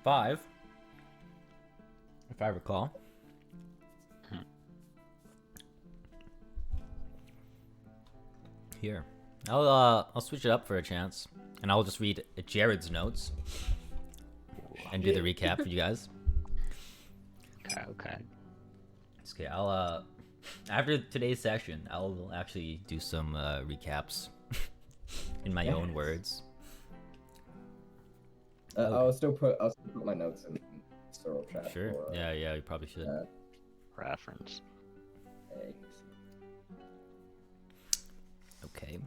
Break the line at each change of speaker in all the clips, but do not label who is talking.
5, if I recall. Here, I'll switch it up for a chance, and I'll just read Jared's notes and do the recap for you guys.
Okay.
Okay, I'll after today's session, I'll actually do some recaps in my own words.
I'll still put my notes in Soural chat.
Sure.
For,
yeah, you probably should.
Reference.
Okay.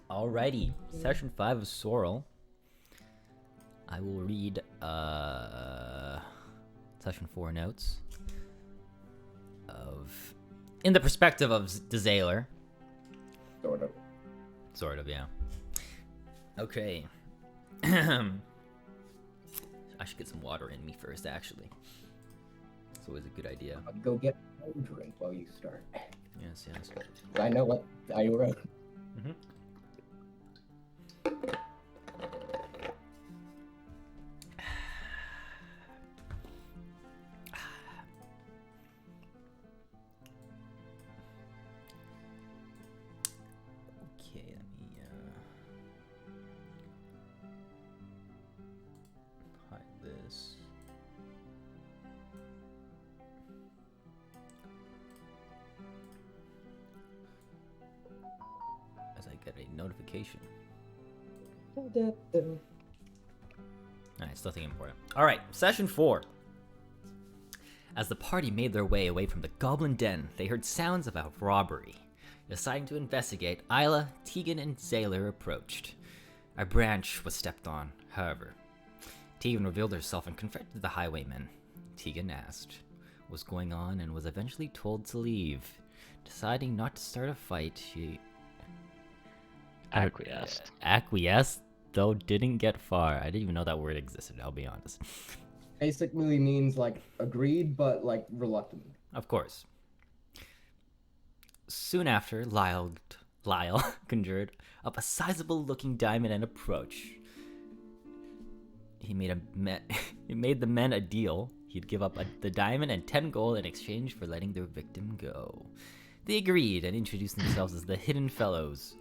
Alrighty. Session 5 of Soural. I will read Session 4 notes of in the perspective of Desailor. Sort of, yeah. Okay. I should get some water in me first, actually. It's always a good idea.
I'll go get a drink while you start.
Yes.
I know what I wrote.
Mm-hmm. Okay, let me hide this. As I get a notification. Alright, it's nothing important. Alright, session 4. As the party made their way away from the Goblin Den, they heard sounds about robbery. Deciding to investigate, Isla, Tegan, and Zaylor approached. A branch was stepped on, however. Tegan revealed herself and confronted the highwayman. Tegan asked what was going on and was eventually told to leave. Deciding not to start a fight, she acquiesced, though didn't get far. I didn't even know that word existed, I'll be honest.
Basically means like agreed, but like reluctant.
Of course. Soon after, Lyle conjured up a sizable looking diamond and approached. He made the men a deal. He'd give up the diamond and 10 gold in exchange for letting their victim go. They agreed and introduced themselves as the Hidden Fellows.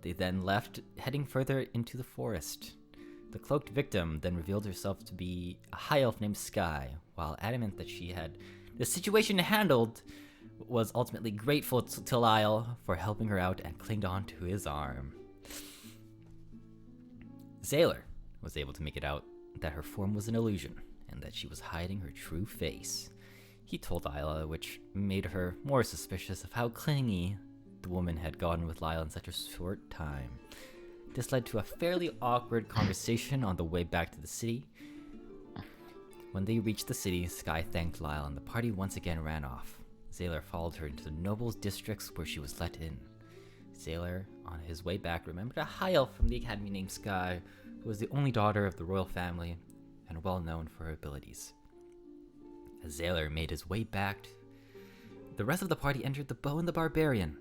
They then left, heading further into the forest. The cloaked victim then revealed herself to be a high elf named Sky. While adamant that she had the situation handled, was ultimately grateful to Lyle for helping her out and clinged on to his arm. Zaylor was able to make it out that her form was an illusion and that she was hiding her true face. He told Isla, which made her more suspicious of how clingy the woman had gotten with Lyle in such a short time. This led to a fairly awkward conversation on the way back to the city. When they reached the city, Sky thanked Lyle and the party once again ran off. Zaylor followed her into the nobles' districts where she was let in. Zaylor, on his way back, remembered a high elf from the academy named Sky, who was the only daughter of the royal family and well known for her abilities. As Zaylor made his way back, the rest of the party entered the Bow and the Barbarian,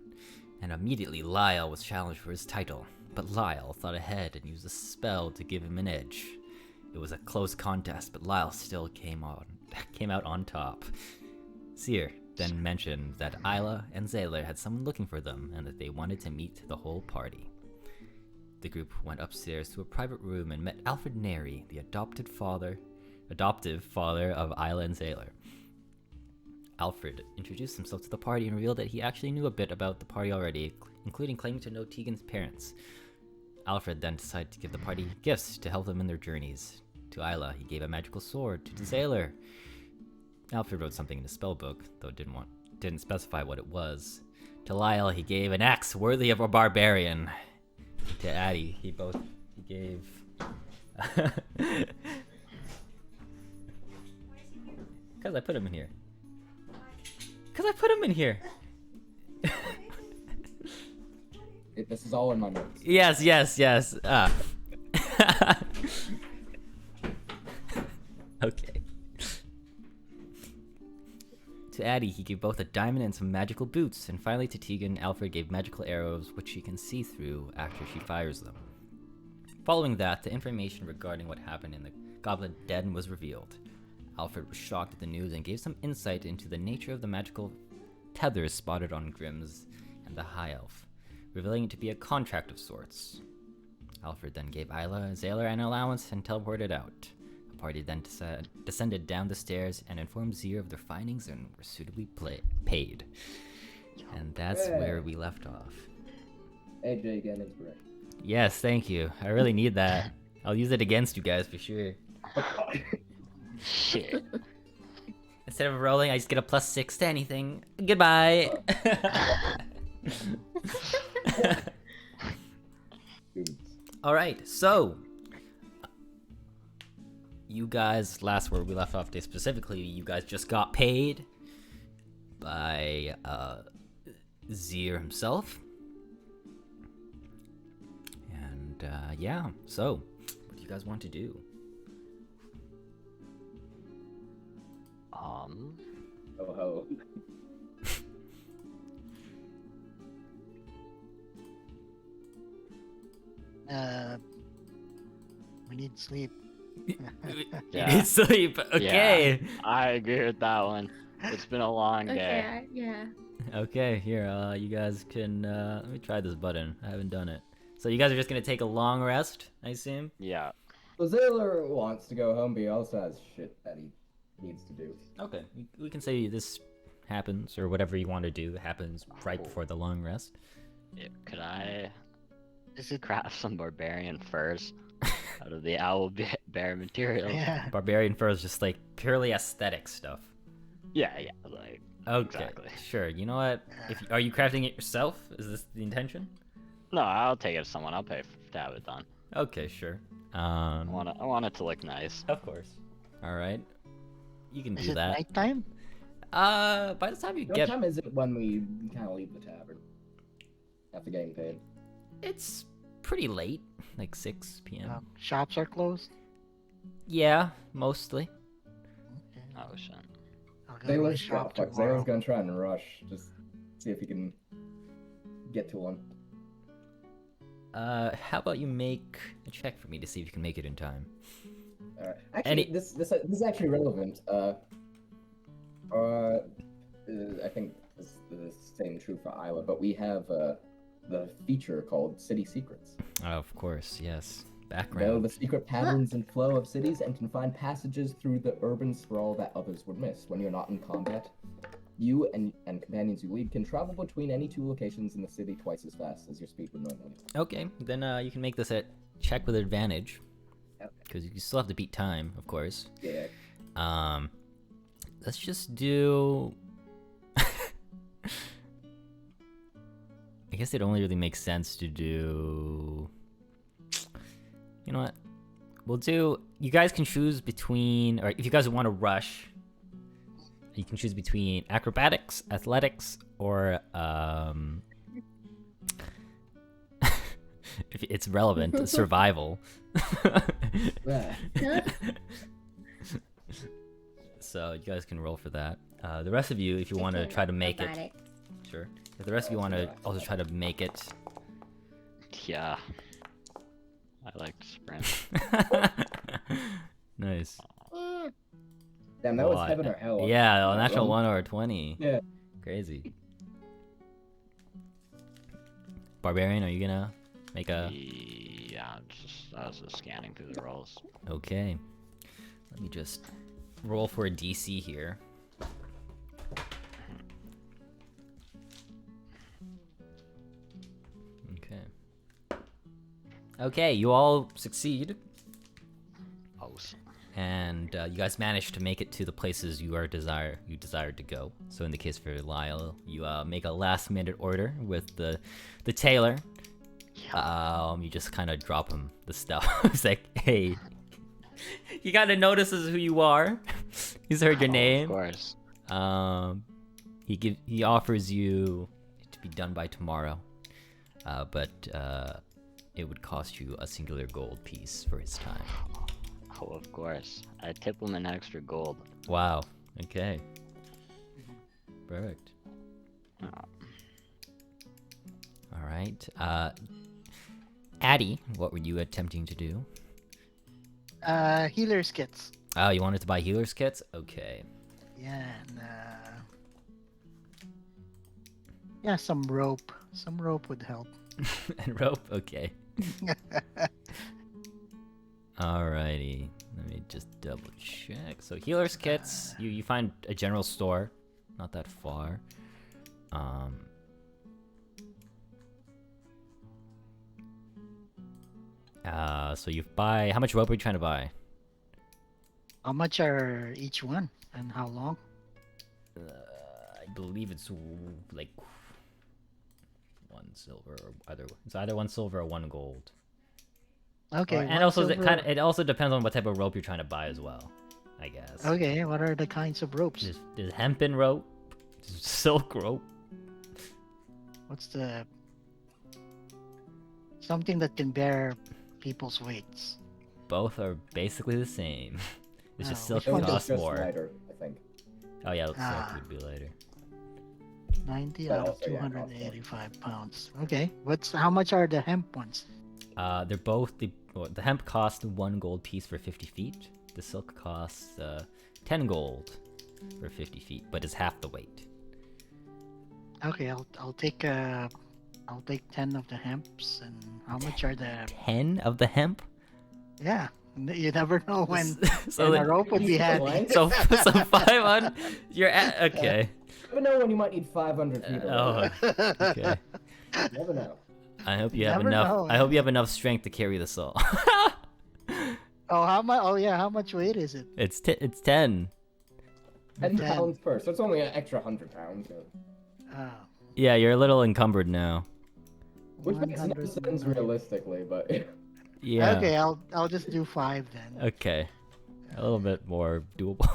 and immediately Lyle was challenged for his title, but Lyle thought ahead and used a spell to give him an edge. It was a close contest, but Lyle still came out on top. Seer then mentioned that Isla and Zaylor had someone looking for them and that they wanted to meet the whole party. The group went upstairs to a private room and met Alfred Neri, the adoptive father of Isla and Zaylor. Alfred introduced himself to the party and revealed that he actually knew a bit about the party already, including claiming to know Tegan's parents. Alfred then decided to give the party gifts to help them in their journeys. To Isla, he gave a magical sword. To Zaylor, Alfred wrote something in his spellbook, though didn't specify what it was. To Lyle, he gave an axe worthy of a barbarian. To Addie, he gave... Because I put him in here.
This is all in my notes.
Yes. Okay. To Addie, he gave both a diamond and some magical boots, and finally to Tegan, Alfred gave magical arrows which she can see through after she fires them. Following that, the information regarding what happened in the Goblin Den was revealed. Alfred was shocked at the news and gave some insight into the nature of the magical tethers spotted on Grimm's and the High Elf, revealing it to be a contract of sorts. Alfred then gave Isla Zaylor an allowance and teleported out. The party then descended down the stairs and informed Zier of their findings and were suitably paid. And that's where we left off.
AJ again, inspiration.
Yes, thank you. I really need that. I'll use it against you guys for sure.
Shit.
Instead of rolling, I just get a +6 to anything. Goodbye. Alright, so you guys, last where we left off today specifically, you guys just got paid by Zier himself. And yeah, so what do you guys want to do?
Oh ho.
We need sleep.
Yeah.
Need sleep. Okay.
Yeah, I agree with that one. It's been a long day.
Okay, yeah.
Okay, here, you guys can, let me try this button. I haven't done it. So you guys are just gonna take a long rest, I assume?
Yeah.
So Zaylor wants to go home, but he also has shit that he needs to do.
Okay, we can say this happens, or whatever you want to do happens right before the long rest.
Could I
Is it?
craft some barbarian furs out of the owl bear material?
Yeah.
Barbarian fur is just like purely aesthetic stuff.
Yeah, like
Okay,
Exactly.
sure. You know what? Are you crafting it yourself? Is this the intention?
no, I'll take it to someone. I'll pay to have it done.
Okay, sure.
I want it to look nice.
Of course. All right, you can
Is
do
it
that.
nighttime?
By the time you
What
get,
time is it when we kind of leave the tavern? After getting paid.
it's pretty late, like 6 p.m.
Shops are closed.
Yeah, mostly.
Okay.
Oh shit.
I'll go to my
Zaylor's
shop
fuck.
tomorrow.
Zaylor's gonna try and rush. Just see if he can get to one.
How about you make a check for me to see if you can make it in time?
Actually,
Any-
this is actually relevant. I think this is the same true for Isla, but we have the feature called City Secrets.
Of course, yes.
Know
Background.
the secret patterns and flow of cities and can find passages through the urban sprawl that others would miss. When you're not in combat, you and companions you lead can travel between any two locations in the city twice as fast as your speed would normally.
Okay, then you can make this a check with advantage,
Okay.
because you still have to beat time, of course.
Yeah.
Let's just do. I guess it only really makes sense to do. You know what? We'll do. You guys can choose between, or if you guys want to rush, you can choose between acrobatics, athletics, or if it's relevant, survival.
Yeah.
So you guys can roll for that. The rest of you, if you want to try to make it, sure. If the rest of you want to also try to make it,
Yeah. I like to sprint.
nice.
Damn, that was
Oh,
heaven or hell.
Yeah, a natural 1 or a 20.
Yeah.
Crazy. Barbarian, are you gonna make a?
Yeah, I was just scanning through the rolls.
Okay. Let me just roll for a DC here. Okay. Okay, you all succeed,
Awesome.
and you guys managed to make it to the places you desired to go. So in the case for Lyle, you make a last-minute order with the tailor. You just kind of drop him the stuff. It's like, hey, he kind of notices who you are. He's heard your
Of
name.
course.
He offers you to be done by tomorrow, but it would cost you a singular gold piece for his time.
Oh, of course. I tip him an extra gold.
Wow. Okay. Perfect.
Oh.
All right. Addie, what were you attempting to do?
Healer's kits.
Oh, you wanted to buy healer's kits? Okay.
Yeah, and yeah, some rope. Some rope would help.
And rope? Okay. Alrighty. Let me just double check. So healer's kits, you find a general store. Not that far. So you buy, how much rope are you trying to buy?
How much are each one, and how long?
I believe it's like 1 silver or it's either 1 silver or 1 gold.
Okay.
And
one
also
silver.
it also depends on what type of rope you're trying to buy as well, I guess.
Okay, what are the kinds of ropes?
There's hempen rope, there's silk rope.
What's the something that can bear people's weights?
Both are basically the same. It's just
Oh,
silk
which one
costs
just
more.
lighter, I think.
Oh yeah, silk
Ah.
would be later.
90
But
out of
also, yeah, cost more.
285 pounds. Okay, how much are the hemp ones?
They're both the hemp costs 1 gold piece for 50 feet. The silk costs 10 gold for 50 feet, but it's half the weight.
Okay, I'll take 10 of the hemps. And how much are the?
10 of the hemp?
Yeah, you never know when.
So
and
then-
a rope would be handy.
Blank?
so 500. You're at okay.
You never know when you might need 500 people.
Oh, okay.
You never know.
I hope you have
Never
enough.
know,
I hope you have enough strength to carry this all.
Oh, how much? Oh yeah, how much weight is it?
It's 10.
10
10.
pounds per, so it's only an extra 100 pounds.
Yeah, you're a little encumbered now.
Which makes no
100
sense realistically, but
Yeah.
Okay, I'll just do 5 then.
Okay. A little bit more doable.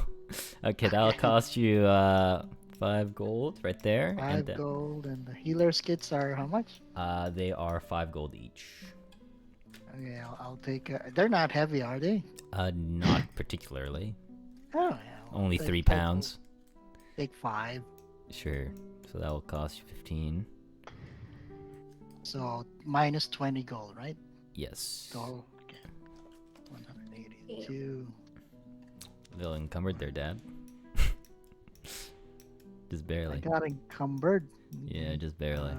Okay, that'll cost you 5 gold right there.
5
then,
gold, and the healer's kits are how much?
they are 5 gold each.
Okay, I'll take. They're not heavy, are they?
Not particularly.
Oh yeah. I'll
Only
take
3
5 gold.
pounds.
Take 5.
Sure. So that will cost you 15.
So minus 20 gold, right?
Yes.
Gold. Okay. 182.
A little encumbered there, Dad. Just
I
barely.
got encumbered.
Yeah, just barely.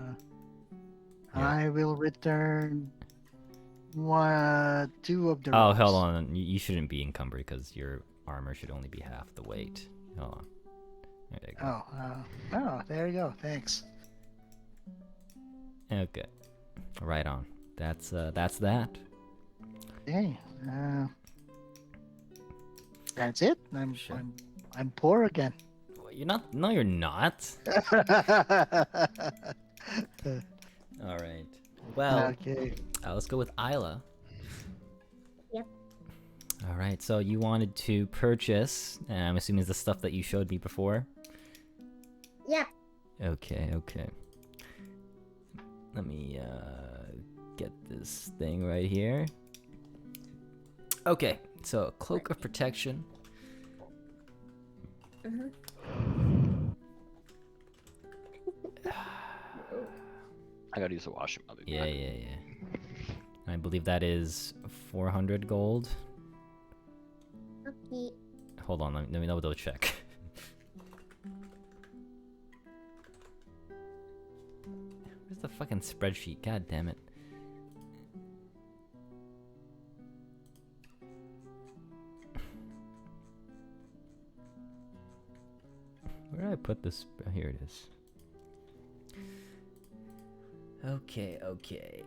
Yeah.
I will return 2 of the.
Oh,
ropes.
hold on. You shouldn't be encumbered because your armor should only be half the weight. Hold on. There you go.
Oh, there you go. Thanks.
Okay. Right on. That's that.
Hey, that's it.
Sure.
I'm poor again.
Well, you're not. No, you're not. All right. Well,
Okay.
let's go with Isla.
Yep.
All right. So you wanted to purchase, and I'm assuming it's the stuff that you showed me before.
Yeah.
Okay. Let me get this thing right here. Okay. So cloak of protection.
I gotta use the washroom. I'll be
Yeah.
back.
I believe that is 400 gold.
Okay.
Hold on, let me double check. Where's the fucking spreadsheet? God damn it. Where did I put this? Oh, here it is. Okay.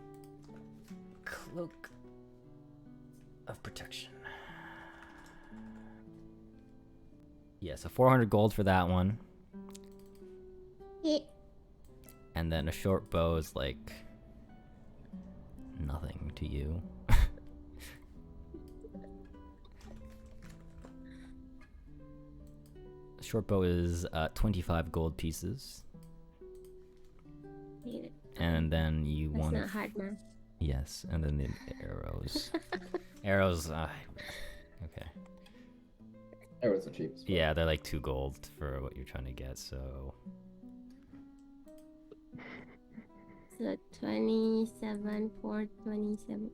Cloak of protection. Yeah, so 400 gold for that one.
Yeah.
And then a short bow is like nothing to you. Short bow is 25 gold pieces.
Yeah.
And then you
That's
want
not hard math.
Yes, and then the arrows. Arrows, okay.
Arrows are cheap. so-
Yeah, they're like 2 gold for what you're trying to get, so
So 27 for 27.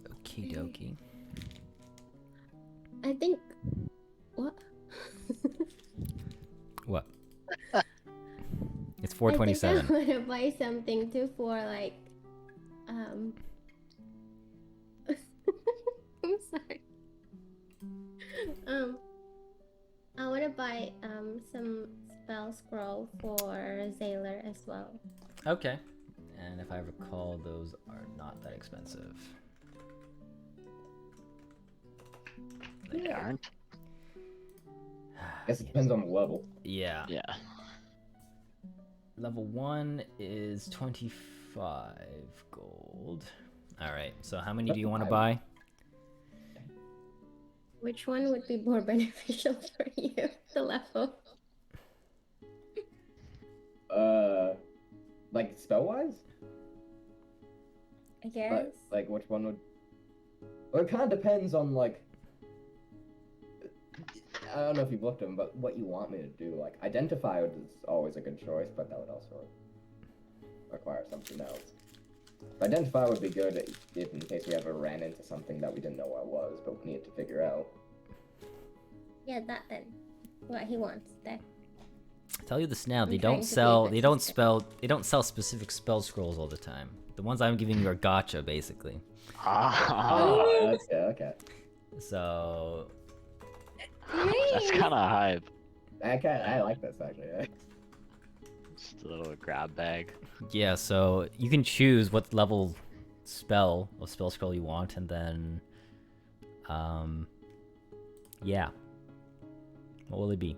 Okie dokie.
I think. What?
What? It's
I
427.
want to buy something too for like. I'm sorry. I want to buy some spell scroll for Zaylor as well.
Okay. And if I recall, those are not that expensive.
They aren't.
Guess it depends on the level.
Yeah.
Yeah.
Level 1 is 25 gold. Alright, so how many do you want to buy?
Which one would be more beneficial for you? The level.
Like spell wise?
I guess.
Like which one would? Well, it kind of depends on like. I don't know if you've looked at them, but what you want me to do. Like identify is always a good choice, but that would also require something else. Identify would be good if in case we ever ran into something that we didn't know what was, but we needed to figure out.
Yeah, that then. What he wants there.
Tell you this now,
I'm
they
trying
don't
to be a
sell
good
they don't sell specific spell scrolls all the time. The ones I'm giving you are gotcha basically.
Ah,
Okay.
So
that's kind of hype.
I like this actually. Yeah.
Just a little grab bag.
yeah, so you can choose what level spell or spell scroll you want, and then yeah. What will it be?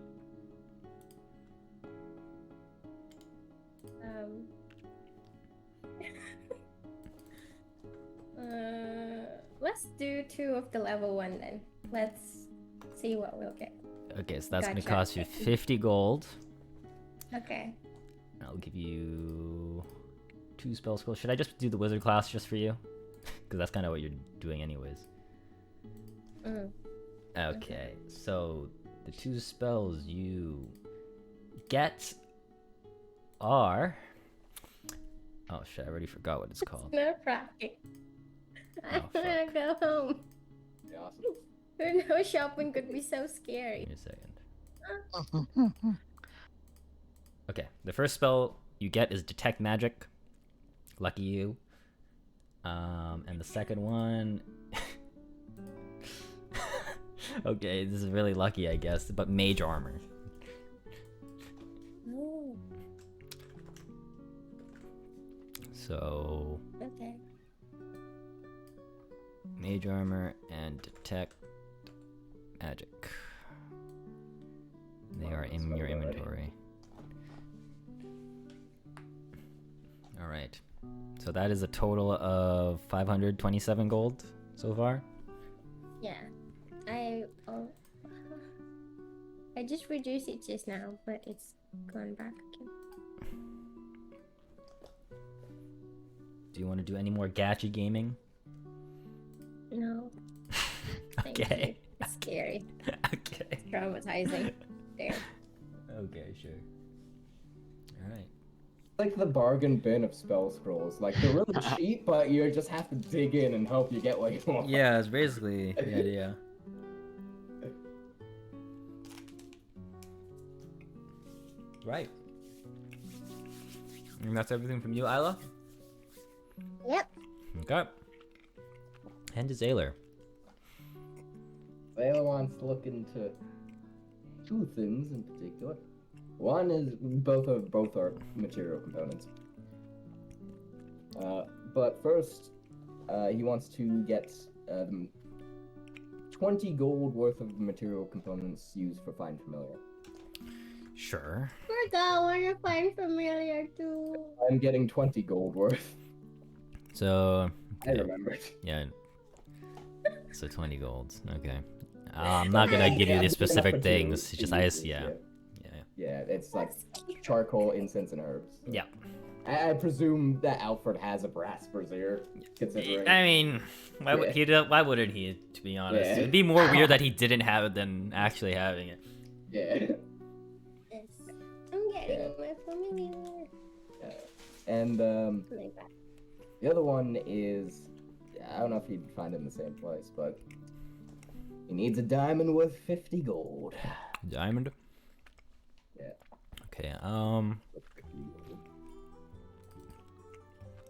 Let's do 2 of the level 1 then. Let's see what we'll get.
Okay, so that's gonna
Gotcha.
cost you 50 gold.
Okay.
I'll give you 2 spell scrolls. Should I just do the wizard class just for you? Because that's kind of what you're doing anyways. Okay, so the 2 spells you get are... Oh shit, I already forgot what it's called.
No problem. I
Oh,
wanna go home.
Yeah, awesome.
No shopping could be so scary.
Give me a second. Okay, the first spell you get is Detect Magic. Lucky you. And the second one... okay, this is really lucky, I guess, but Mage Armor.
Oh,
So...
okay.
Mage Armor and Detect Magic. They are in your inventory. Alright. So that is a total of 527 gold so far.
Yeah. I just reduced it just now, but it's gone back again.
Do you want to do any more gacha gaming?
No. Thank
Okay.
you. It's scary.
Okay.
Traumatizing. There.
Okay, sure. Alright.
Like the bargain bin of spell scrolls. Like they're really cheap, but you just have to dig in and hope you get what you want.
Yeah, it's basically the idea. Right. And that's everything from you, Isla?
Yep.
Okay. And to Zaylor.
Sailor wants to look into 2 things in particular. One is both are material components. But first, he wants to get 20 gold worth of material components used for Find Familiar.
Sure.
Forgot, wanna find familiar too.
I'm getting 20 gold worth.
So...
I remembered.
Yeah. So 20 golds. Okay. I'm not gonna give you the specific things. It's just yeah.
Yeah, it's like charcoal, incense, and herbs.
Yeah.
I presume that Alfred has a brass brazier, considering.
I mean, why would
Yeah.
why wouldn't he? To be honest,
Yeah.
it'd be more weird that he didn't have it than actually having it.
Yeah.
Yes. I'm getting my familiar.
And
Like that.
the other one is, I don't know if you'd find it in the same place, but he needs a diamond worth 50 gold.
Diamond.
Yeah.
Okay.
50 gold.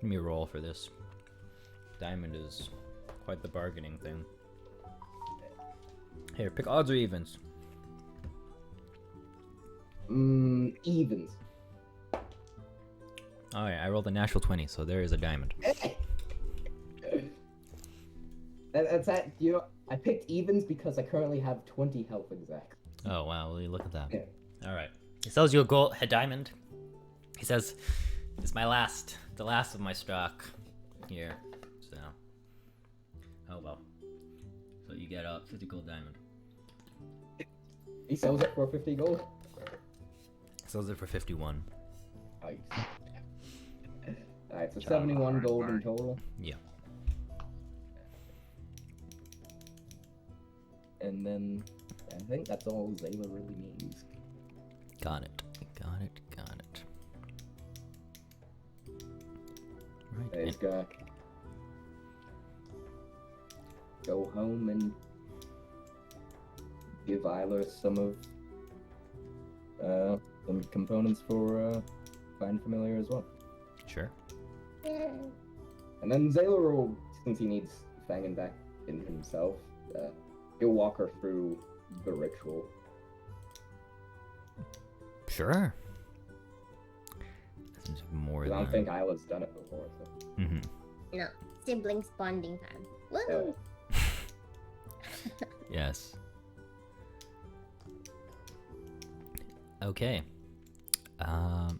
Give me a roll for this. Diamond is quite the bargaining thing. Here, pick odds or evens.
Evens.
Alright, I rolled a natural 20, so there is a diamond.
That's that. You know, I picked evens because I currently have 20 health exact.
Oh wow, will you look at that?
Yeah.
Alright. He sells you a diamond. He says, it's the last of my stock here. So, oh well. So you get a 50 gold diamond.
He sells it for 50 gold.
Sells it for 51.
Nice. Alright, so
John
71
Hart
gold in
Mark.
total.
Yeah.
And then I think that's all Zayla really needs.
Got it. Got it. Got it. Right.
And he's gonna go home and give Isla some components for Find Familiar as well.
Sure.
Yeah.
And then Zayla will, since he needs Fangin back in himself, he'll walk her through the ritual.
Sure. Seems like more
'Cause I don't
than.
think Isla's done it before, so.
Mm-hmm.
No. Siblings bonding time. Woo!
Oh.
Yes. Okay. I'm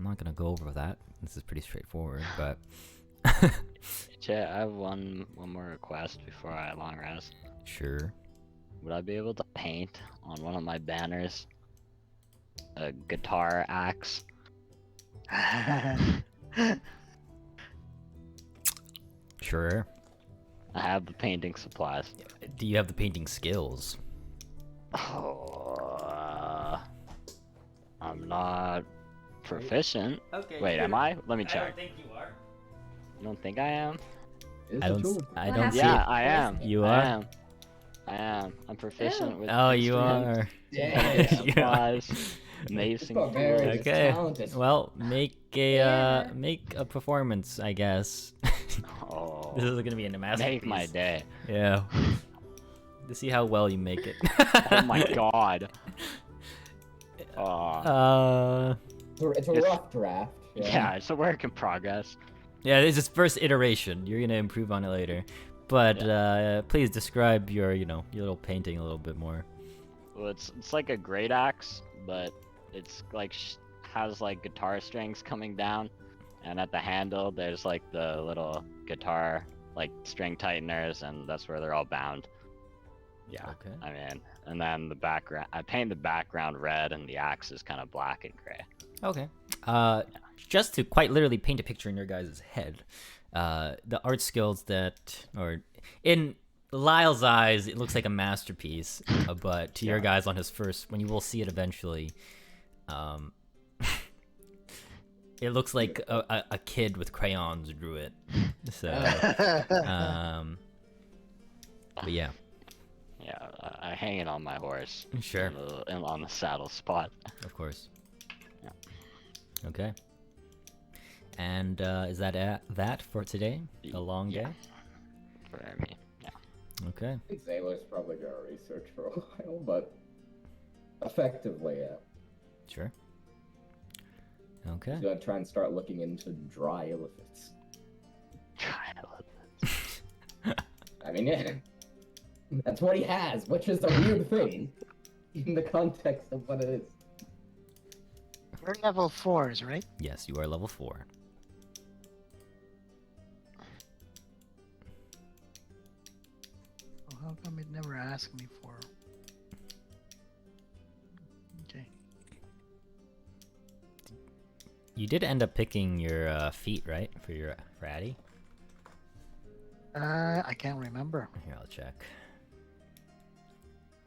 not gonna go over that. This is pretty straightforward, but
Chat, I have one more request before I long rest.
sure.
Would I be able to paint on one of my banners a guitar axe?
Sure.
I have the painting supplies.
Do you have the painting skills?
Oh, I'm not proficient.
Okay.
Wait, am I? Let me check.
think you are.
You don't think I am?
It's
I
a
don't.
tool.
I
What
don't
happened?
see
Yeah,
it.
I am.
You
I
are?
am. I am. I'm proficient with.
Oh, you
instruments,
are.
Yeah.
supplies, amazing
Barbarian.
tools.
It's
Okay.
talented.
Well, make a
Yeah.
make a performance, I guess.
Oh,
This is gonna be a masterpiece.
make my day.
Yeah. To see how well you make it.
Oh my god. Oh,
It's a
It's-
rough draft.
yeah, it's a work in progress.
Yeah, this is first iteration. You're gonna improve on it later. But please describe your, your little painting a little bit more.
Well, it's like a great axe, but it's like has like guitar strings coming down, and at the handle there's like the little guitar like string tighteners, and that's where they're all bound. Yeah,
Okay.
I mean, and then the background, I paint the background red, and the axe is kind of black and gray.
Okay. Just to quite literally paint a picture in your guys' head, the art skills that, or in Lyle's eyes, it looks like a masterpiece, but to your guys on his first, when you will see it eventually, it looks like a kid with crayons drew it. So, but yeah,
Yeah, I hang it on my horse.
sure,
On the saddle spot.
of course.
Yeah.
Okay. And is that that for today? A long
Yeah.
day?
For me. Yeah.
Okay.
I think Zayla's probably gonna research for a while, but effectively, yeah.
Sure. Okay.
He's gonna try and start looking into dry elephants. I mean, yeah. That's what he has, which is a weird thing in the context of what it is.
We're level 4s, right?
Yes, you are level 4.
Well, how come it never asked me for? Okay.
You did end up picking your feet, right? For Addy?
I can't remember.
Here, I'll check.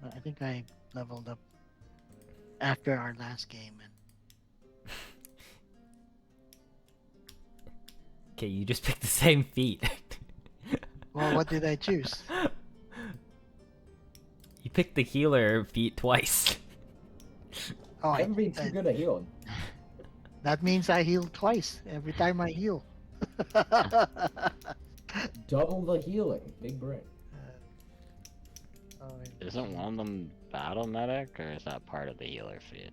I think I leveled up after our last game. And
Okay, you just picked the same feet.
well, what did I choose?
You picked the healer feat twice.
Oh,
I haven't been too good at healing.
that means I heal twice every time I heal.
Double the healing. Big brain.
Isn't one of them battle medic, or is that part of the healer feat?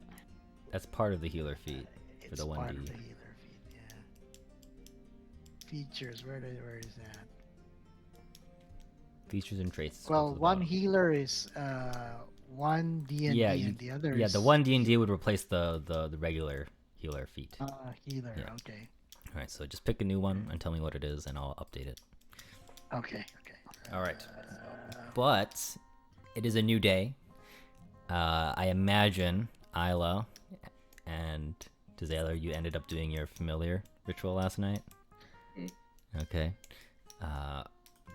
That's part of the healer feat for the
It's part of
1D.
the healer feat, yeah. Features, where is that?
Features and traits.
Well,
go to the
one
bottom.
healer is one D and
Yeah,
D, and the other
Yeah,
is
the one D&D would replace the regular healer feat.
healer.
Yeah.
Okay,
Alright, so just pick a new one and tell me what it is, and I'll update it.
okay.
Alright. But it is a new day. I imagine Isla and Dizayla, you ended up doing your familiar ritual last night. Okay.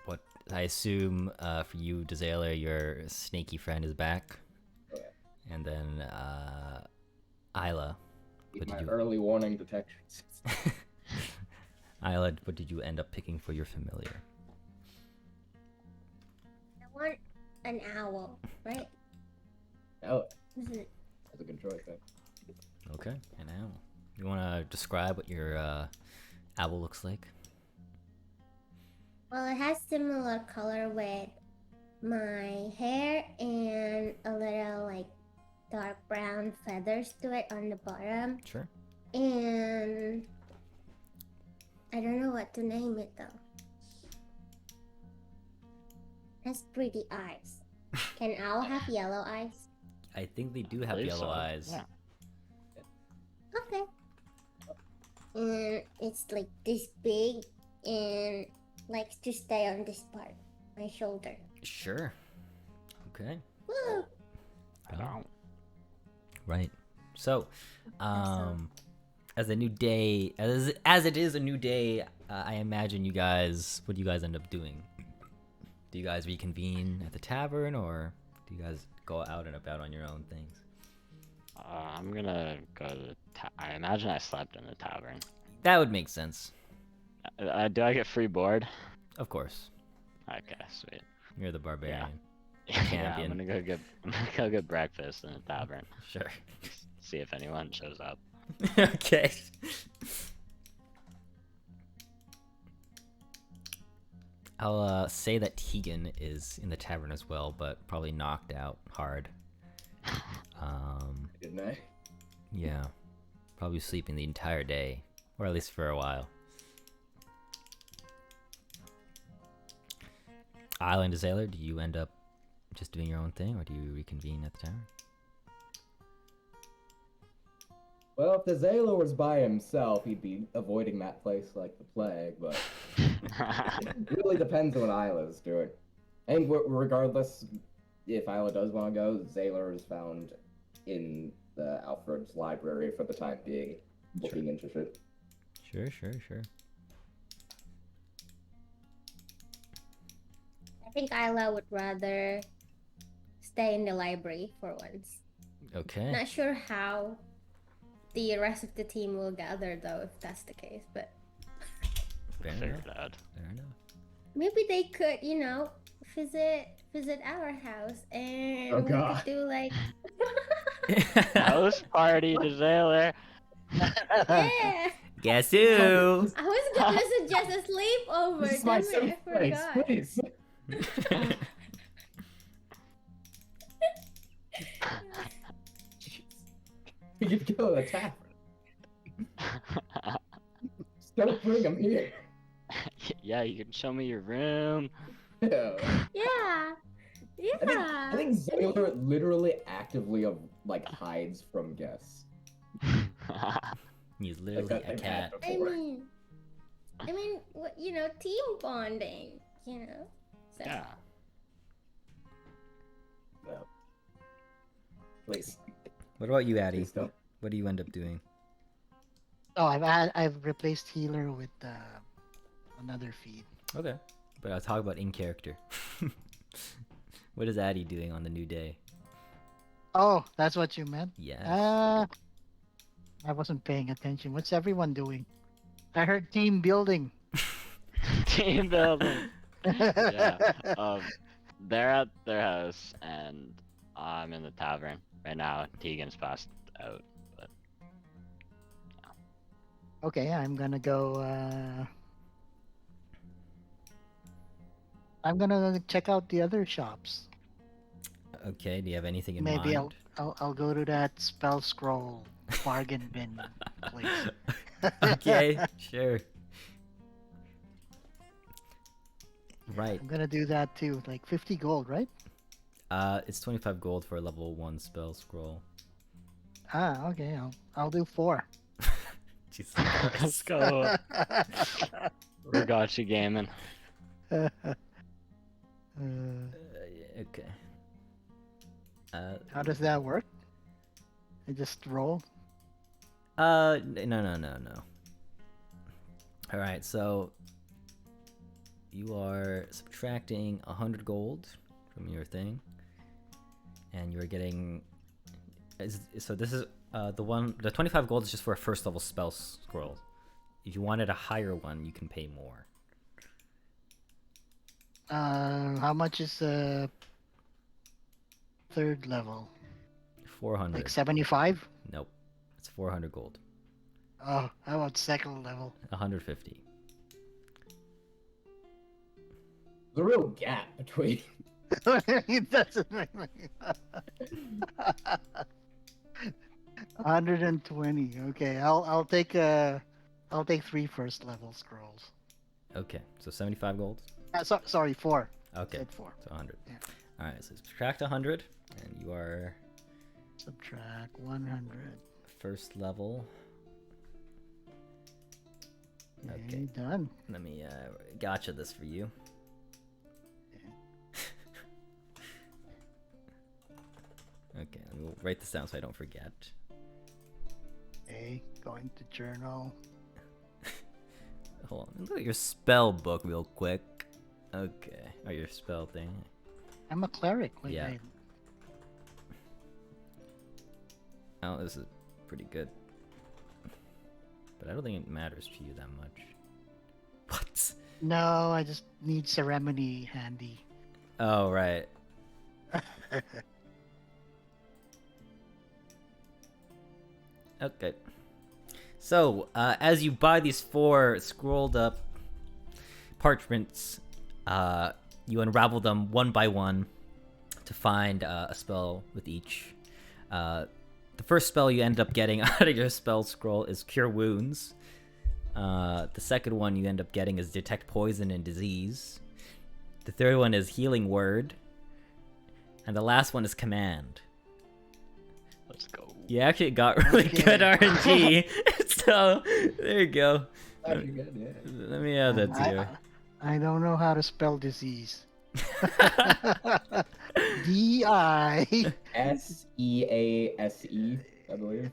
What I assume for you, Dizayla, your snaky friend is back.
Okay.
And then Isla,
With
what
my
did you?
early warning detections.
Isla, what did you end up picking for your familiar?
I want an owl, right?
Oh,
Isn't it?
that's a good choice. Then.
Okay, an owl. You want to describe what your owl looks like?
Well, it has similar color with my hair and a little like dark brown feathers to it on the bottom.
Sure.
And I don't know what to name it though. It has pretty eyes. Can owl have yellow eyes?
I think they do have
Believe
yellow
so,
eyes.
Yeah.
Okay. And it's like this big and likes to stay on this part, my shoulder.
Sure. Okay.
Woo!
I don't.
Right. So,
so.
as a new day, as it is a new day, I imagine you guys. What do you guys end up doing? Do you guys reconvene at the tavern, or do you guys go out and about on your own things?
I'm gonna go to the I imagine I slept in the tavern.
That would make sense.
Do I get free board?
Of course.
Okay, sweet.
You're the barbarian.
Yeah,
Champion.
I'm gonna go get breakfast in the tavern.
Sure.
See if anyone shows up.
Okay. I'll say that Tegan is in the tavern as well, but probably knocked out hard.
Didn't I?
Yeah. Probably sleeping the entire day, or at least for a while. Island Sailor, do you end up just doing your own thing, or do you reconvene at the tavern?
Well, if the Zayla was by himself, he'd be avoiding that place like the plague, but it really depends on what Isla's doing. And regardless, if Isla does want to go, Zayla is found in the Alfred's library for the time being, looking into shit.
Sure.
I think Isla would rather stay in the library for once.
Okay.
Not sure how the rest of the team will gather though, if that's the case, but
Fair
Figure
enough.
it out.
Fair enough.
maybe they could, visit our house and
Oh,
we
God.
could do like
House party to Sailor.
yeah.
Guess who?
I was gonna suggest a sleepover.
This is my
Damn it,
safe
I
place,
forgot.
please. You could go to the tavern. Just don't bring him here.
Yeah, you can show me your room.
Yeah.
Yeah.
I think Zayla literally actively hides from guests.
He's literally a
they've
cat.
had
I
before.
mean, team bonding, So.
Yeah.
No. Please.
What about you, Addie?
Please don't.
What do you end up doing?
Oh, I've replaced healer with another feed.
Okay. But I'll talk about in character. What is Addy doing on the new day?
Oh, that's what you meant?
Yes.
I wasn't paying attention. What's everyone doing? I heard team building.
Team building. Yeah. They're at their house, and I'm in the tavern right now. Tegan's passed out, but
Okay, I'm gonna go. I'm gonna check out the other shops.
Okay, do you have anything in
Maybe
mind?
I'll go to that spell scroll bargain bin place.
Okay, sure. Right.
I'm gonna do that too. Like 50 gold, right?
It's 25 gold for a level 1 spell scroll.
Ah, okay. I'll do 4.
Jesus
let's
Christ.
go. We got you gaming.
Okay.
How does that work? I just roll.
No. Alright, so you are subtracting 100 gold from your thing, and you're getting. So this is the 25 gold is just for a first level spell scroll. If you wanted a higher one, you can pay more.
How much is third level?
400.
Like 75?
Nope, it's 400 gold.
Oh, how about second level?
150.
There's a real gap between.
It doesn't make 120. Okay, I'll take 3 first level scrolls.
Okay, so 75 gold.
Sorry, 4.
Okay,
Said 4.
so 100.
Yeah.
All right, so subtract 100, and you are
Subtract 100.
first level.
Okay, done.
Let me gotcha this for you. Okay, let me write this down so I don't forget.
Okay, going to journal.
Hold on, look at your spell book real quick. Okay, or your spell thing.
I'm a cleric. Wait,
Yeah.
wait.
Oh, this is pretty good. But I don't think it matters to you that much. What?
No, I just need ceremony handy.
Oh, right. Okay. So, as you buy these 4 scrolled up parchments, you unravel them one by one to find a spell with each. The first spell you end up getting out of your spell scroll is Cure Wounds. The second one you end up getting is Detect Poison and Disease. The third one is Healing Word. And the last one is Command.
Let's go.
You actually got really
Okay.
good RNG. So, there you go.
Actually good, yeah.
Let me add that to you.
I don't know how to spell disease. D-I.
SEASE, I believe.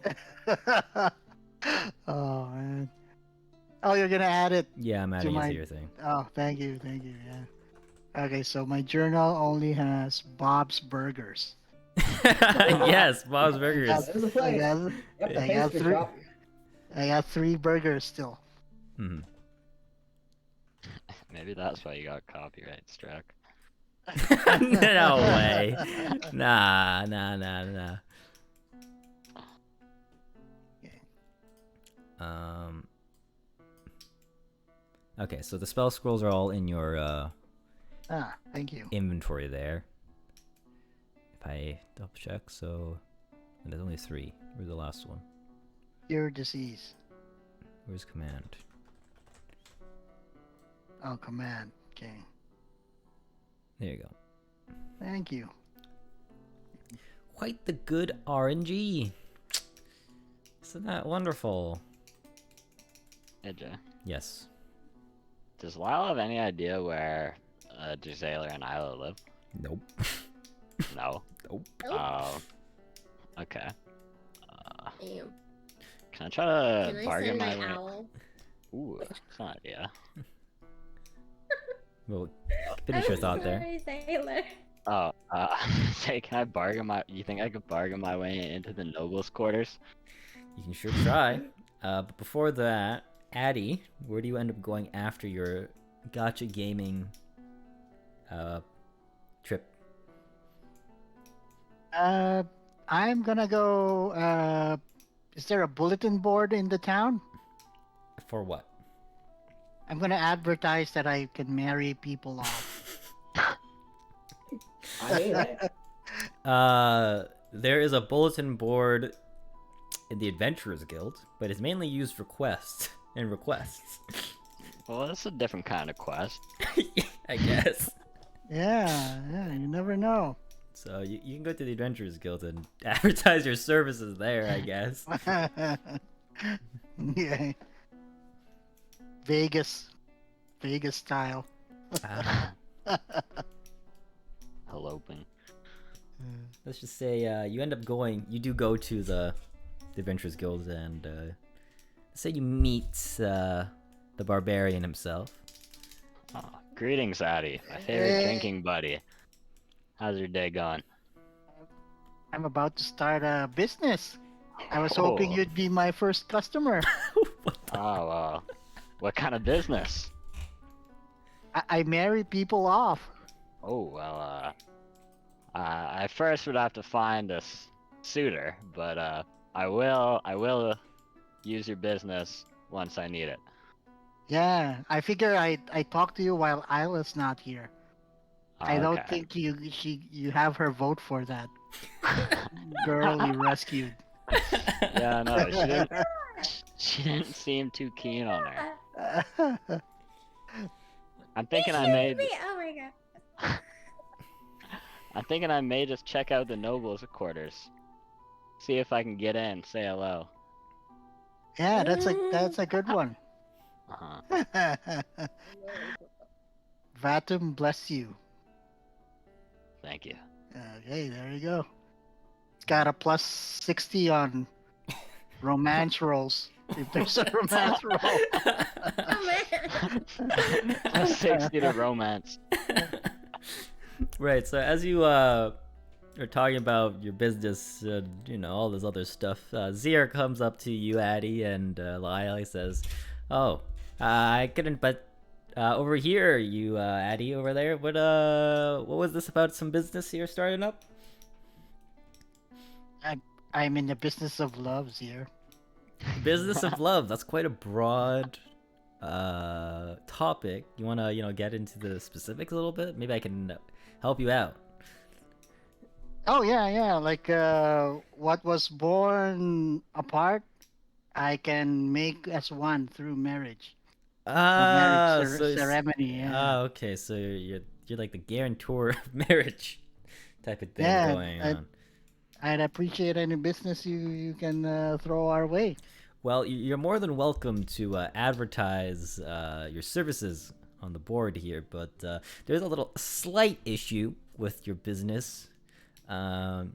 Oh, man. Oh, you're gonna add it.
Yeah, I'm adding it
my-
to your thing.
Oh, thank you, yeah. Okay, so my journal only has Bob's Burgers.
Yes, Bob's Burgers.
There's a place.
I
Yep, the
I got
pastry
3.
shop.
I got 3 burgers still.
Mhm.
Maybe that's why you got copyright struck.
No way. Nah.
Okay.
Okay, so the spell scrolls are all in your
Thank you.
inventory there. If I double check, so and there's only 3. Where's the last one?
Cure disease.
Where's Command?
Oh, command. Okay.
There you go.
Thank you.
Quite the good RNG. Isn't that wonderful?
Hey, Jay.
Yes.
Does Lyle have any idea where Gisela and Isla live?
Nope.
No.
Nope.
Oh. Okay.
Damn.
Can I try to
Can I
bargain
send my
my way?
owl?
Ooh, that's an idea.
Well, finish your thought there.
Sorry, sailor.
Oh, say, can I bargain my? You think I could bargain my way into the nobles' quarters?
You can sure try. But before that, Addy, where do you end up going after your gotcha gaming trip?
I'm gonna go. Is there a bulletin board in the town?
For what?
I'm gonna advertise that I can marry people off.
I mean, hey,
There is a bulletin board in the Adventurers Guild, but it's mainly used for quests and requests.
Well, that's a different kind of quest.
I guess.
Yeah, you never know.
So you can go to the Adventurers Guild and advertise your services there, I guess.
Yeah. Vegas style.
Ah,
Eloping.
let's just say you end up going. You do go to the Adventurers Guild, and say you meet the barbarian himself.
Oh, greetings, Addy, my favorite
Hey.
drinking buddy. How's your day going?
I'm about to start a business. I was hoping
Oh.
you'd be my first customer.
Oh, well. What kind of business?
I marry people off.
Oh, well, I first would have to find a suitor, but, I will use your business once I need it.
Yeah, I figure I talk to you while Isla's not here. I don't
Okay.
think you have her vote for that girl you rescued.
Yeah, no, she didn't seem too keen on her. I'm thinking I may,
Oh my god.
I'm thinking I may just check out the nobles' quarters. See if I can get in, say hello.
Yeah, that's a good one.
Uh-huh.
Vatum bless you.
Thank you.
Okay, there you go. It's got a plus 60 on romance rolls. If there's a romance roll.
Oh man.
Plus 60 to romance.
Right. So as you are talking about your business, all this other stuff, Zier comes up to you, Addy, and Lyle says, "Oh, I couldn't, but over here, you Addy over there. What was this about? Some business here starting up?"
I'm in the business of loves here.
Business of love. That's quite a broad topic. You want to, get into the specifics a little bit? Maybe I can help you out.
Oh yeah. Like what was born apart, I can make as one through marriage. Marriage ceremony. Yeah.
Okay. So you're like the guarantor of marriage type of thing
Yeah,
going on.
I'd appreciate any business you can throw our way.
Well, you're more than welcome to advertise your services on the board here, but there's a slight issue with your business.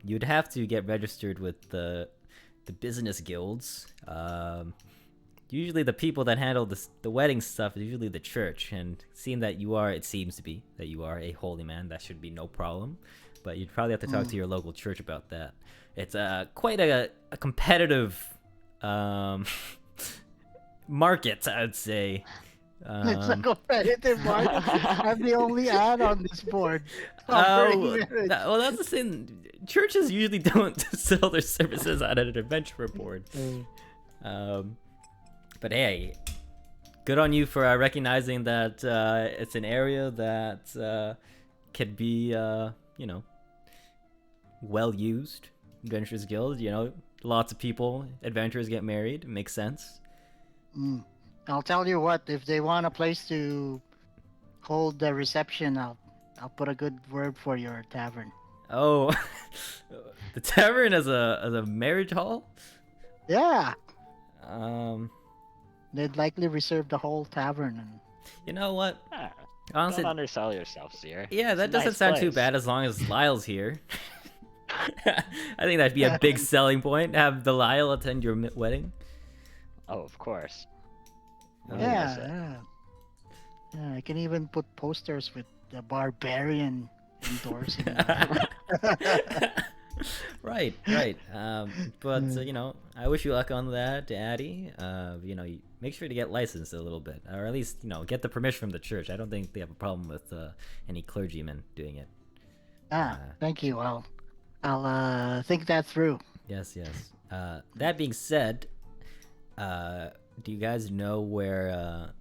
You'd have to get registered with the business guilds. Usually the people that handle the wedding stuff is usually the church, and seeing that it seems to be that you are a holy man, that should be no problem. But you'd probably have to talk to your local church about that. It's quite a competitive market, I'd say.
It's a competitive market. I'm the only ad on this board.
That's the thing. Churches usually don't sell their services on an adventurer board. But hey, good on you for recognizing that it's an area that could be, well used. Adventurers Guild, lots of people, adventurers get married. Makes sense.
I'll tell you what, if they want a place to hold the reception, I'll put a good word for your tavern.
Oh, the tavern as a marriage hall?
Yeah,
Um,
they'd likely reserve the whole tavern. And
you know what?
Ah,
Honestly,
don't undersell yourself, Seer.
yeah,
It's
that
a
doesn't
nice
sound too
place.
bad as long as Lyle's here. I think that'd be a big selling point. Have the Lyle attend your wedding.
Oh, of course.
Oh,
Wouldn't miss
Yeah,
it.
yeah. Yeah, I can even put posters with the barbarian endorsing it.
Right, right. But you know, I wish you luck on that, Addy. You know, make sure to get licensed a little bit, or at least you know get the permission from the church. I don't think they have a problem with any clergymen doing it.
Thank you. I'll think that through.
Yes, yes. That being said, do you guys know where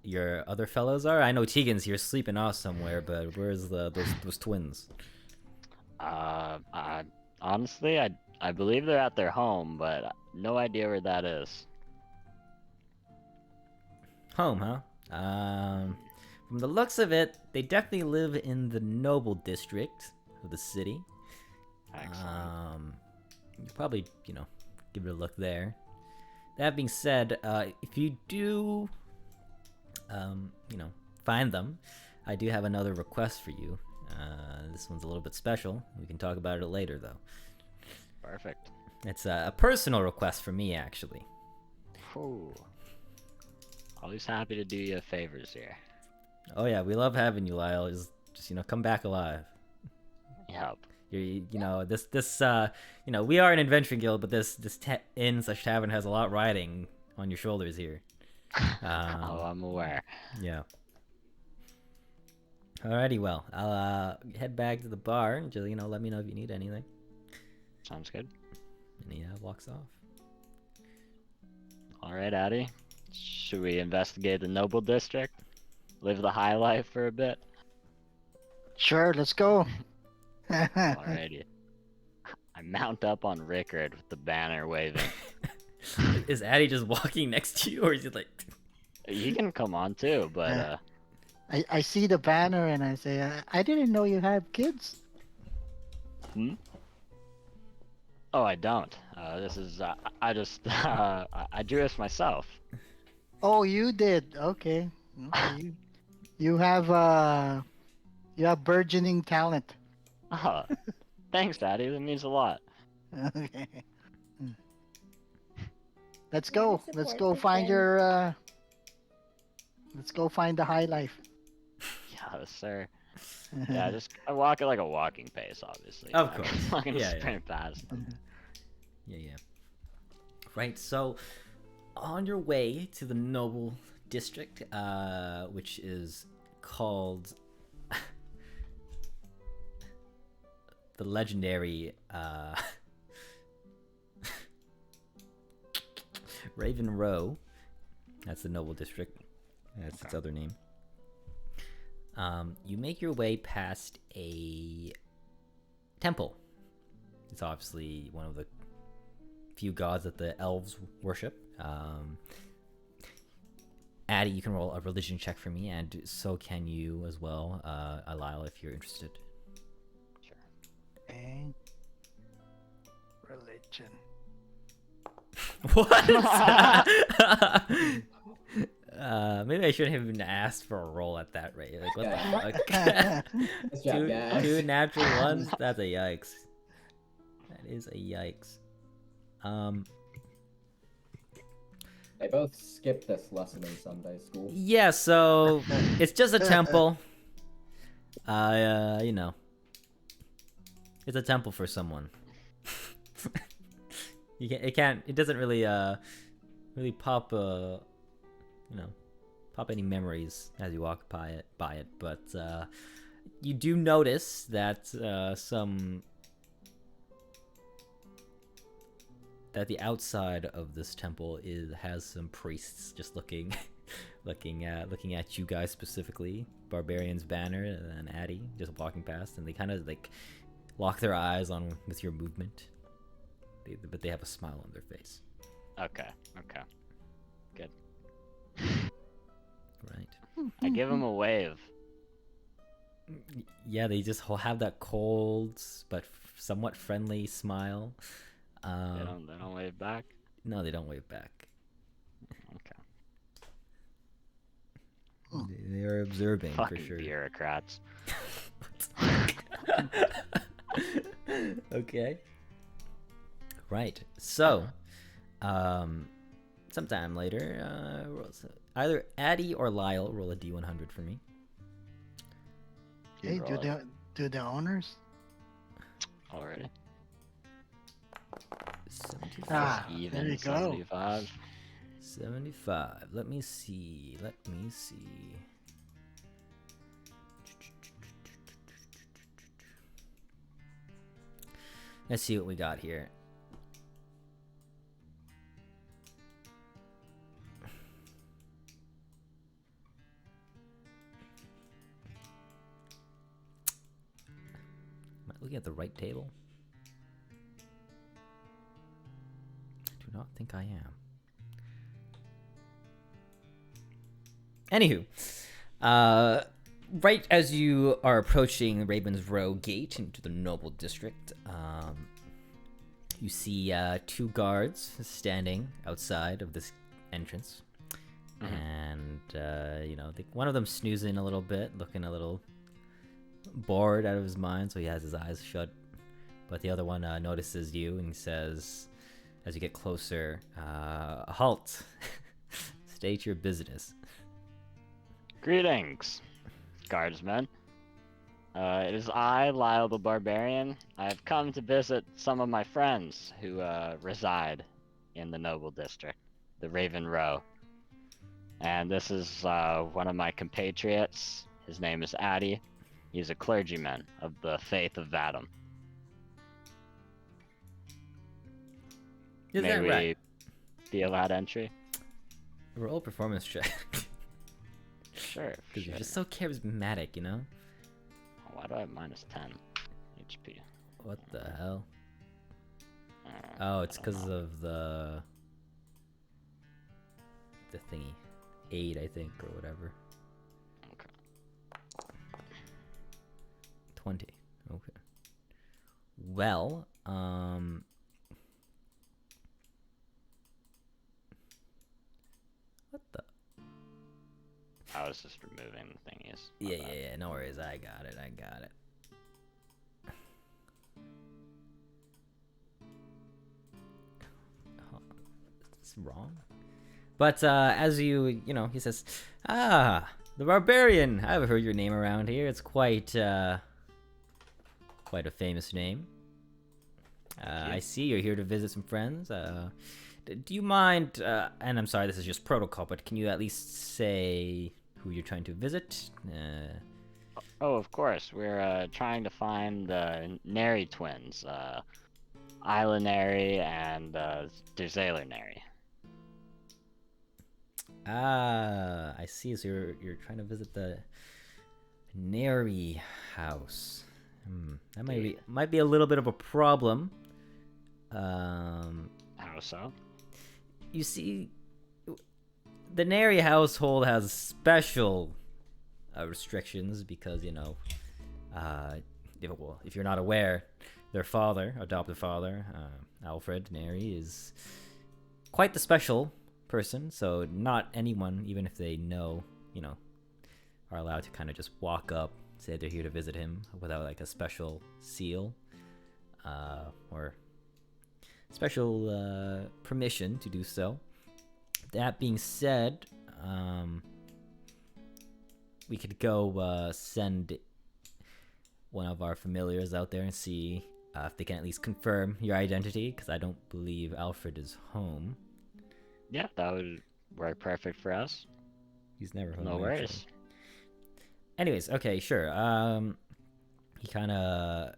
your other fellows are? I know Tegan's here sleeping off somewhere, but where's those twins?
I, honestly, I believe they're at their home, but no idea where that is.
Home, huh? From the looks of it, they definitely live in the noble district of the city.
Excellent.
You probably, you know, give it a look there. That being said, if you do, you know, find them, I do have another request for you. This one's a little bit special. We can talk about it later, though.
Perfect.
It's a personal request for me, actually.
Whew. Always happy to do you favors here.
Oh yeah, we love having you, Lyle. Just you know, come back alive.
Yep.
You know, this you know, we are an adventuring guild, but this inn/tavern has a lot riding on your shoulders here.
Oh, I'm aware.
Yeah. Alrighty, well, I'll head back to the bar and just, you know, let me know if you need anything.
Sounds good.
And he walks off.
All right, Addy. Should we investigate the noble district? Live the high life for a bit?
Sure, let's go.
Alrighty. I mount up on Rickard with the banner waving.
Is Addy just walking next to you, or is he like...
You can come on too, but
I see the banner and I say, I didn't know you had kids.
Oh, I don't. This is I just I drew this myself.
Oh, you did. Okay. Okay. You have burgeoning talent.
Oh, thanks, Daddy. That means a lot.
Okay. Let's
Yeah,
go.
the
Let's
support
go find
system.
your let's go find the high life.
Yes, sir. Yeah, just I walk at like a walking pace, obviously.
Of
I'm
course.
not gonna
Yeah, yeah.
sprint past.
Yeah. Right, so on your way to the noble district, which is called the legendary Raven Row. That's the noble district. That's its other name. You make your way past a temple. It's obviously one of the few gods that the elves worship. Addy, you can roll a religion check for me, and so can you as well, Lyle, if you're interested.
Sure.
Okay. Religion.
What? Maybe I shouldn't have even asked for a roll at that rate. Like, what the fuck?
Nice job, guys.
two natural ones? That's a yikes. That is a yikes.
They both skipped this lesson in Sunday school.
Yeah, so it's just a temple. You know. It's a temple for someone. It doesn't really pop you know, pop any memories as you walk by it, but you do notice that that the outside of this temple has some priests just looking at you guys specifically, Barbarian's banner and Addy just walking past, and they kind of like lock their eyes on with your movement. But they have a smile on their face.
Okay. Good.
Right.
I give him a wave.
Yeah, they just have that cold but somewhat friendly smile.
They don't wave back.
No, they don't wave back.
Okay.
They are observing
Fucking
for sure.
bureaucrats.
Okay. Right. So, sometime later. Either Addie or Lyle roll a D100 for me.
Hey, do the owners?
Already.
75.
Ah, there
Even
you go.
75.
75. Let me see. Let's see what we got here. Am I looking at the right table? I do not think I am. Anywho, right as you are approaching Raven's Row Gate into the Noble District, you see 2 guards standing outside of this entrance. And, one of them snoozing a little bit, looking a little bored out of his mind, so he has his eyes shut. But the other one notices you and says, as you get closer, halt. State your business.
Greetings, guardsmen. It is I, Lyle the Barbarian. I've come to visit some of my friends who reside in the Noble District, the Raven Row. And this is one of my compatriots. His name is Addy. He's a clergyman of the faith of Vadam.
Is
May
that
we
right?
be allowed entry?
Roll performance check.
Sure.
Because you're just so charismatic, you know?
Why do I have minus 10 HP?
What the hell?
I
Oh, it's
don't
because
know.
of the thingy. 8, I think, or whatever.
Okay.
20. Okay. Well, what the?
I was just removing the thingies. My
Yeah,
bad.
yeah, yeah. No worries. I got it. Huh. It's wrong. But as he says, the barbarian. I've heard your name around here. It's quite a famous name. I see you're here to visit some friends. Do you mind? And I'm sorry, this is just protocol, but can you at least say who you're trying to visit?
Oh, of course. We're trying to find the Neri twins, Isla Neri and Derzaler Neri.
I see. So you're trying to visit the Neri house. That might be a little bit of a problem.
How so?
You see, the Neri household has special restrictions because if you're not aware, their father, adoptive father, Alfred Neri, is quite the special person. So not anyone, even if they know, are allowed to kind of just walk up, say they're here to visit him without like a special seal or special permission to do so. That being said, we could go send one of our familiars out there and see if they can at least confirm your identity, because I don't believe Alfred is home.
Yeah, that would work perfect for us.
He's never home.
No
actually.
worries.
Anyways, okay, sure. He kind of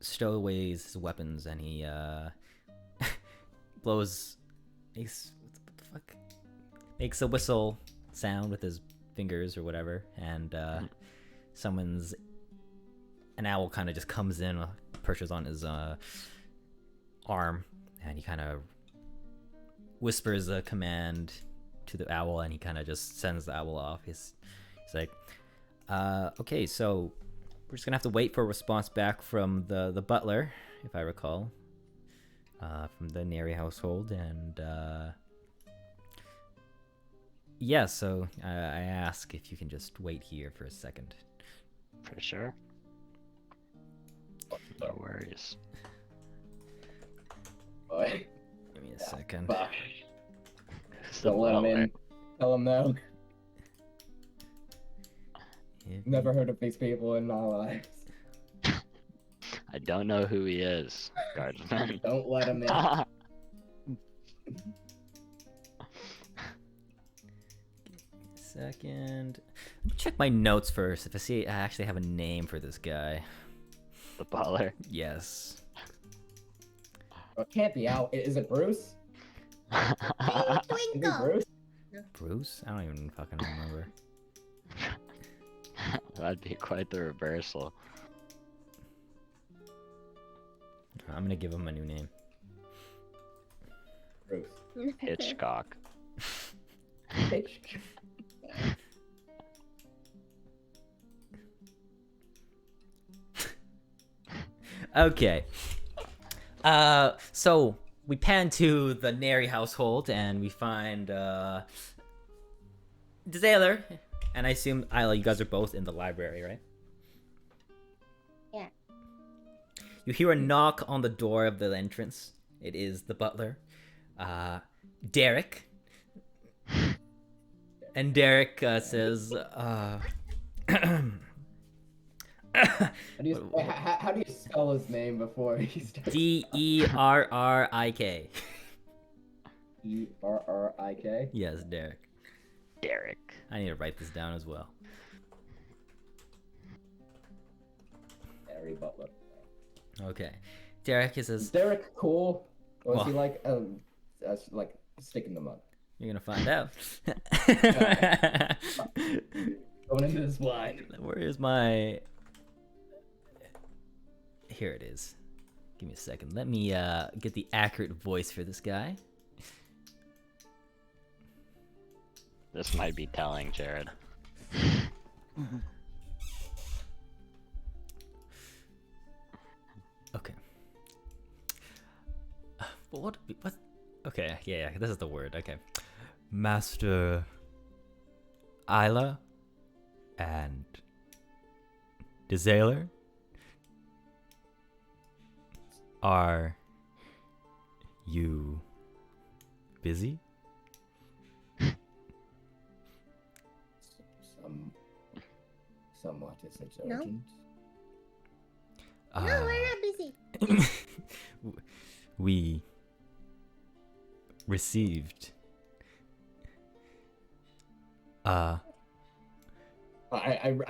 stowaways his weapons and he makes a whistle sound with his fingers or whatever, and summons an owl. Kind of just comes in, perches on his arm, and he kind of whispers a command to the owl, and he kind of just sends the owl off. He's like, okay, so we're just gonna have to wait for a response back from the butler, if I recall, from the Neri household, and yeah, so I ask if you can just wait here for a second.
For sure. No worries.
Boy.
Give me a second.
Fuck.
It's the
Don't let him
butler.
in. Tell him no.
If
Never heard of these people in my life.
I don't know who he is, guardsman.
Don't let him in.
Second. Let me check my notes first. If I see, I actually have a name for this guy.
The butler.
Yes.
Oh, it can't be out. Is it Bruce? Is it
Twinkle.
Bruce?
Bruce? I don't even fucking remember.
That'd be quite the reversal.
I'm gonna give him a new name.
Bruce.
Hitchcock.
Okay. So we pan to the Neri household and we find Desailor, and I assume Isla, you guys are both in the library, right?
Yeah.
You hear a knock on the door of the entrance. It is the butler, Derek. And Derek says,
How do you spell his name before he starts?
Derrik.
Errik?
Yes, Derek.
Derek.
I need to write this down as well.
Harry Butler.
Okay. Derek
Is
says,
Derek cool? Or is he
Well-
like stick in the mud?
you're gonna find out.
Going into this blind.
Where is my... Here it is. Give me a second. Let me get the accurate voice for this guy.
This might be telling, Jared.
Okay. But what? Okay, yeah, this is the word. Okay. Master Isla and Desailor, are you busy?
Somewhat is it
No.
urgent?
No, we're not busy.
We received
I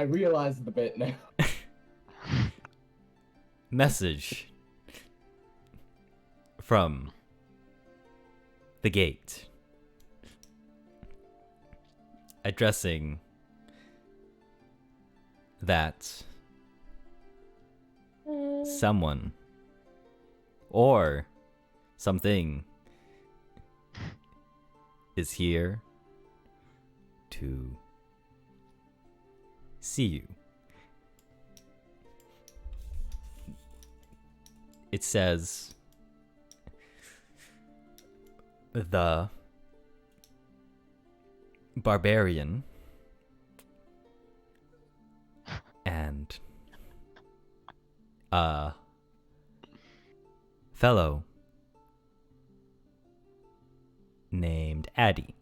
realize the bit now.
message from the gate addressing that someone or something is here to see you. It says the barbarian and a fellow named Addy.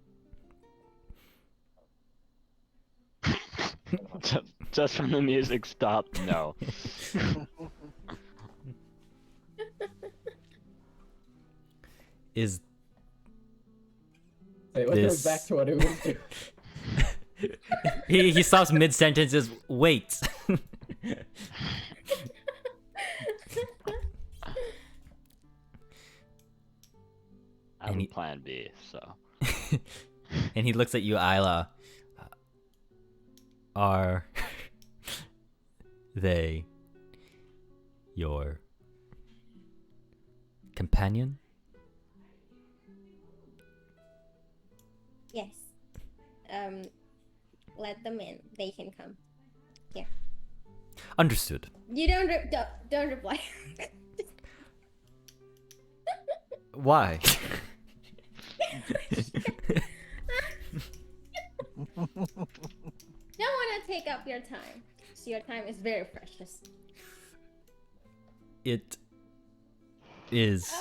Just from the music stop, no.
Is
Say, let's
This-
go back to what it was doing.
he stops mid sentences. Wait.
I have
And
a
he-
plan B, so.
And he looks at you, Isla. Are they your companion?
Yes. Let them in. They can come.
Understood.
You don't reply.
Why?
Don't want to take up your time. So your time is very precious.
It is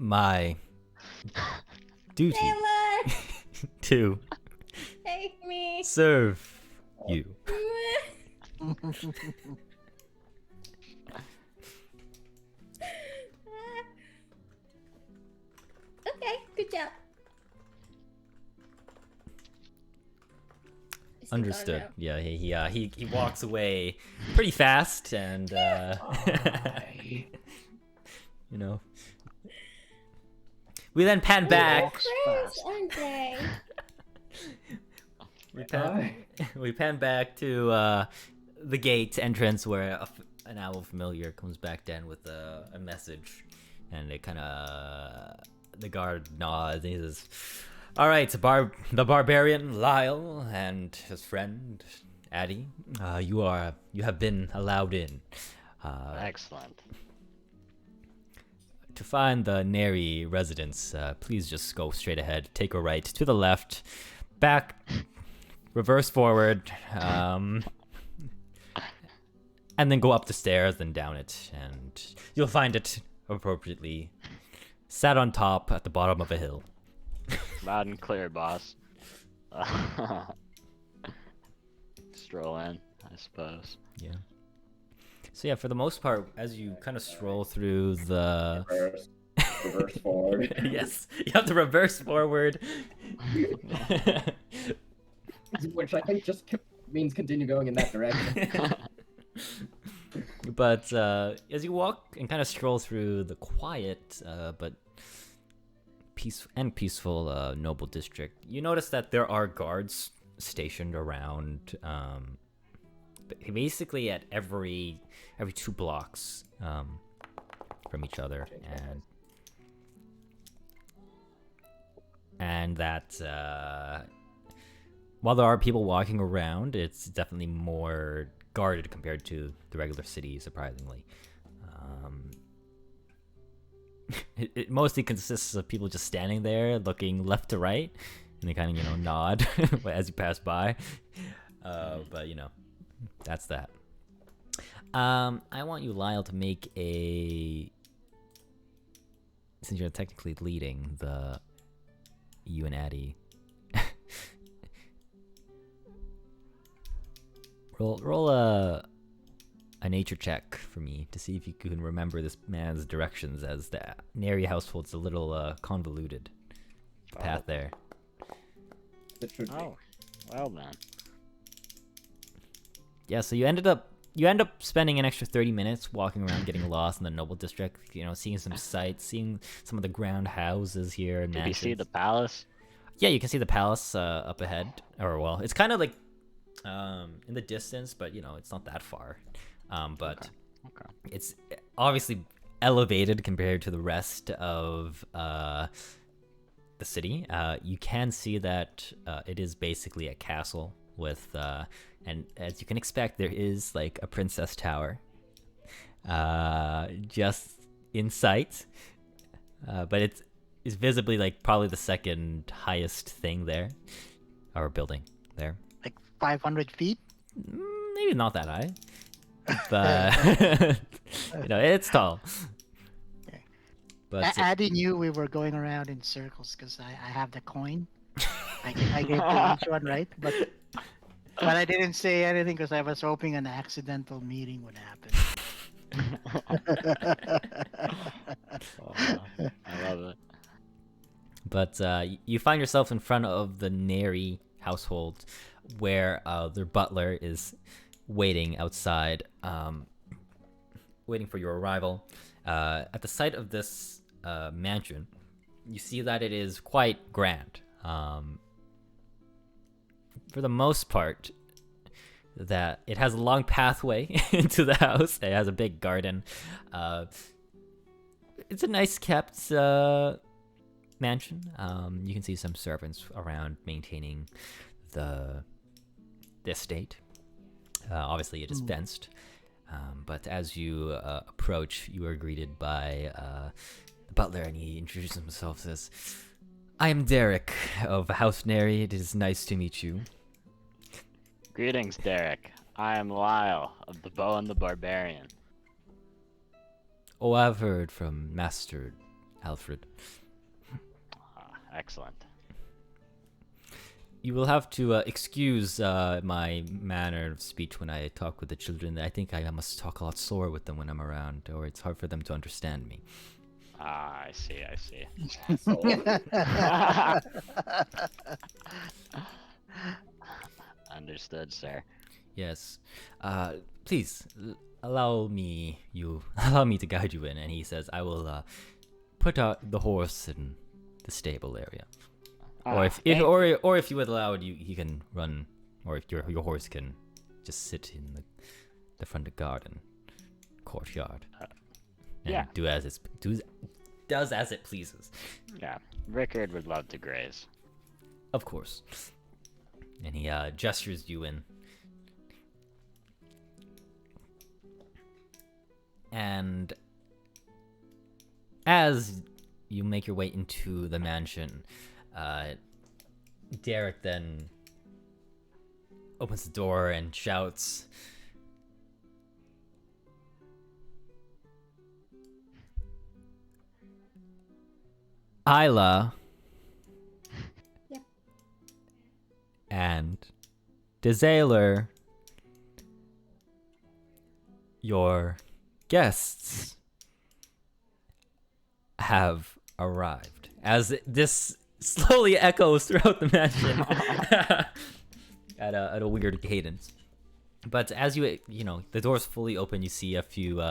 my duty
Taylor,
to
take me.
serve you.
Okay, good job. Is he gone
Understood.
now?
Yeah, he walks away pretty fast, and you know. We then pan back.
Walks
Friends,
fast.
aren't they?
We pan back to the gate entrance where an owl familiar comes back down with a message, and it kind of the guard nods. And he says, "All right, the barbarian Lyle and his friend Addie, you have been allowed in.
Excellent.
To find the Neri residence, please just go straight ahead, take a right, to the left, back, reverse forward, and then go up the stairs and down it, and you'll find it appropriately sat on top at the bottom of a hill."
Loud and clear, boss. Stroll in, I suppose.
Yeah. So yeah, for the most part, as you kind of stroll through the
Reverse forward.
yes, you have to reverse forward.
Which I think just means continue going in that direction.
But as you walk and kind of stroll through the quiet but peaceful noble district, you notice that there are guards stationed around, basically at every 2 blocks from each other, and that while there are people walking around, it's definitely more guarded compared to the regular city, surprisingly. It mostly consists of people just standing there looking left to right, and they kind of nod as you pass by, but that's that. I want you, Lyle, to make since you're technically leading you and Addie, roll a nature check for me to see if you can remember this man's directions, as the Neri household's a little convoluted. The path there.
It should be.
Oh, well then.
Yeah, so you end up spending an extra 30 minutes walking around, getting lost in the noble district, seeing some sights, seeing some of the ground houses here and
Did you see
mansions.
the palace?
Yeah, you can see the palace up ahead, or well, it's kind of like in the distance, but it's not that far. But
Okay.
it's obviously elevated compared to the rest of the city. You can see that it is basically a castle with, and as you can expect, there is like a princess tower just in sight. But it's visibly like probably the second highest thing there, or building there.
Like 500 feet?
Maybe not that high, but it's tall.
Okay.
But
Addy knew we were going around in circles because I have the coin. I gave to each one, right? But I didn't say anything because I was hoping an accidental meeting would happen.
I love it.
But you find yourself in front of the Neri household, where their butler is waiting outside, waiting for your arrival. At the site of this mansion, you see that it is quite grand. For the most part, that it has a long pathway into the house. It has a big garden. It's a nice kept mansion. You can see some servants around maintaining the estate. Obviously, it is fenced. But as you approach, you are greeted by the butler, and he introduces himself as, "I am Derek of House Neri. It is nice to meet you."
Greetings, Derek. I am Lyle of the Bow and the Barbarian.
"Oh, I've heard from Master Alfred.
Excellent.
You will have to excuse my manner of speech when I talk with the children. I think I must talk a lot slower with them when I'm around, or it's hard for them to understand me.
Ah, I see.
Asshole.
Understood, sir.
Yes. Please allow me allow me to guide you in. And he says, I will put out the horse in the stable area. Or if if you would allow it, he can run, or if your horse can just sit in the front garden courtyard and
yeah.
does as it pleases.
Yeah, Rickard would love to graze.
Of course. And he gestures you in. And as you make your way into the mansion, Derek then opens the door and shouts, Isla.
Yeah.
And Desaler, your guests have arrived. As this slowly echoes throughout the mansion at a weird cadence. But as you the door's fully open, you see a few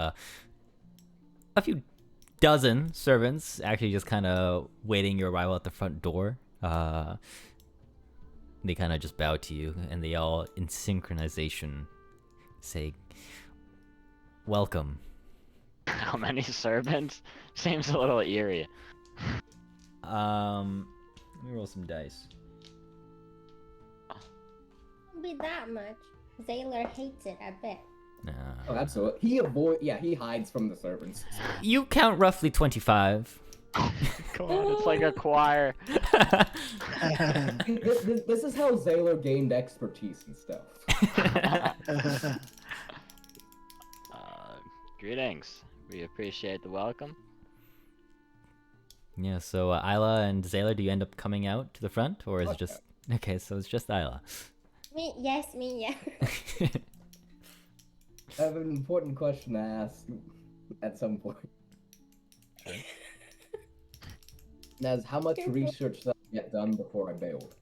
dozen servants actually just kind of waiting your arrival at the front door. They kind of just bow to you, and they all, in synchronization, say, "Welcome."
How many servants? Seems a little eerie.
Let me roll some dice.
Won't be that much. Zaylor hates it, I bet.
Oh, absolutely. He hides from the servants.
You count roughly 25.
God, it's like a choir.
This is how Zaylor gained expertise and stuff.
Greetings. We appreciate the welcome.
Yeah, so Isla and Zaylor, do you end up coming out to the front, or is it just... Okay, so it's just Isla.
Me, yes.
I have an important question to ask at some point. Now, how much research did I get done before I bailed?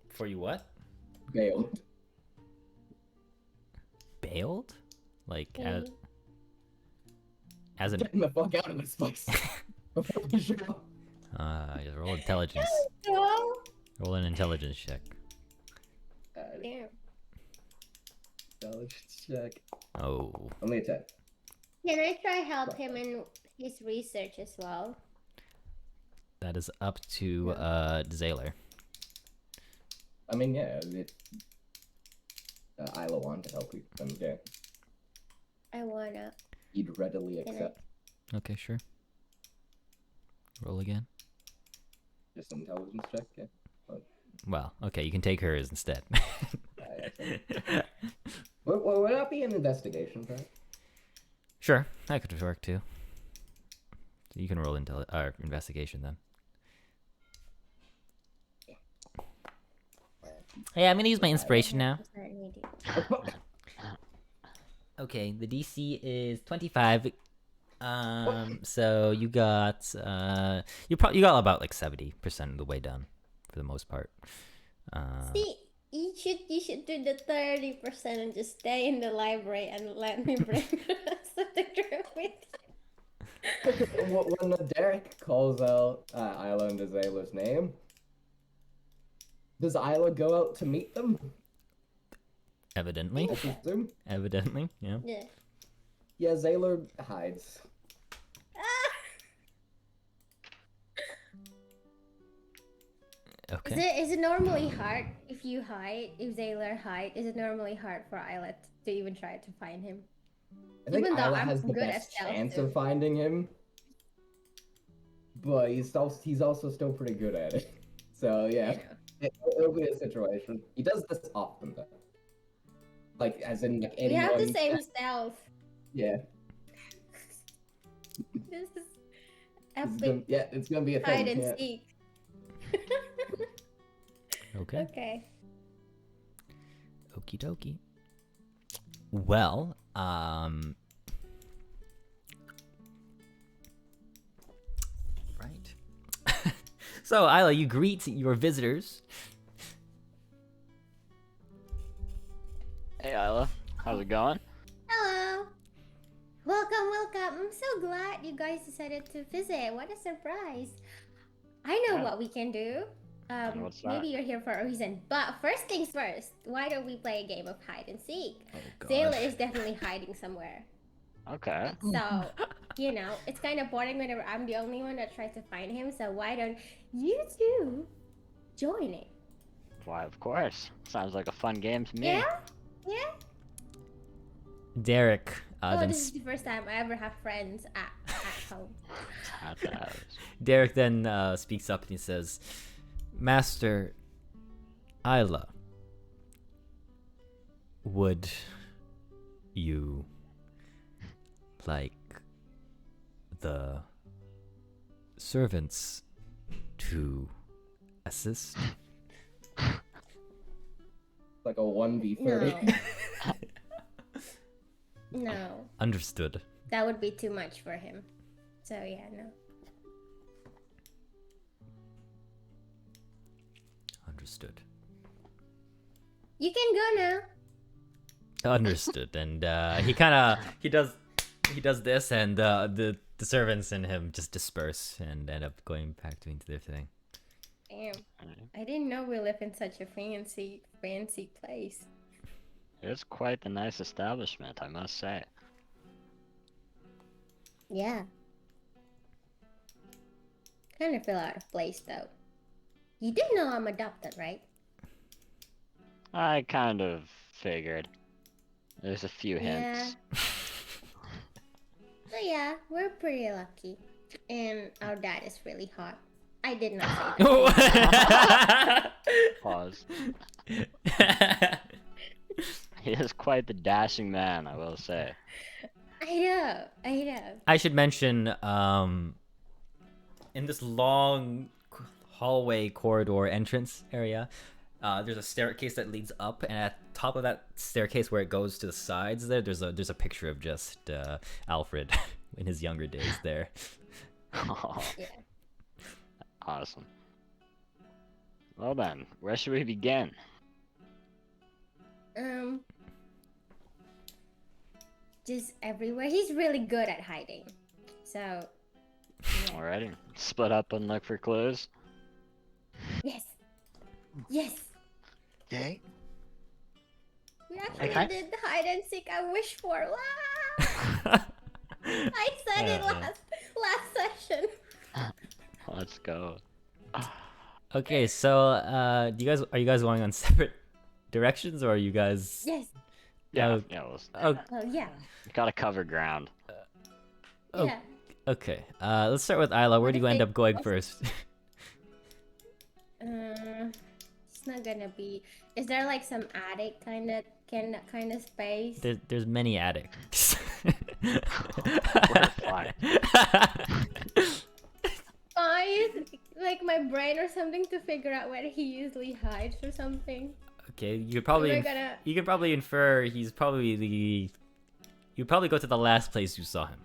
For you what?
Bailed.
Bailed? Like,
Mm.
as an...
Getting the fuck out of this place. Before we show.
Just roll intelligence.
No.
Roll an intelligence check.
Damn.
Intelligence check.
Oh.
Only a 10.
Can I try help him in his research as well?
That is up to Zaylor.
I mean, yeah, Isla wanted to help you. I mean, yeah,
I wanna.
he'd readily
Can I-
accept.
Okay, sure. Roll again.
Just an intelligence check, yeah.
Well, okay, you can take hers instead.
Would that be an investigation, right?
Sure, that could work too. So you can roll investigation then. Hey, I'm gonna use my inspiration now. Okay, the DC is 25. So you got you got about like 70% of the way done for the most part.
See, you should do the 30% and just stay in the library and let me bring the rest of the group with you.
When Derek calls out Isla and Azala's name, does Isla go out to meet them?
Evidently.
I presume.
Evidently, yeah.
Yeah.
Yeah, Zaylor hides.
Okay.
Is it normally hard if you hide? If Zaylor hide, is it normally hard for Isla to even try to find him?
I think
Even though
Isla
I'm
has the
good at
best
stealth,
chance
too.
of finding him, but he's also still pretty good at it. So yeah, it'll be a situation. He does this often though. Like as in like
We
anyone.
have the same stealth.
Yeah.
This is Epic
It's gonna be a
hide
thing.
and
Yeah.
seek.
Okay.
Okay.
Okie dokie. Well, right. So, Isla, you greet your visitors.
Hey, Isla. How's it going?
Hello. Welcome, welcome. I'm so glad you guys decided to visit. What a surprise. I know
Yeah.
what we can do.
What's that?
Maybe you're here for a reason. But first things first, why don't we play a game of hide and seek?
Oh, God.
Sailor is definitely hiding somewhere.
Okay.
So, you know, it's kind of boring whenever I'm the only one that tries to find him. So why don't you two join it?
Why, of course. Sounds like a fun game to me.
Yeah? Yeah?
Derek
Oh,
then
this is the first time I ever have friends at home.
At the house.
Derek then speaks up and he says, Master Isla, would you like the servants to assist?
Like a 1v30.
No. No.
Understood.
That would be too much for him. So yeah, no.
Understood.
You can go now.
Understood. And he does this, and the servants and him just disperse and end up going back doing their thing.
Damn. I didn't know we live in such a fancy place.
It's quite the nice establishment, I must say.
Yeah. Kind of feel out of place though. You do know I'm adopted, right?
I kind of figured. There's a few hints.
So yeah, we're pretty lucky. And our dad is really hot. I did not say that.
Pause. He is quite the dashing man, I will say.
I know.
I should mention, in this long hallway corridor entrance area, there's a staircase that leads up, and at the top of that staircase where it goes to the sides there's a picture of just Alfred in his younger days there.
Oh,
Yeah.
awesome. Well then, where should we begin?
Just everywhere. He's really good at hiding. So, yeah.
Alrighty, split up and look for clues.
Yes. Yes.
Okay.
We actually
Okay.
did the hide and seek I wish for. Wow! I said it last session.
Let's go.
Okay, so are you guys going on separate directions, or are you guys?
Yes.
Yeah,
Oh.
yeah,
Oh,
Oh yeah.
gotta cover ground.
Oh.
Yeah.
okay. Let's start with Isla. Where do you end up going first?
It's not gonna be. Is there like some attic kind of space?
There's many attics.
We're fine.
I use like my brain or something to figure out where he usually hides or something.
Okay, you could probably you could probably infer he's probably the. You probably go to the last place you saw him.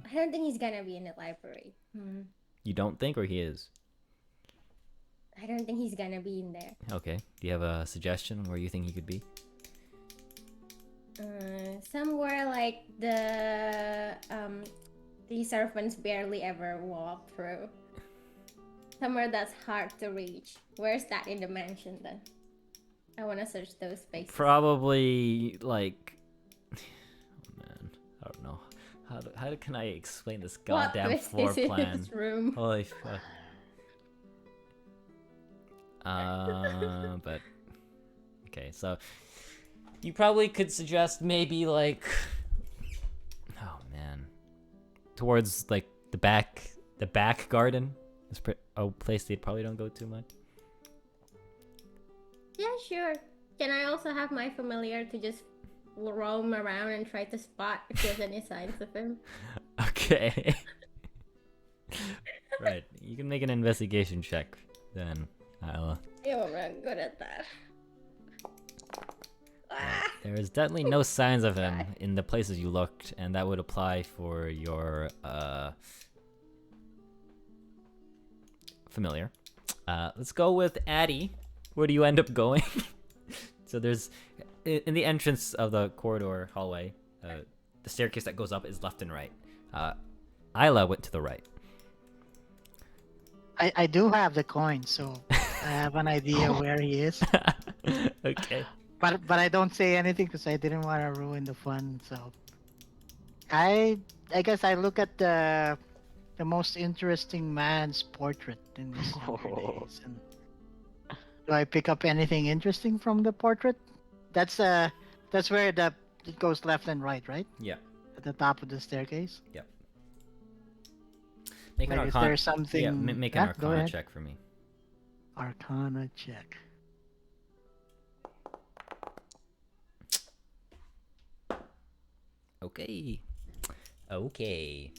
I don't think he's gonna be in the library.
You don't think, or he is?
I don't think he's gonna be in there.
Okay. Do you have a suggestion on where you think he could be?
Somewhere like the servants barely ever walk through. Somewhere that's hard to reach. Where's that in the mansion then? I wanna search those spaces.
Probably like. Oh man, I don't know. How can I explain this
What
goddamn
twist
floor
is in
plan?
his room?
Holy fuck. But okay, so you probably could suggest maybe like, oh man, towards like the back garden. It's a place they probably don't go too much.
Yeah, sure. Can I also have my familiar to just roam around and try to spot if there's any signs of him?
Okay. Right. You can make an investigation check then, Isla.
Yeah, I'm not good at that. Ah!
There is definitely no signs of him in the places you looked, and that would apply for your familiar. Let's go with Addie. Where do you end up going? So there's in the entrance of the corridor hallway, the staircase that goes up is left and right. Isla went to the right.
I do have the coin, so I have an idea where he is.
Okay.
But I don't say anything because I didn't want to ruin the fun. So I guess I look at the most interesting man's portrait in his younger days. And do I pick up anything interesting from the portrait? That's where it goes left and right, right?
Yeah.
At the top of the staircase.
Yep. Make an
Like, is
arcana.
there something?
Yeah, make an
Go
arcana
ahead.
check for me.
Arcana check.
Okay. Okay.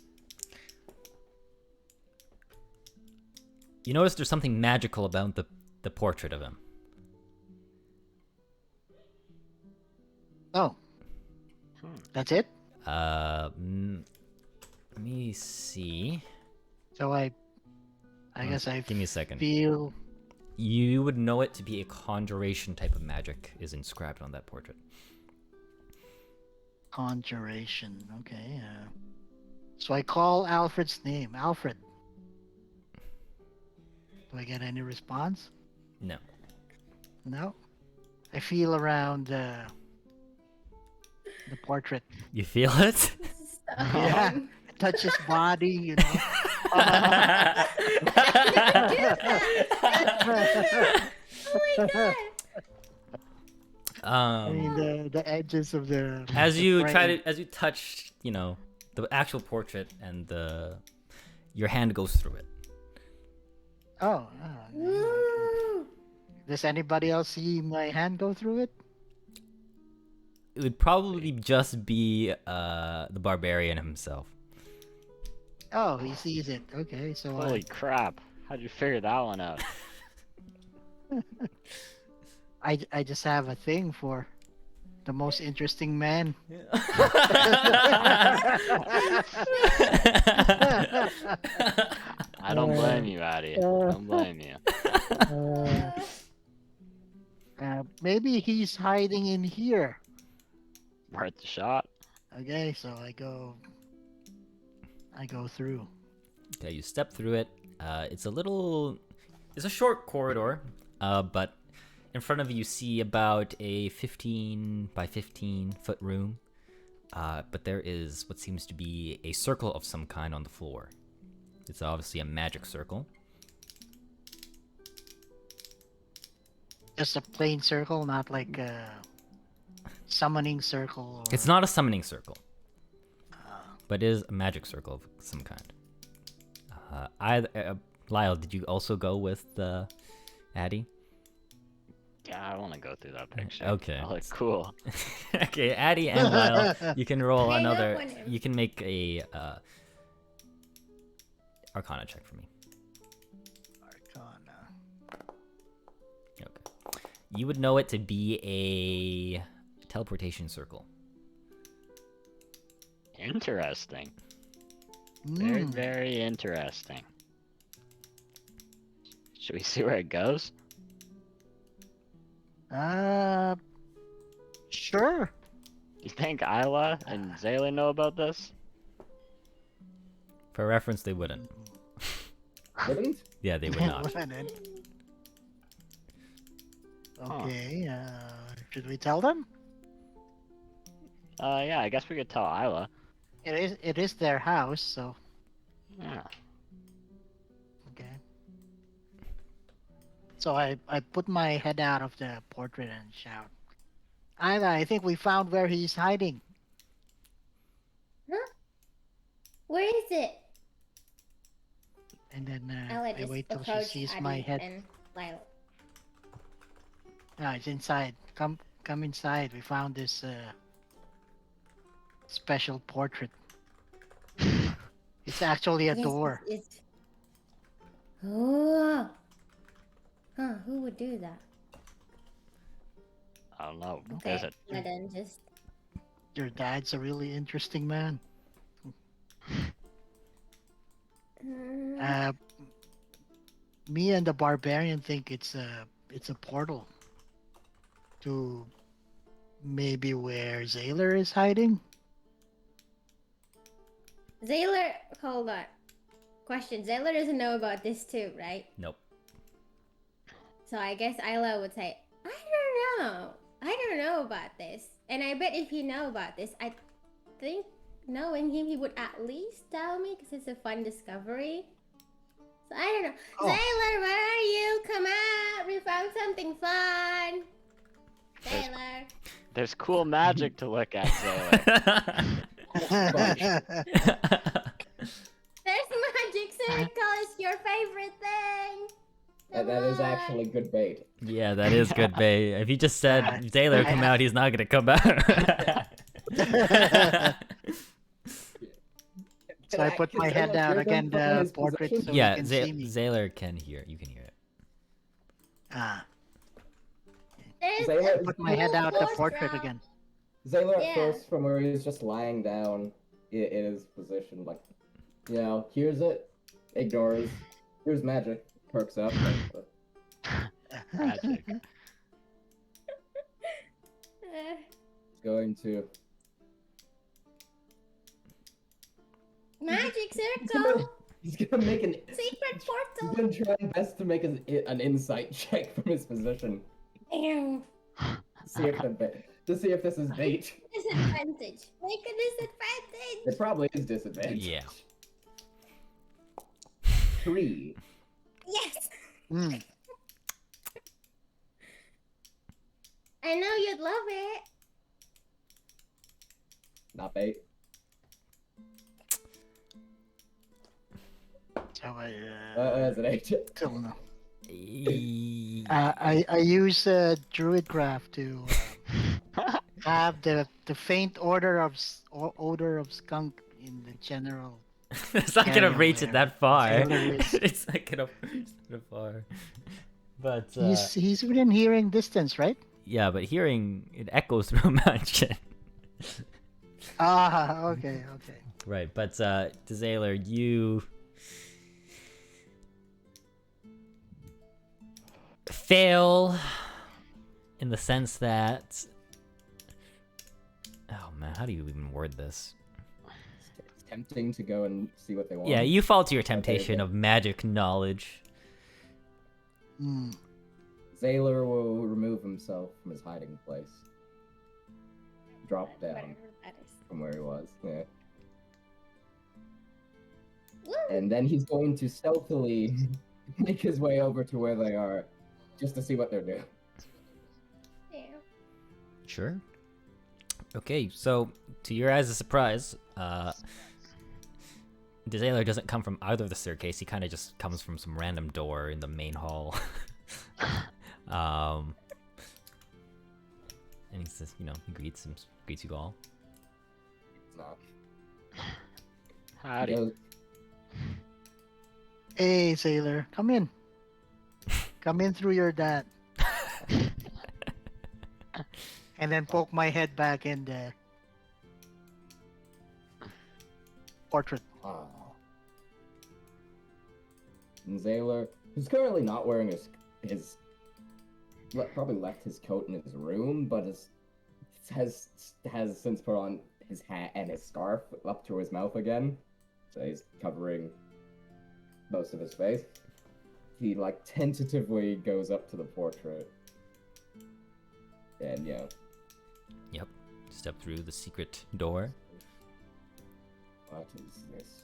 You notice there's something magical about the portrait of him.
Oh. That's it?
Let me see.
So I guess I
Give me a second.
feel
You would know it to be a conjuration type of magic is inscribed on that portrait.
conjuration. Okay. So I call Alfred's name. Alfred. Do I get any response?
No.
No. I feel around the portrait.
You feel it?
Stop.
Yeah. I touch his body, you know.
Oh my god!
I mean the edges of the
As you
frame.
as you touch, the actual portrait and your hand goes through it.
Oh.
Woo!
Does anybody else see my hand go through it?
It would probably just be the barbarian himself.
Oh, he sees it. Okay, so
Holy crap! How'd you figure that one out?
I just have a thing for the most interesting man.
I don't blame you, Addy. I don't blame you.
Maybe he's hiding in here.
Worth the shot.
Okay, so I go through.
Okay, you step through it. It's a short corridor, but in front of you see about a 15 by 15 foot room. But there is what seems to be a circle of some kind on the floor. It's obviously a magic circle.
Just a plain circle, not like a summoning circle. Or...
It's not a summoning circle, but it is a magic circle of some kind. Lyle, did you also go with Addy?
Yeah, I want to go through that picture.
Okay.
That looks cool.
Okay, Addy and Lyle, you can roll
Hang up
another.
on him.
You can make a Arcana check for me.
Arcana.
Okay. You would know it to be a teleportation circle.
Interesting. Very, very interesting. Should we see where it goes?
Sure.
Do you think Isla and Zayla know about this?
For reference, they wouldn't.
Wouldn't?
Yeah, they would not.
Okay, should we tell them?
Yeah, I guess we could tell Isla.
It is their house, so
Yeah.
okay. So I put my head out of the portrait and shout, I think we found where he's hiding.
Huh? Where is it?
And then
I'll
I
just
wait till she
approach
sees
Addy
my head.
and Lyle.
No, it's inside. Come inside. We found this special portrait. It's actually a
Yes,
door.
it's. Oh. Huh? Who would do that?
I don't know.
Okay.
Is it?
And then just.
Your dad's a really interesting man.
Mm,
Uh, me and the barbarian think it's a portal to maybe where Zaylor is hiding.
Zaylor, hold on. Question: Zaylor doesn't know about this too, right?
Nope.
So I guess Isla would say, I don't know. I don't know about this. And I bet if he know about this, I think knowing him, he would at least tell me because it's a fun discovery. So I don't know.
Oh.
Zaylor, where are you? Come out. We found something fun. Zaylor.
There's cool magic to look at, Sailor.
There's magic circle. It's your favorite thing.
That is actually good bait.
Yeah, that is good bait. If he just said Zaylor come out, he's not gonna come out.
So I put my head down again the portrait so
Yeah,
you can see me.
Zaylor can hear. You can hear it.
Ah,
There's
Zaylor-
a
put my head out the
cool
portrait
drop.
again.
Zaylor at
Yeah.
first, from where he's just lying down in his position, like, you know, hears it, ignores, here's magic, perks up,
Magic.
going to.
Magic circle.
He's gonna make an.
Secret
He's
portal.
gonna try his best to make an insight check from his position.
Damn.
See if to see if this is bait.
Disadvantage. Make a disadvantage.
It probably is disadvantage.
Yeah.
3.
Yes.
Hmm.
I know you'd love it.
Not bait.
So I
That's an 8.
still know.
E-
I use druid graph to have the faint odor of odor of skunk in the general.
It's not gonna
Area
reach it
where
that far.
Zaylor is.
It's not gonna reach that far. But
He's within hearing distance, right?
yeah, but hearing it echoes through a mountain.
Ah, okay.
Right, but Zaylor, you fail in the sense that, oh man, how do you even word this?
It's tempting to go and see what they want.
Yeah, you fall to your
Okay,
temptation
okay.
of magic knowledge.
Hmm.
Zaylor will remove himself from his hiding place. Drop down
Whatever that is.
from where he was. Yeah.
Woo.
And then he's going to stealthily make his way over to where they are, just to see what they're doing.
Yeah.
Sure. Okay, so to your guys' surprise, Zaylor doesn't come from either of the staircase. He kind of just comes from some random door in the main hall. And he says, he greets you all.
It's not.
Howdy.
He goes,
Hey, sailor, come in. Come in through your dad. And then poke my head back in the portrait.
"Ah." And Zaylor, who's currently not wearing probably left his coat in his room, but has since put on his hat and his scarf up to his mouth again, so he's covering most of his face. He tentatively goes up to the portrait, and
Yep. Step through the secret door.
what is this?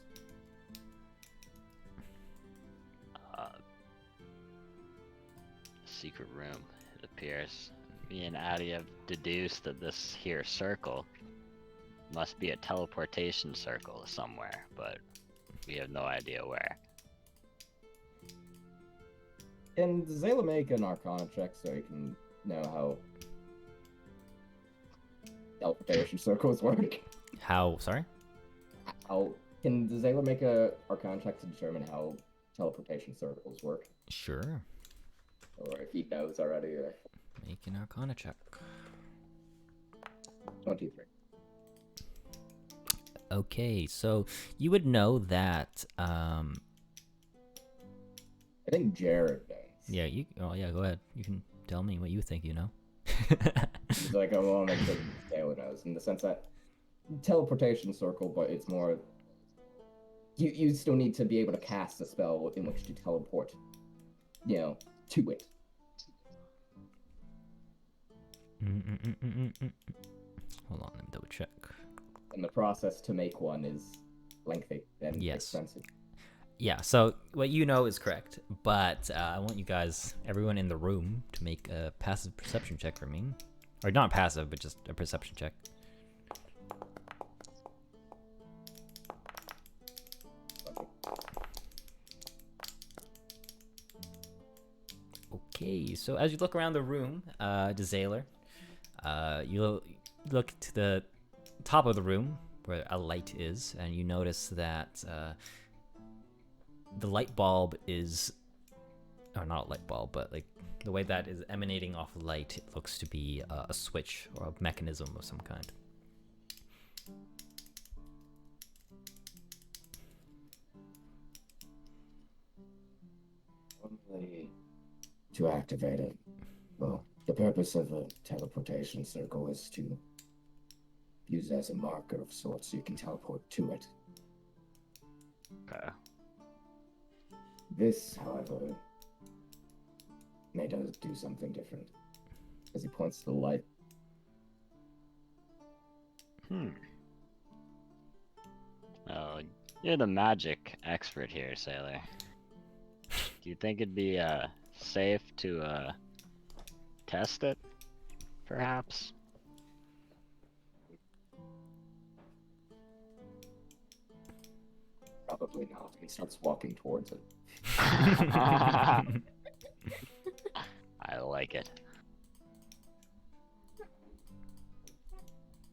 Secret room, it appears. Me and Addy have deduced that this here circle must be a teleportation circle somewhere, but we have no idea where.
And Zaylor make an Arcana check so he can know how teleportation circles work.
How? Sorry.
How Can the Zayla make a Arcana check to determine how teleportation circles work?
Sure.
Or if he knows already.
Make an Arcana check.
23.
Okay, so you would know that.
I think Jared knows.
Yeah, you. Oh, yeah. Go ahead. You can tell me what you think. You know.
He's like, I want to make sure Taylor knows, in the sense that teleportation circle, but it's more. You still need to be able to cast a spell in which to teleport, to it.
Hold on, let me double check.
And the process to make one is lengthy and
Yes.
expensive.
Yeah, so what you know is correct, but I want you guys, everyone in the room, to make a passive perception check for me. Or not passive, but just a perception check. Okay, so as you look around the room, Desailor, you look to the top of the room where a light is, and you notice that the light bulb is, or not a light bulb, but like the way that is emanating off light, it looks to be a switch or a mechanism of some kind.
Only to activate it. Well, the purpose of a teleportation circle is to use it as a marker of sorts so you can teleport to it.
Okay.
This, however, may do something different. As he points to the light.
Oh, you're the magic expert here, Sailor. Do you think it'd be safe to test it, perhaps?
Probably not. He starts walking towards it.
I like it.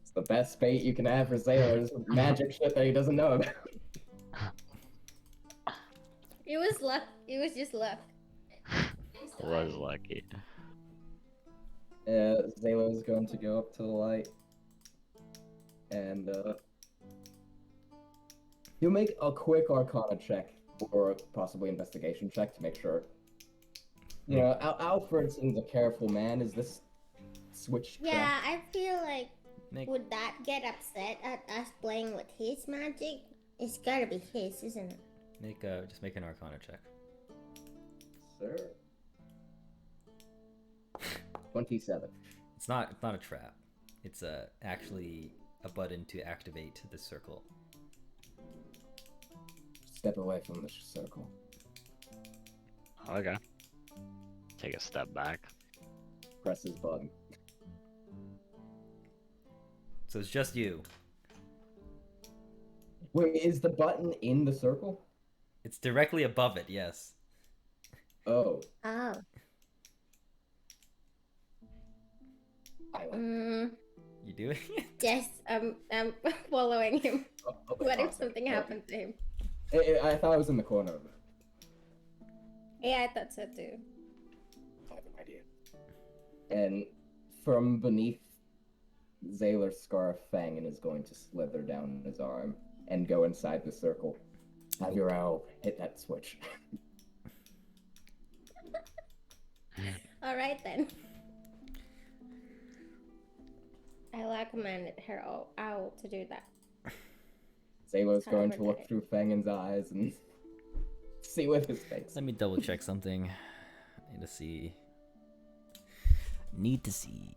It's the best bait you can have for sailors. Magic shit that he doesn't know about.
It was luck. It was just luck.
Was lucky.
Zayla is going to go up to the light. And, he'll make a quick Arcana check, or possibly investigation check to make sure. You know, Alfred seems a careful man. Is this switch?
Yeah, I feel like
Make,
would that get upset at us playing with his magic? It's gotta be his, isn't it?
just make an Arcana check.
Sir. 27.
It's not a trap. It's actually a button to activate the circle.
Step away from the circle.
Okay. Take a step back.
Press his button.
So it's just you.
Wait, is the button in the circle?
It's directly above it, yes.
Oh.
Oh.
You doing it?
Yes, I'm following him.
Okay,
What if
awesome.
something happened to him?
I thought I was in the corner of it.
Yeah, I thought so too.
I have an idea. And from beneath Zayler's scarf, Fangin is going to slither down his arm and go inside the circle. Have your owl hit that switch.
Alright then. I will command her owl to do that.
Zayler's going to
However
look
that-
through Fangin's eyes and see with his face.
Let me double check something. Need to see.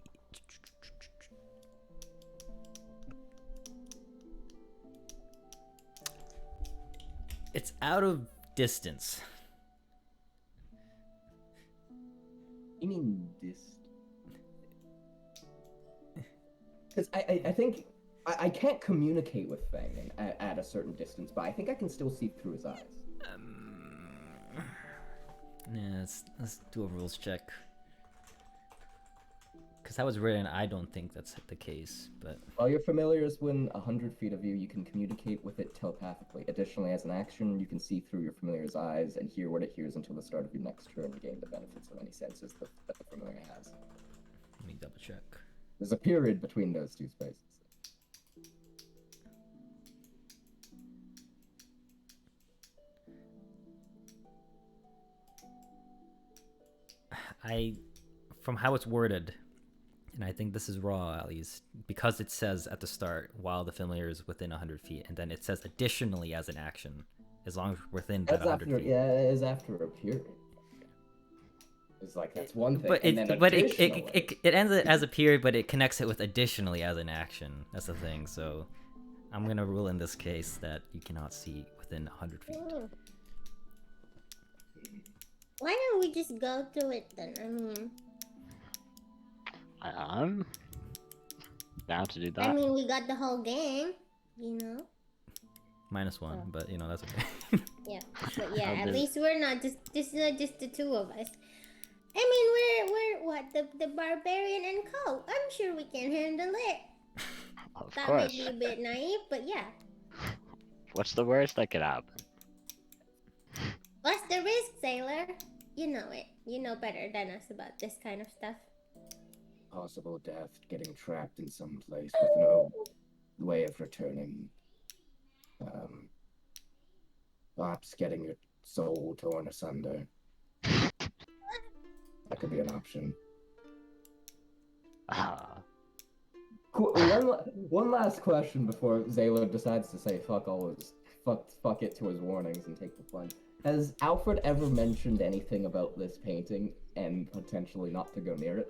It's out of distance.
You mean this? Because I think I can't communicate with Fangin at a certain distance, but I think I can still see through his eyes.
Yeah, let's do a rules check. Because how it's written, I don't think that's the case. But
While your familiar is within 100 feet of you, you can communicate with it telepathically. Additionally, as an action, you can see through your familiar's eyes and hear what it hears until the start of your next turn to gain the benefits of any senses that the familiar has.
let me double check.
There's a period between those two spaces.
From how it's worded, and I think this is raw at least, because it says at the start while the familiar is within 100 feet, and then it says additionally as an action, as long as we're within that
That's
100
after,
feet.
yeah, it is after a period. It's like, that's one thing,
But
and
it
then
but
additionally...
it ends it as a period, but it connects it with additionally as an action. That's the thing. So I'm gonna rule in this case that you cannot see within 100 feet.
Why don't we just go through it then? I mean,
I'm down to do that.
I mean, we got the whole game, you know.
-1, but you know that's okay.
Yeah, but yeah,
I'll
at
do-
least we're not just not just the two of us. I mean, we're what the barbarian and co. I'm sure we can handle it.
Of
That may
course.
be a bit naive, but yeah.
What's the worst that could happen?
What's the risk, sailor? You know it. You know better than us about this kind of stuff.
Possible death, getting trapped in some place with no way of returning. Perhaps getting your soul torn asunder. That could be an option.
Ah,
One last question before Zayla decides to say fuck it to his warnings and take the plunge. Has Alfred ever mentioned anything about this painting and potentially not to go near it?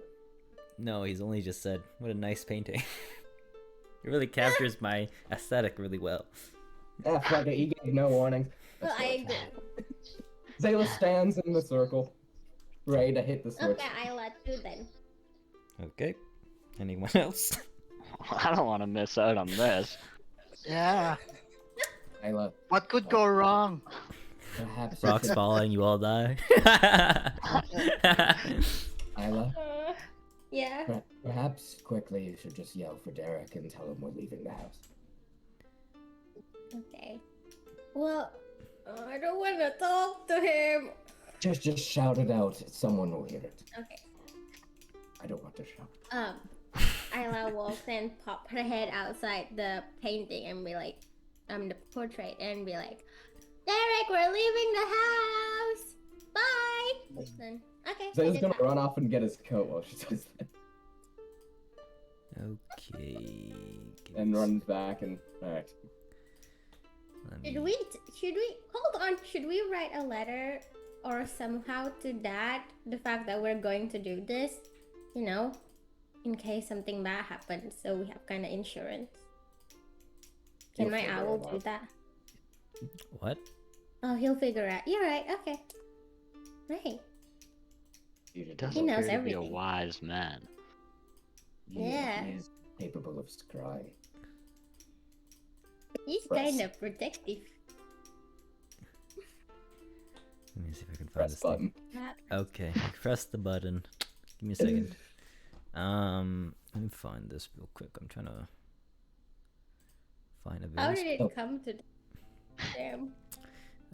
No, he's only just said, "What a nice painting." It really captures my aesthetic really well.
Ah, fuck it, he gave no warnings.
Well,
That's
I
what-
agree.
Zayla stands in the circle, ready to hit the switch.
Okay, Isla too then.
Okay. Anyone else?
I don't want to miss out on this.
Yeah.
Zayla,
What could go wrong?
perhaps you
Rocks
could-
falling, you all die.
Isla,
Yeah.
perhaps quickly you should just yell for Derek and tell him we're leaving the house.
Okay. Well, I don't want to talk to him.
Just shout it out. Someone will hear it.
Okay.
I don't want to shout.
Isla walks and pop her head outside the painting and be like, the portrait and be like, Derek, we're leaving the house. Bye. Then, okay. I
Zayla's
did
gonna
that.
run off and get his coat while she says that.
Okay. give
And
me a
runs back and alright.
let
Should
me-
we hold on? Should we write a letter or somehow to Dad the fact that we're going to do this? You know, in case something bad happens, so we have kind of insurance. Can
He'll
my
figure
owl
it
do
out.
that?
What?
Oh, he'll figure out. You're right. Okay. Right.
He
Doesn't
knows
appear to be a
everything.
wise man.
Yeah.
He is capable of scrying.
He's
Press.
kind of protective.
Let me see if I can find
Press
this thing.
button.
Okay, press the button. Give me a second. Let me find this real quick. I'm trying to find a
How
very.
did
Oh.
it come to that? Damn.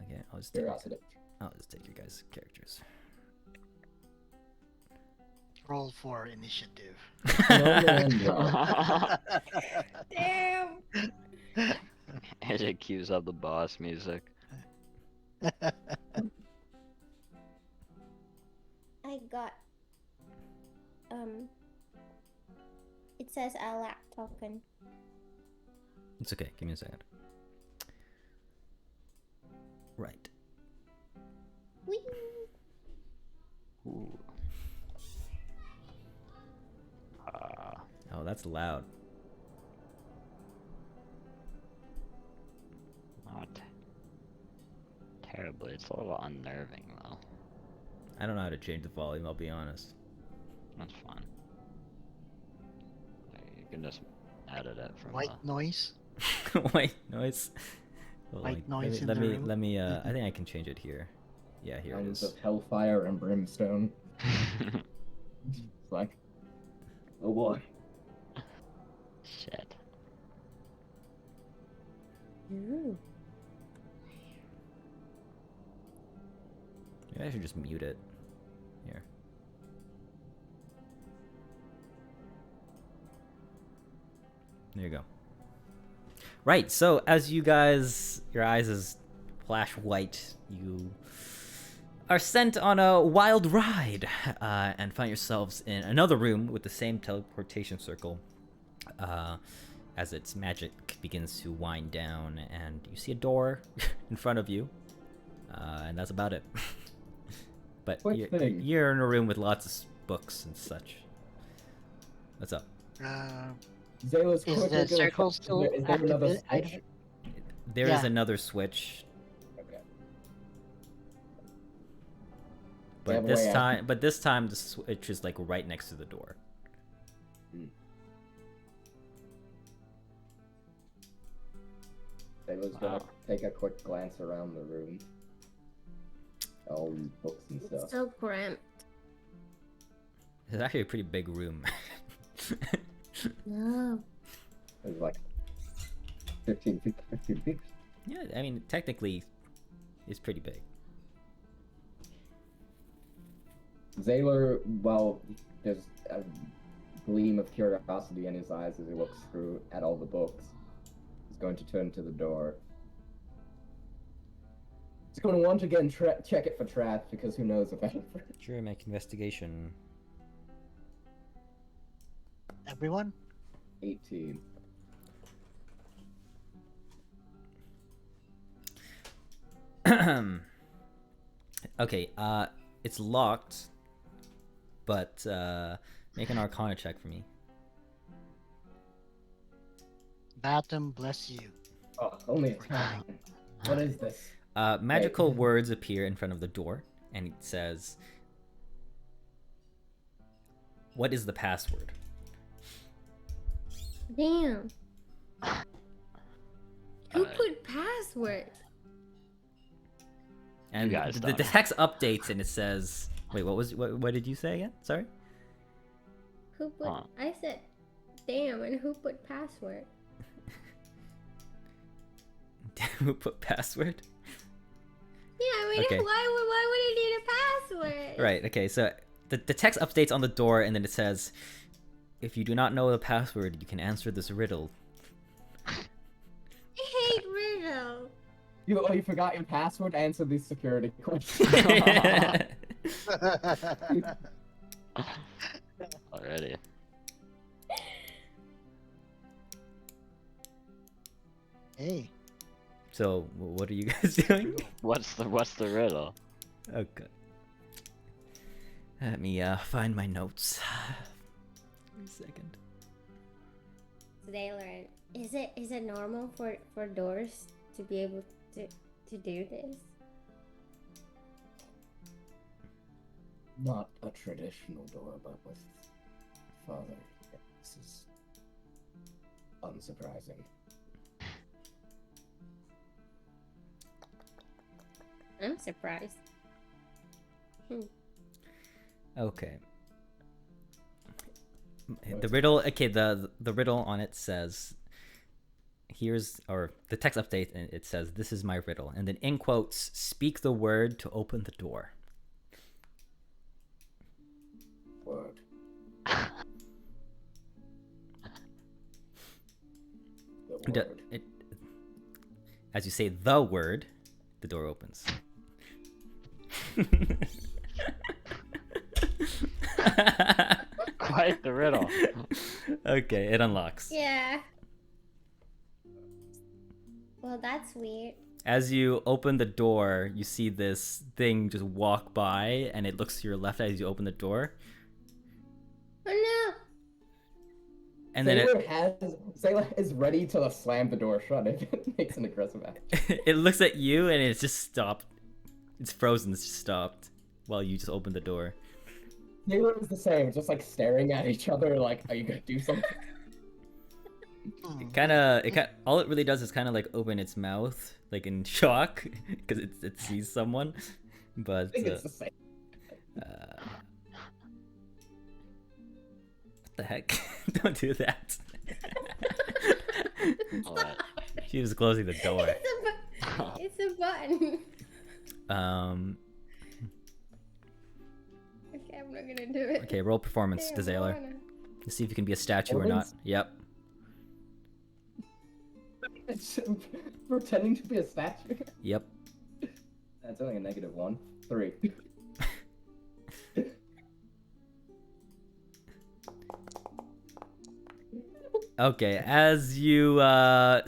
Okay, I'll just
Curiosity.
take your guys' characters.
Roll for initiative.
No man, no.
Damn.
It cues up the boss music.
I got. It says a lack token.
It's okay. Give me a second. Right.
Whee!
Ooh.
Oh, that's loud.
Not terribly. It's a little unnerving though.
I don't know how to change the volume. I'll be honest.
That's fine. You can just edit it from
White noise.
White noise. Hold on,
White noise in
let
the
me,
room.
let me. I think I can change it here. Yeah, here it
Sounds
is.
of hellfire and brimstone.
the...
It's like Oh boy.
Shit.
Ooh.
Maybe I should just mute it. Here. There you go. Right, so as you guys, your eyes flash white, you are sent on a wild ride and find yourselves in another room with the same teleportation circle as its magic begins to wind down, and you see a door in front of you, and that's about it. But
Quick thing.
you're in a room with lots of books and such. What's up?
Zayla's
Is
quickly
the
gonna
circle
check-
still
is there another
active?
switch?
There is
Yeah.
another switch,
Okay.
but
Yeah, but
this
wait,
time the switch is like right next to the door.
Zayla's gonna
Wow.
take a quick glance around the room. All these books and stuff.
It's so cramped.
It's actually a pretty big room.
No.
There's like 15 feet.
Yeah, I mean, technically, it's pretty big.
Zayler, well, there's a gleam of curiosity in his eyes as he looks through at all the books. He's going to turn to the door. He's going to once again check it for traps because who knows if ever.
Sure, make investigation.
Everyone?
18.
Okay, it's locked, but make an Arcana check for me.
Batum, bless you.
Oh, only a 10. What is this?
Magical
Wait.
words appear in front of the door, and it says, "What is the password?"
Damn. Who
Alright.
put password?
And
guys
the
don't.
text updates, and it says, "Wait, what did you say again? Sorry."
Who put?
Huh.
I said, damn, and who put password?
Who put password?
Yeah, I mean,
Okay.
why would it need a password?
Right. Okay. So the text updates on the door, and then it says, "If you do not know the password, you can answer this riddle."
I hate riddle.
You forgot your password? Answer these security questions.
Already.
Hey.
So what are you guys doing?
What's the riddle?
Okay. Let me find my notes. Give me a second.
So they learn. Is it normal for doors to be able to do this?
Not a traditional door, but with father. This is unsurprising.
I'm surprised.
Okay. The riddle. Okay. The riddle on it says, the text update, and it says, "This is my riddle," and then in quotes, "Speak the word to open the door."
Word. The word.
As you say the word, the door opens.
Quite the riddle.
Okay, it unlocks.
Yeah. Well, that's weird.
As you open the door, you see this thing just walk by, and it looks to your left as you open the door.
Oh
And then
Sailor is ready to slam the door shut. It makes an aggressive action.
it looks at you, and it's just stopped. It's frozen. It's just stopped while you just open the door.
Sailor is the same, just like staring at each other, like, "Are you gonna do something?"
All it really does is kind of like open its mouth, like in shock, because it sees someone. But
I think it's the same.
what the heck? Don't do that.
What?
She was closing the door.
It's a button. Okay, I'm not gonna do it.
Okay, roll performance,
Okay, I'm
Desailor.
gonna-
Let's see if you can be a statue or not.
Performance?
Yep.
Pretending to be a statue.
Yep.
That's only a -1. 3.
Okay, as you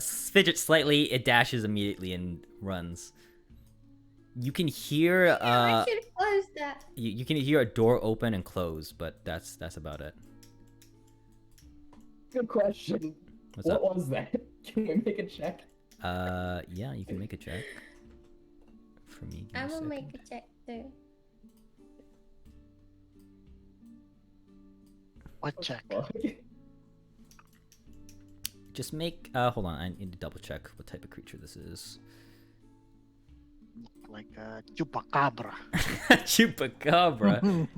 fidget slightly, it dashes immediately and runs. You can hear
I should close that.
you can hear a door open and close, but that's about it.
Good question.
What's
What
up?
was that? Can we make a check?
Yeah, you can make a check. For me, give me
I
a
will
second.
make a check too.
What check?
Fuck.
Just make hold on, I need to double check what type of creature this is.
Like a chupacabra.
Chupacabra.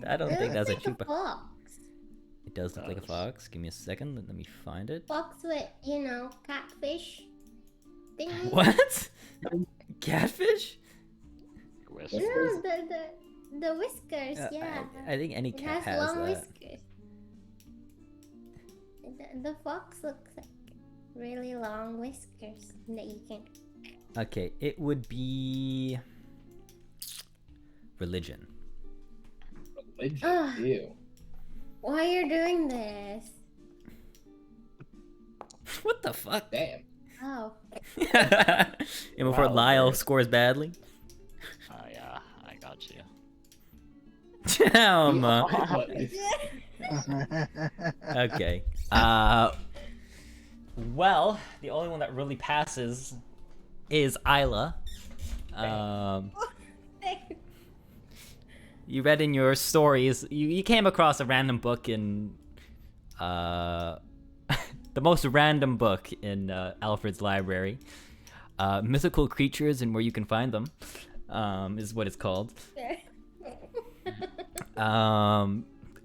I don't
It
think
looks
that's a
like
chupa.
fox.
It does look like a
Does.
fox. Give me a second. Let me find it.
Fox with, catfish thingy.
What? Catfish?
Whiskers?
No, the whiskers, yeah.
I think any
It
cat
has
has
long
that.
whiskers. The fox looks like really long whiskers that you can.
Okay, it would be religion.
Religion.
Ugh.
Ew.
Why you're doing this?
What the fuck?
Damn.
Oh,
And before
Wow,
Lyle
weird.
scores badly.
Oh yeah, I got you.
Damn.
What?
Okay. Well, the only one that really passes is Isla. You read in your stories, you came across a random book in, the most random book in Alfred's library. Mythical Creatures and Where You Can Find Them, is what it's called.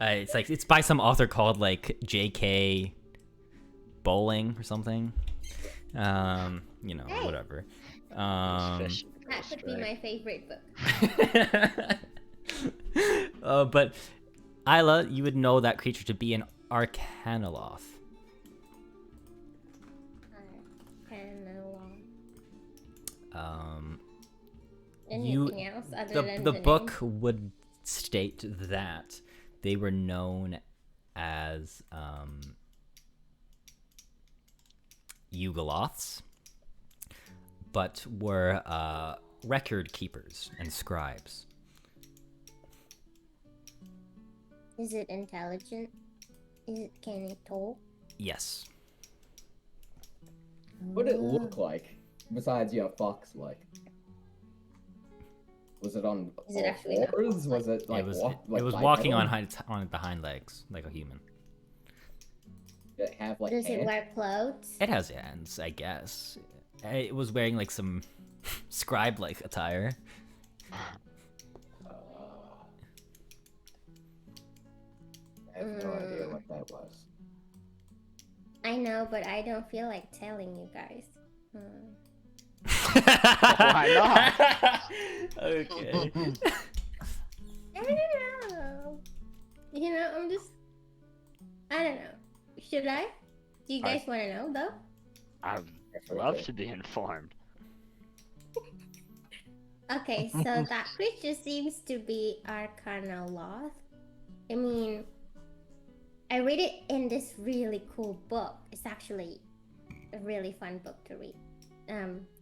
It's by some author called like J.K. Bowling or something.
Hey.
Whatever.
Fish
that could be my favorite book.
But Isla, you would know that creature to be an Arcanoloth.
Anything else other than
The
name?
book would state that they were known as Yugoloths, but were record keepers and scribes.
Is it intelligent? Can it talk?
Yes.
What did it look like? Besides, fox-like. Was it on
Is it
all
actually not
fours? Was it like
it was
bipedal?
walking on the hind legs like a human.
Did it have like
Does it
hands?
wear clothes?
It has hands, I guess. It was wearing like some scribe-like attire.
I have no idea what that was.
I know, but I don't feel like telling you guys.
Why not?
Okay.
I don't know. I'm just. I don't know. Should I? Do you guys want to know though?
I'd love to be informed.
Okay, so that creature seems to be Arcanoloth. I mean, I read it in this really cool book. It's actually a really fun book to read.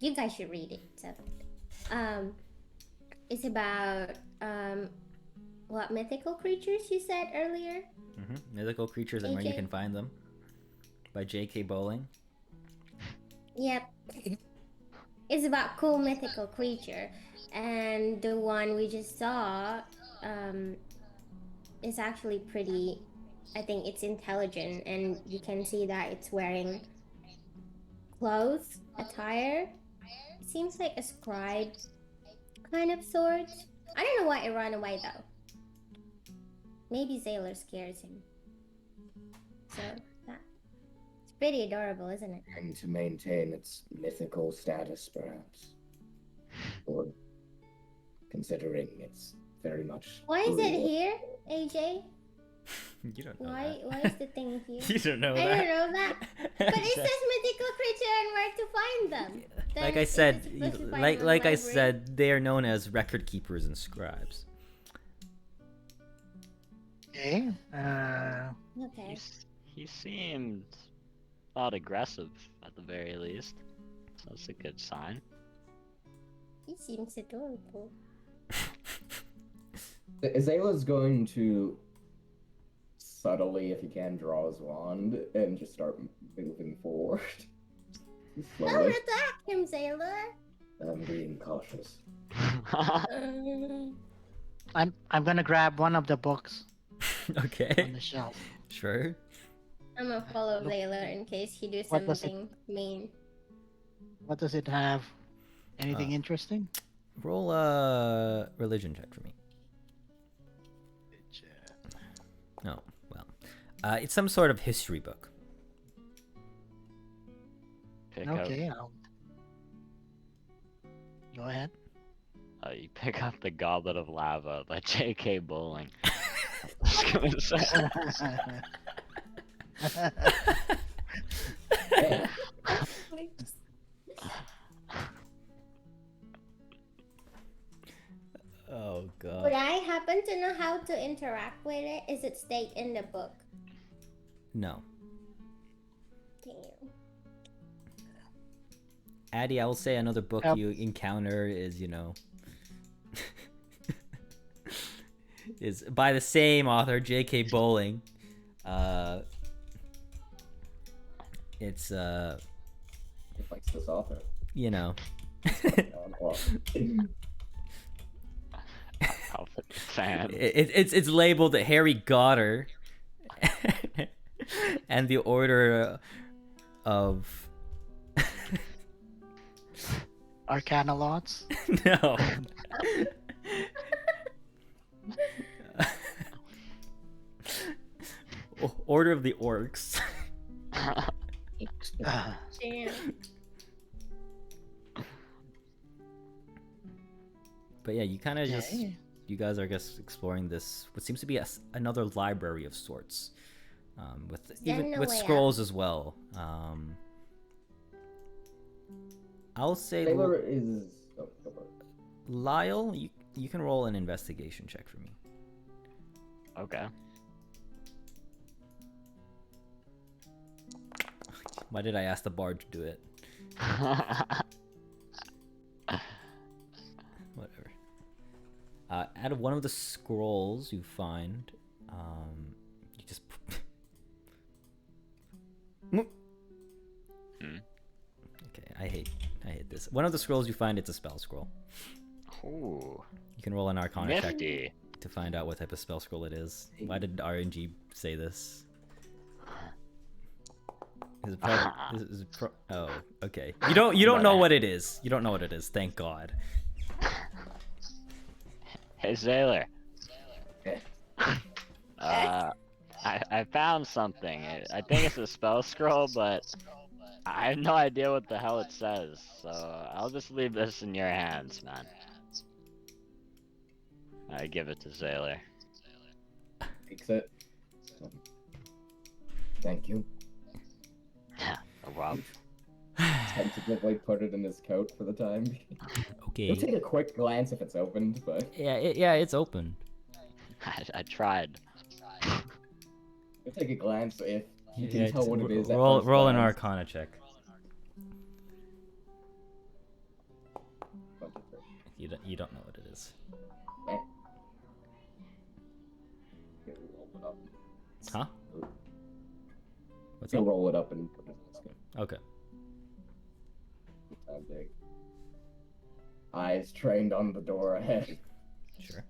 You guys should read it. So, it's about what mythical creatures you said earlier.
Mythical Creatures and Where You
AJ?
Can Find Them by J.K. Bowling.
Yep. It's about cool mythical creature, and the one we just saw is actually pretty. I think it's intelligent, and you can see that it's wearing clothes, attire. It seems like a scribe kind of sort. I don't know why it ran away though. Maybe Sailor scares him. So it's pretty adorable, isn't it?
And to maintain its mythical status, perhaps. Or considering it's very much.
Why is it
real.
here, AJ?
You don't know
Why is the thing here?
that. You don't know
I
that.
don't know that. But it says mythical creature and where to find them. Then
Like I
is it
said,
supposed to find them in
like I
library?
said, they are known as record keepers and scribes.
Okay.
Okay.
He seemed not aggressive at the very least. So that's a good sign.
He seems adorable.
Azala's going to subtly, if he can, draw his wand and just start moving forward.
Don't
Slowly.
attack him, Sailor.
I'm being cautious.
I'm gonna grab one of the books on
Okay.
the shelf.
Sure.
I'm gonna follow Sailor in case he do
What does it-
something mean.
What does it have? Anything interesting?
Roll a religion check for me. Oh, well. It's some sort of history book.
Pick up.
Okay, go ahead.
You pick up the Goblet of Lava by J.K. Bowling. I was gonna say.
Oh god.
Would I happen to know how to interact with it? Is it state in the book?
No.
Damn.
Addy, I will say another book
Yep.
you encounter is, is by the same author, J.K. Bowling. It's,
He likes this author.
Alphabet fan.
It's labeled Harry Gotter and the Order of
Arcana lots.
no. Order of the Orcs.
Damn.
But yeah, you kind of just
Okay.
you guys are, I guess, exploring this what seems to be another library of sorts, with
there
even
no
with
way out?
scrolls as well. I'll say
Sailor is. Oh, go for it.
Lyle, you can roll an investigation check for me.
Okay.
Why did I ask the bard to do it? Whatever. Out of one of the scrolls you find, you just. Okay, I hate this. One of the scrolls you find, it's a spell scroll.
Ooh,
You can roll an Arcana check
nifty.
to find out what type of spell scroll it is. Why did RNG say this? Oh, okay. You don't know what it is. You don't know what it is. Thank God.
Hey, Sailor.
Eh.
I found something. I think it's a spell scroll, but I have no idea what the hell it says. So I'll just leave this in your hands, man. I give it to Sailor.
Takes it. Thank you.
No problem.
Tentatively put it in his coat for the time. You'll take
Okay.
a quick glance if it's opened, but
Yeah, it's open.
I tried.
you'll take a glance if you can
Yeah,
tell what it is. at
Roll
first
an
glance.
Arcana check. You don't know what it is.
Eh. He'll roll it up.
Huh? What's
He'll
up?
roll it up and put it in his coat.
Okay.
Time big. Eyes trained on the door ahead.
Sure.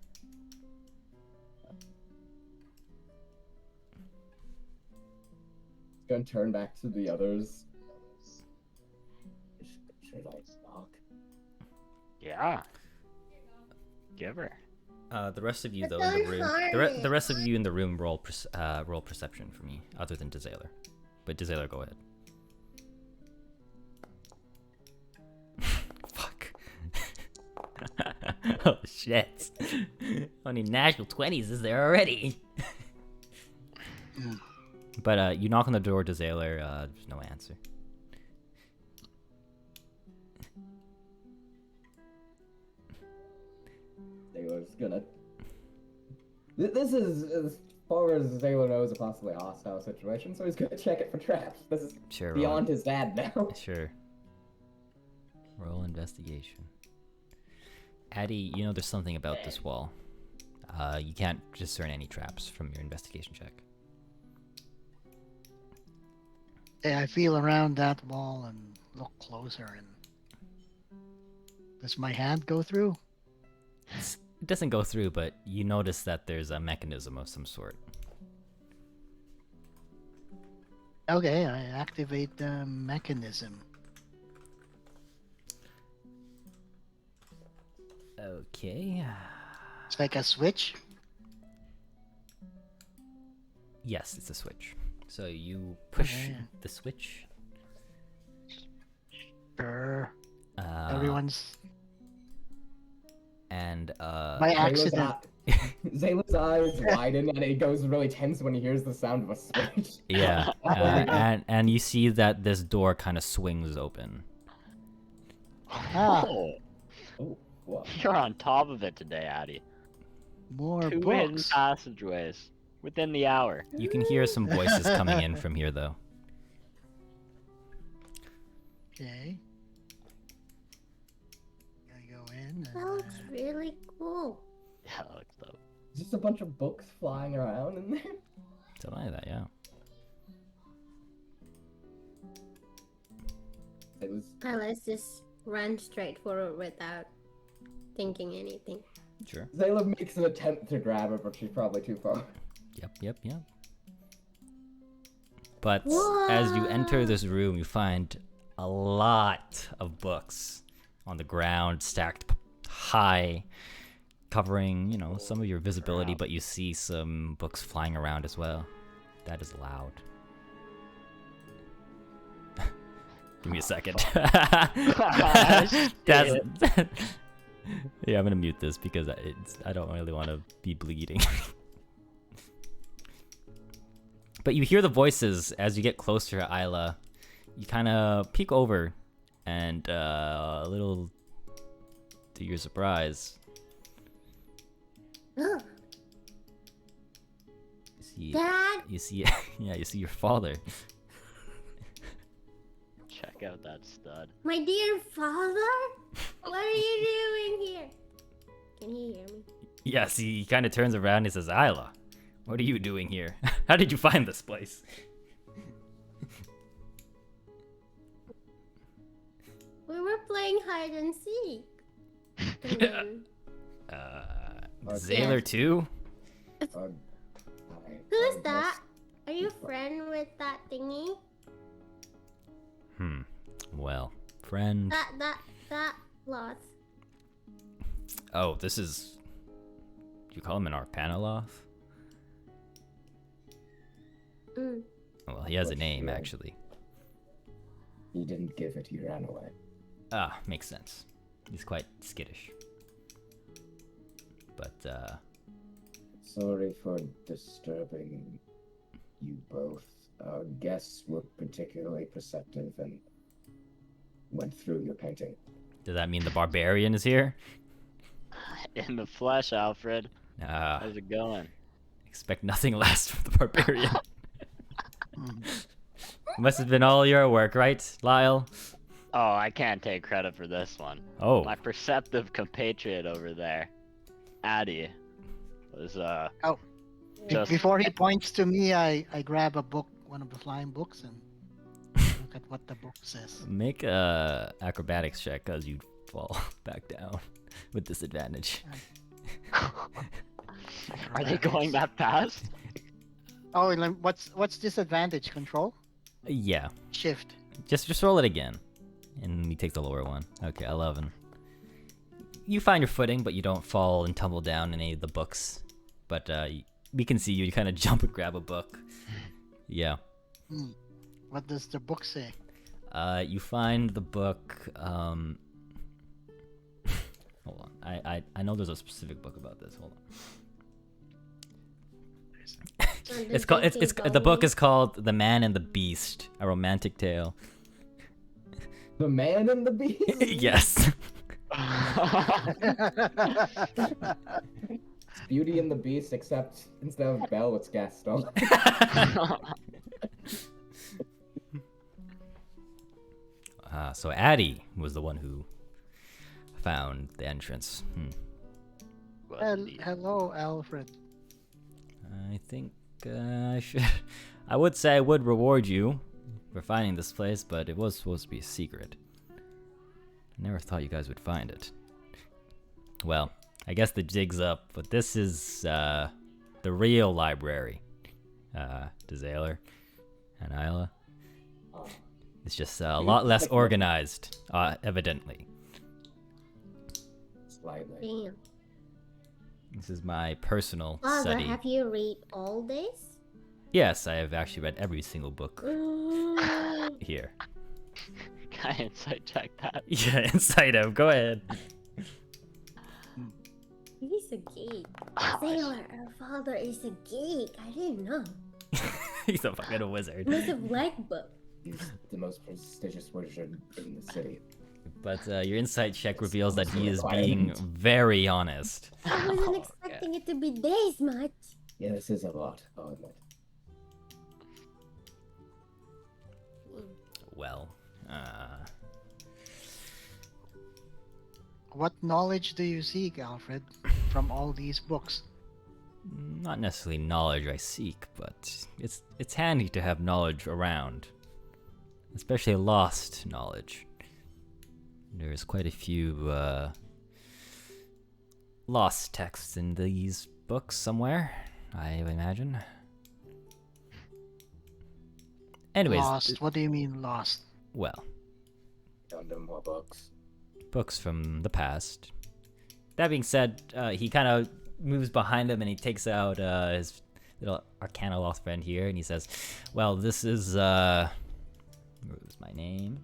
Gonna turn back to the others. Should I knock?
Yeah. Give her.
The rest of you
But
though in the
don't
room,
harm
the rest
it.
of you in the room roll roll perception for me, other than Desailor. But Desailor, go ahead. Fuck. Oh shit! How many natural 20s is there already? But you knock on the door, Desailor. There's no answer.
Sailor's gonna. This is, as far as Sailor knows, a possibly hostile situation, so he's gonna check it for traps. This is
Sure.
beyond his dad now.
Sure. Roll investigation. Addie, you know there's something about this wall. You can't discern any traps from your investigation check.
Yeah, I feel around that wall and look closer. And does my hand go through?
It doesn't go through, but you notice that there's a mechanism of some sort.
Okay, I activate the mechanism.
Okay.
It's like a switch.
Yes, it's a switch. So you push
Okay.
the switch.
Sure.
Uh,
Everyone's
And
by accident.
Zayla's eyes widen and he goes really tense when he hears the sound of a switch.
yeah, and you see that this door kind of swings open.
Ah,
Oh,
Oh, what?
you're on top of it today, Addy.
more
2 hidden
books.
passageways within the hour.
You can hear some voices coming in from here, though.
Okay. Gonna go in.
That looks really cool.
Yeah, it looks dope.
Just a bunch of books flying around in there.
Something like that, yeah.
It was
Let's just run straight forward without thinking anything.
Sure.
Zayla makes an attempt to grab her, but she's probably too far.
Yep. But as you enter this room, you find a lot of books on the ground, stacked high, covering, some of your visibility, but you see some books flying around as well. That is loud. Give me a second. That's yeah, I'm gonna mute this because I don't really want to be bleeding. But you hear the voices as you get closer to Isla. You kind of peek over, and a little to your surprise,
Ugh,
yeah,
Dad,
you see your father.
Check out that stud.
my dear father, what are you doing here? Can he hear me?
Yes, he kind of turns around and he says, Isla, what are you doing here? How did you find this place?
We were playing hide and seek. And then,
Zaylor too?
who's that? Are you friend with that thingy?
Well, friend.
That loss.
Oh, this is... Do you call him an Arpanoloth?
Mm.
Well, he has a
What's
name,
your-
actually.
He didn't give it, he ran away.
Ah, makes sense. He's quite skittish. But,
Sorry for disturbing you both. Our guests were particularly perceptive and went through your painting.
does that mean the barbarian is here?
In the flesh, Alfred.
Ah,
How's it going?
expect nothing less from the barbarian.
Mhm.
Must have been all your work, right, Lyle?
Oh, I can't take credit for this one.
Oh,
My perceptive compatriot over there, Addy, was just
Before he points to me, I grab a book, one of the flying books, and look at what the book says.
make a acrobatics check as you fall back down with disadvantage.
Are they going that fast?
Oh, and then what's disadvantage? Control?
Yeah,
Shift.
just roll it again, and he takes the lower one. Okay, 11. you find your footing, but you don't fall and tumble down in any of the books. But we can see you kind of jump and grab a book. Yeah.
What does the book say?
You find the book. Hold on. I know there's a specific book about this. Hold on. It's called. It's the book is called The Man and the Beast: A Romantic Tale.
The Man and the Beast.
Yes.
Beauty and the Beast, except instead of Belle, it's Gaston.
So Addie was the one who found the entrance.
Hello, Alfred.
I think I should. I would say I would reward you for finding this place, but it was supposed to be a secret. I never thought you guys would find it. Well, I guess the jig's up, but this is the real library. Desaler and Isla. It's just a lot less organized, evidently.
Slightly.
Damn.
This is my personal
Father,
study.
have you read all this?
Yes, I have actually read every single book here.
Can I insight check that?
Yeah, inside him. Go ahead.
He's a geek. Sailor, our father is a geek. I didn't know.
He's a fucking wizard.
Must have liked book.
He's the most prestigious wizard in the city.
But your insight check reveals that he is being very honest.
I wasn't expecting it to be this much.
Yeah, this is a lot. I'll admit.
Well,
What knowledge do you seek, Alfred, from all these books?
not necessarily knowledge I seek, but it's handy to have knowledge around, especially lost knowledge. There's quite a few lost texts in these books somewhere, I imagine. Anyways,
Lost? What do you mean lost?
well,
Found no more books.
books from the past. That being said, he kind of moves behind him and he takes out his little Arcana Lost friend here, and he says, "Well, this is what was my name?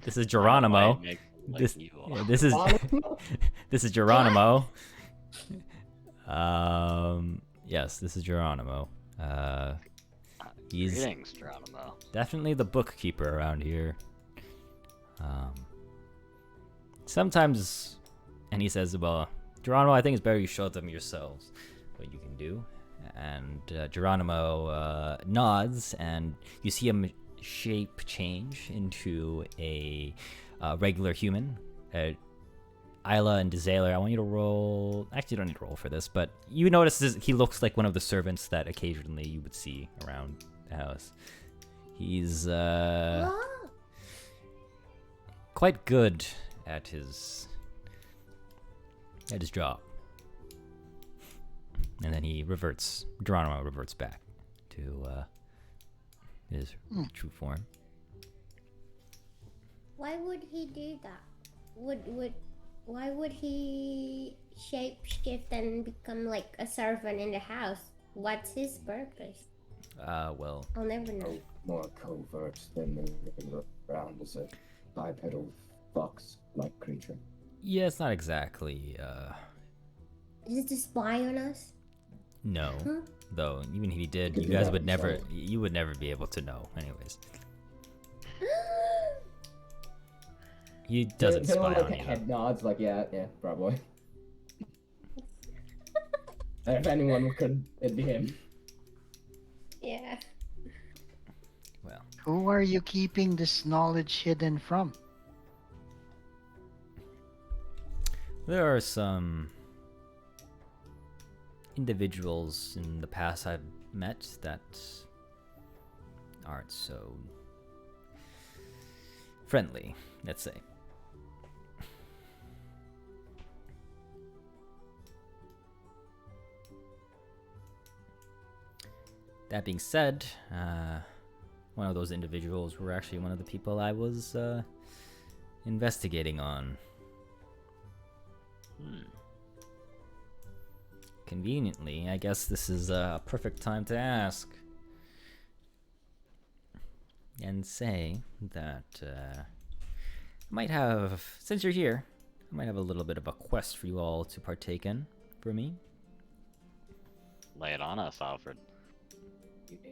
This is Geronimo. This, yeah, this is this is Geronimo. Yes, this is Geronimo. He's
Greetings, Geronimo.
definitely the bookkeeper around here. Sometimes, and he says, well, Geronimo, I think it's better you show them yourselves what you can do. And Geronimo nods, and you see him shape change into a regular human. Isla and Desaler, I want you to roll. Actually, you don't need to roll for this, but you notice he looks like one of the servants that occasionally you would see around the house. He's quite good at his job. And then Geronimo reverts back to his true form.
Why would he do that? Why would he shapeshift and become like a servant in the house? What's his purpose?
Well,
I'll never know.
More covert than moving around as a bipedal fox-like creature.
yeah, it's not exactly,
Is it to spy on us?
no.
Huh?
Though, even if he did,
Could
you
do
guys
that
would never,
himself.
you would never be able to know, anyways. He doesn't spy
like
on you.
head nods, like yeah, probably. And if anyone could, it'd be him.
Yeah.
Well,
Who are you keeping this knowledge hidden from?
there are some individuals in the past I've met that aren't so friendly, let's say. That being said, one of those individuals were actually one of the people I was investigating on Conveniently, I guess this is a perfect time to ask. And say that I might have, since you're here, I might have a little bit of a quest for you all to partake in for me.
Lay it on us, Alfred.
You need.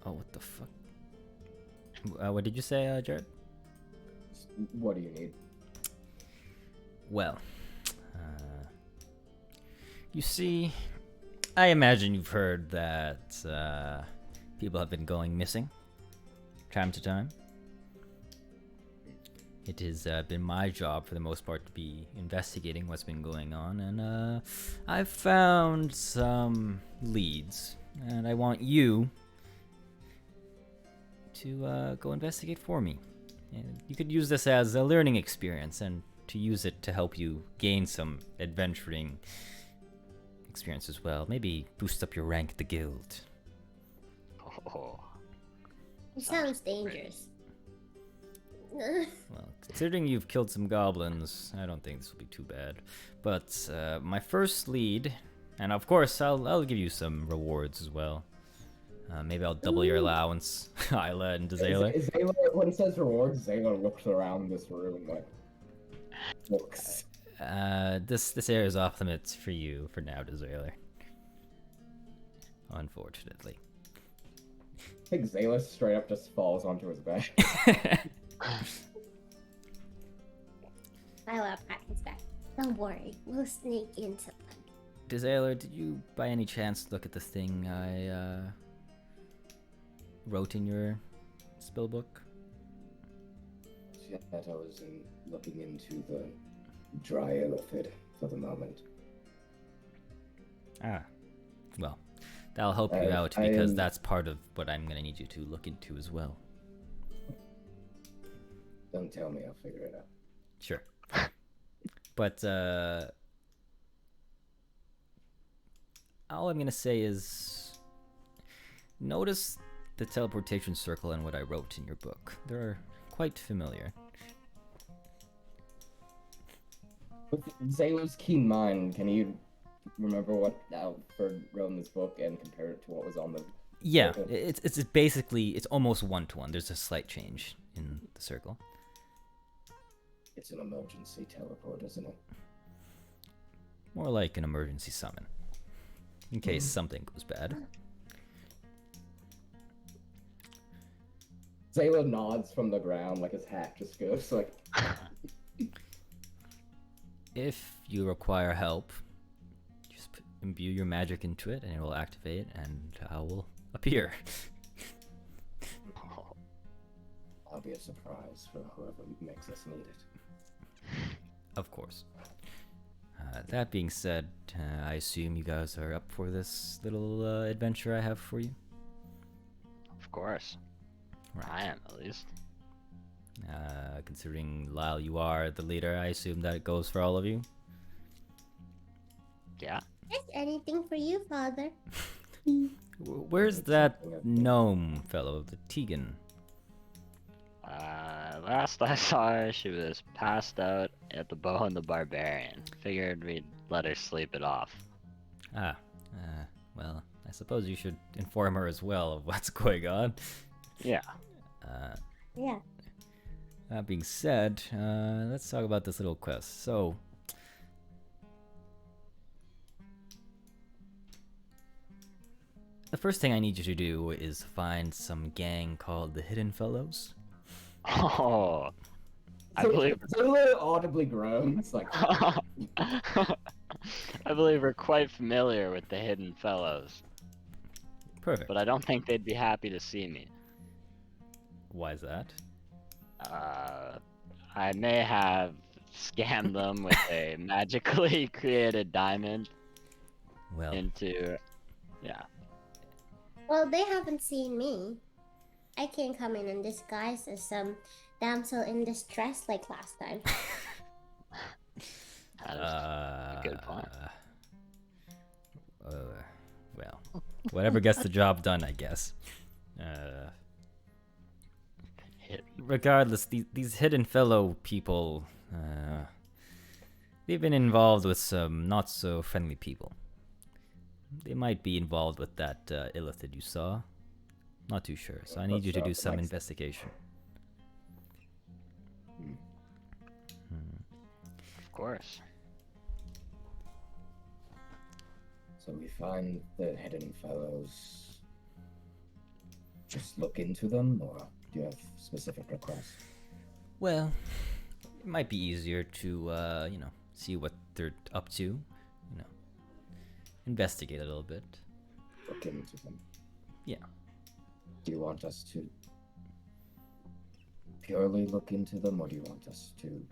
Oh, what the fuck? What did you say, Jared?
What do you need?
Well, you see, I imagine you've heard that people have been going missing time to time. It has been my job for the most part to be investigating what's been going on, and I've found some leads, and I want you to go investigate for me. And you could use this as a learning experience and to use it to help you gain some adventuring experience as well. Maybe boost up your rank at the guild.
Oh,
It sounds dangerous.
Well, considering you've killed some goblins, I don't think this will be too bad. But my first lead, and of course I'll give you some rewards as well. Maybe I'll double your allowance, Isla and Zayla.
Zayla, when it says rewards, Zayla looks around this room like looks.
This area is off limits for you for now, Zayla. Unfortunately.
I think Zayla straight up just falls onto his bed.
I love pat his back. Don't worry, we'll sneak into them.
Desailer, did you by any chance look at the thing I wrote in your spell book?
Yet I was looking into the dry elephant for the moment.
Ah, well, that'll help you out because that's part of what I'm gonna need you to look into as well.
Don't tell me, I'll figure it out.
Sure. But all I'm gonna say is notice the teleportation circle and what I wrote in your book. They're quite familiar.
With Zayla's keen mind, can you remember what Alfred wrote in this book and compare it to what was on the...
Yeah,
circle?
it's basically, it's almost one-to-one. There's a slight change in the circle.
It's an emergency teleport, isn't it?
More like an emergency summon. In case something goes bad.
Zayla nods from the ground, like his hat just goes like...
If you require help, just imbue your magic into it and it will activate and I will appear.
I'll be a surprise for whoever makes us need it.
Of course. That being said, I assume you guys are up for this little adventure I have for you?
of course.
Right.
I am, at least.
Considering, Lyle, you are the leader, I assume that it goes for all of you?
Yeah.
Is anything for you, father?
Where's that gnome fellow, the Tegan?
Last I saw her, she was passed out at the Bow and the Barbarian. Figured we'd let her sleep it off.
Well, I suppose you should inform her as well of what's going on.
Yeah.
Yeah.
That being said, let's talk about this little quest. So, the first thing I need you to do is find some gang called the Hidden Fellows.
Oh. I
So-
believe.
Zayla audibly groans, like...
I believe we're quite familiar with the Hidden Fellows,
Perfect.
but I don't think they'd be happy to see me.
Why is that?
I may have scammed them with a magically created diamond
Well,
into. Yeah.
Well, they haven't seen me. I can't come in disguise as some damsel in distress like last time.
That is a good point.
Well, whatever gets the job done, I guess. regardless, these hidden fellow people, they've been involved with some not so friendly people. They might be involved with that illithid you saw. Not too sure, so I need you to do some investigation.
Of course.
So we find the hidden fellows. Just look into them, or do you have specific requests?
Well, it might be easier to, see what they're up to. Investigate a little bit.
Look into them.
Yeah.
Do you want us to purely look into them, or do you want us to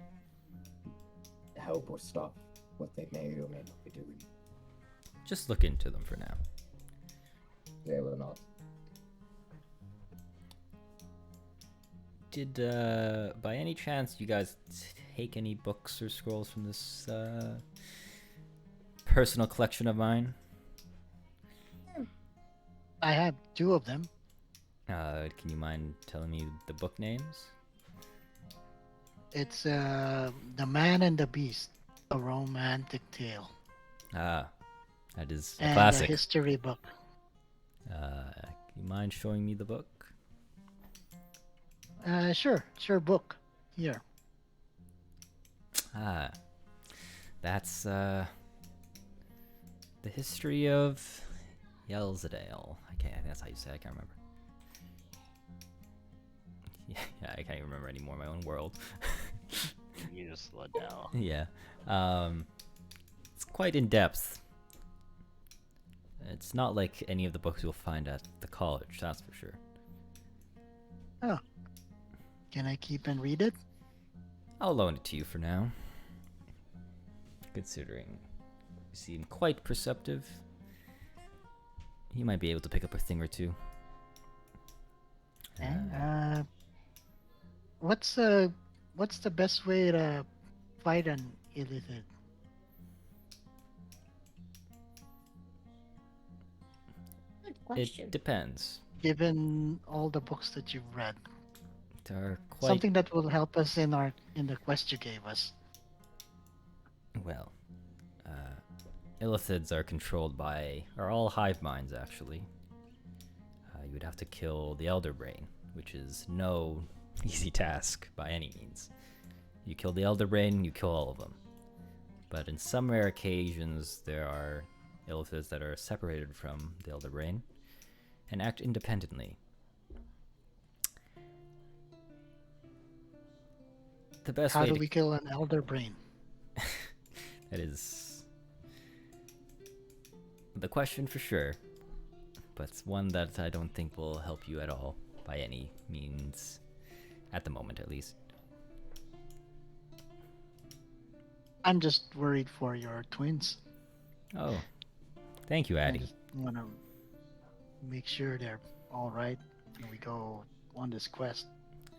help or stop what they may or may not be doing?
Just look into them for now.
They will not.
Did, by any chance, you guys take any books or scrolls from this, personal collection of mine?
I have 2 of them.
Can you mind telling me the book names?
It's The Man and the Beast, a romantic tale.
Ah, that is a
And
classic.
a history book.
Can you mind showing me the book?
Sure, book. Here.
Ah, that's, the history of Yelzadale. I think that's how you say it, I can't remember. Yeah, I can't even remember anymore, my own world.
Use Liddell.
Yeah. It's quite in depth. It's not like any of the books you'll find at the college, that's for sure.
Oh. Can I keep and read it?
I'll loan it to you for now. Considering you seem quite perceptive, you might be able to pick up a thing or two.
And, what's the best way to fight an illithid?
Good question.
It depends.
Given all the books that you've read,
There are quite
something that will help us in the quest you gave us.
well. Illithids are all hive minds actually. You would have to kill the Elder Brain, which is no easy task by any means. You kill the Elder Brain, you kill all of them. But in some rare occasions, there are illithids that are separated from the Elder Brain and act independently. The best
How
way
do
to
we kill an elder brain?
That is the question for sure, but it's one that I don't think will help you at all by any means, at the moment at least.
I'm just worried for your twins.
Oh, thank you,
I
Addy.
just want to make sure they're all right when we go on this quest.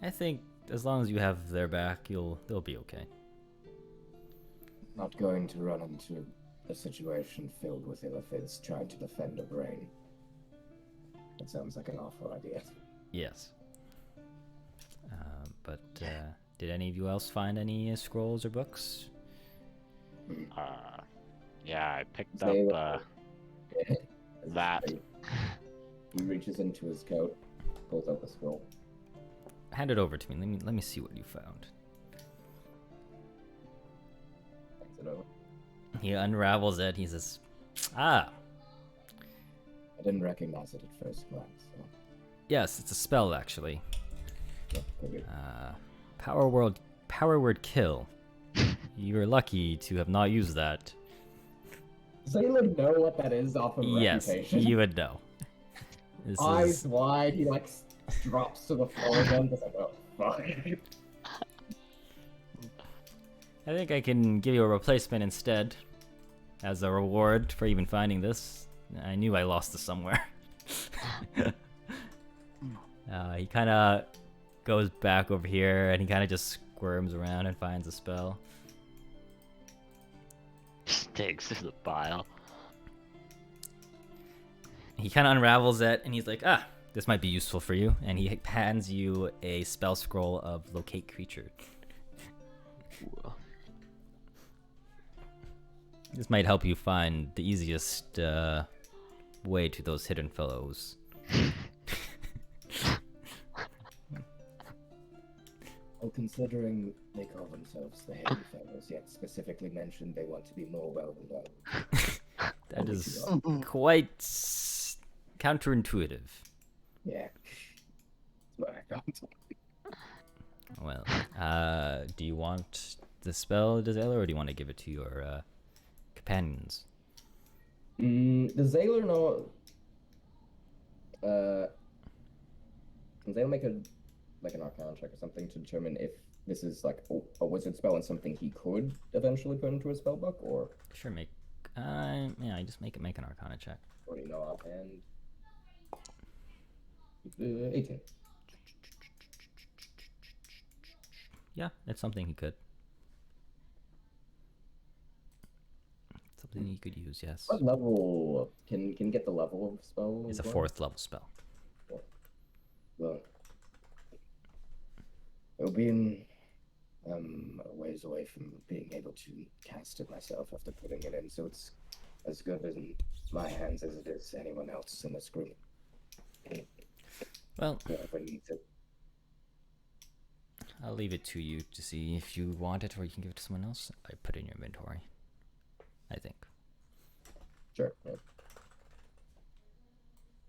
I think as long as you have their back, they'll be okay.
Not going to run into a situation filled with illithids trying to defend a brain. That sounds like an awful idea.
Yes. But did any of you else find any scrolls or books?
Yeah, I picked
They-
up that.
He reaches into his coat, pulls out the scroll.
Hand it over to me. Let me see what you found.
Hands it over.
He unravels it. He says, "Ah,
I didn't recognize it at first glance. So.
yes, it's a spell actually.
Yeah, figured.
Power word kill. You're lucky to have not used that.
Does anyone know what that is off of
Yes,
reputation?
you would know. This
Eyes
is
wide, he like drops to the floor again. Just like, oh fuck.
I think I can give you a replacement instead, as a reward for even finding this. I knew I lost this somewhere. He kind of goes back over here, and he kind of just squirms around and finds a spell.
Sticks to the pile.
He kind of unravels it, and he's like, "Ah, This might be useful for you. And he hands you a spell scroll of locate creature. This might help you find the easiest way to those hidden fellows.
Well, considering they call themselves the Hidden Fellows, yet specifically mentioned they want to be more well known.
That is quite counterintuitive.
Yeah. That's what I thought.
Well, do you want the spell, Dizella, or do you want to give it to your companions?
Does Zaylor know? Can Zaylor make an Arcana check or something to determine if this is like a wizard spell and something he could eventually put into a spell book, or?
Sure, make. Yeah, just make an Arcana check.
Or you know offhand. 18.
Yeah, it's something he could. Something he could use, yes.
What level can get the level of spell?
It's a
as well?
4th level spell.
Well, it'll be in a ways away from being able to cast it myself after putting it in, so it's as good in my hands as it is anyone else in this group.
Well,
Whoever needs it.
I'll leave it to you to see if you want it, or you can give it to someone else. I put it in your inventory, I think.
Sure. Yeah.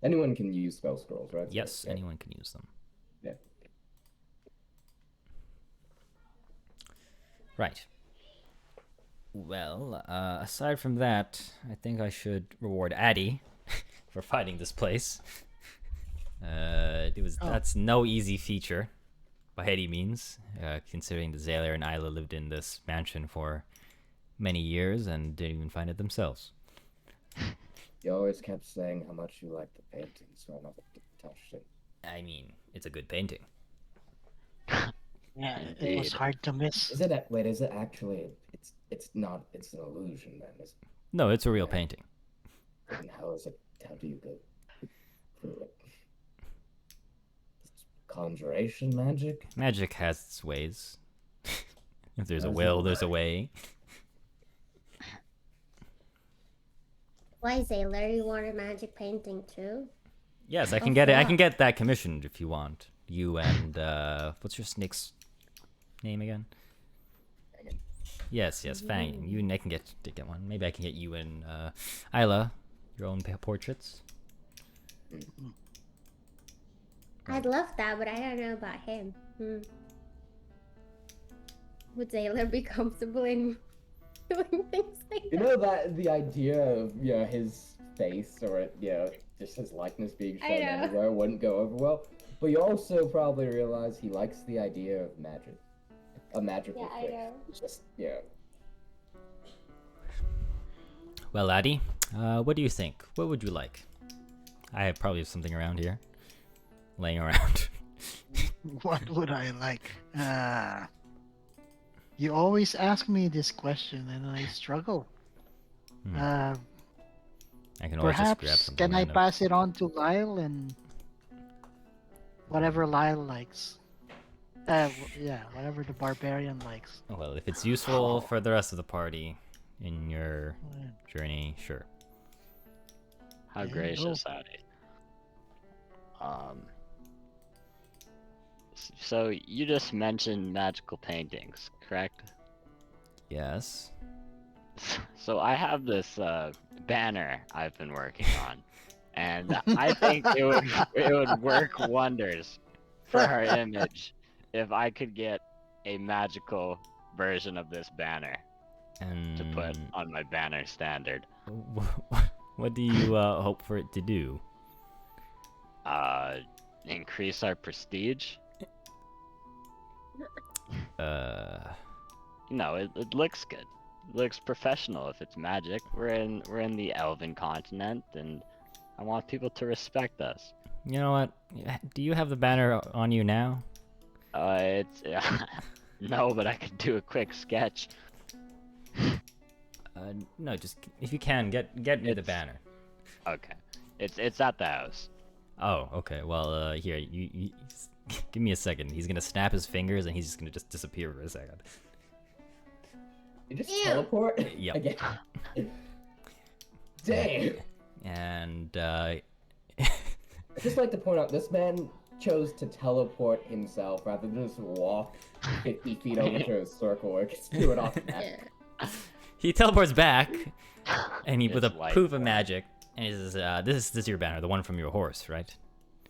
Anyone can use spell scrolls, right?
Yes,
Yeah.
anyone can use them.
Yeah.
Right. Well, aside from that, I think I should reward Addy for finding this place. That's no easy feature, by any means, considering the Zaylor and Isla lived in this mansion for many years and didn't even find it themselves.
You always kept saying how much you liked the painting, so I never touched it.
I mean, it's a good painting.
Yeah, it was
Indeed.
hard to miss.
Is it? Wait, is it actually? It's not. It's an illusion, then. Is
No, it's a real painting.
and how is it? How do you go through it? Conjuration magic?
Magic has its ways. If there's a
How's
will,
it
there's a
work?
way.
Why, Sailor? You want a magic painting too?
Yes, I can
Oh,
get it. I
yeah.
can get that commissioned if you want. You and what's your snake's name again?
Fangin.
Yes, Fang. You and I can get one. Maybe I can get you and Isla your own portraits.
I'd love that, but I don't know about him. Would Sailor be comfortable in doing things like
You
that?
know that the idea of his face or just his likeness being
I
shown
know.
anywhere wouldn't go over well. But you also probably realize he likes the idea of magic, a magical
Yeah, I
fish.
know.
It's just
Well, Addy, what do you think? What would you like? I have probably something around here, laying around.
What would I like? You always ask me this question and I struggle.
I can always just grab
Perhaps
something.
can I
random.
pass it on to Lyle and whatever Lyle likes. Yeah, whatever the barbarian likes.
Well, if it's useful for the rest of the party in your journey, sure.
How
Yeah,
gracious, Addy. So you just mentioned magical paintings, correct?
Yes.
So I have this banner I've been working on, and I think it would work wonders for her image if I could get a magical version of this banner
And
to put on my banner standard.
what do you hope for it to do?
Increase our prestige. No, it looks good. It looks professional if it's magic. We're in the Elven continent, and I want people to respect us.
You know what? Do you have the banner on you now?
It's no, but I could do a quick sketch.
No, just if you can get me the
It's-
banner.
Okay, it's at the house.
Oh, okay. Well, here, give me a second. He's gonna snap his fingers and he's just gonna just disappear for a second.
You just
Ew.
teleport
Yep.
again. Dang.
And
I'd just like to point out this man chose to teleport himself rather than just walk 50 feet over to a circle where he can do it off that.
Yeah.
he teleports back, and with a
It's white
proof of
form.
magic, and he says, "This is your banner, the one from your horse, right?"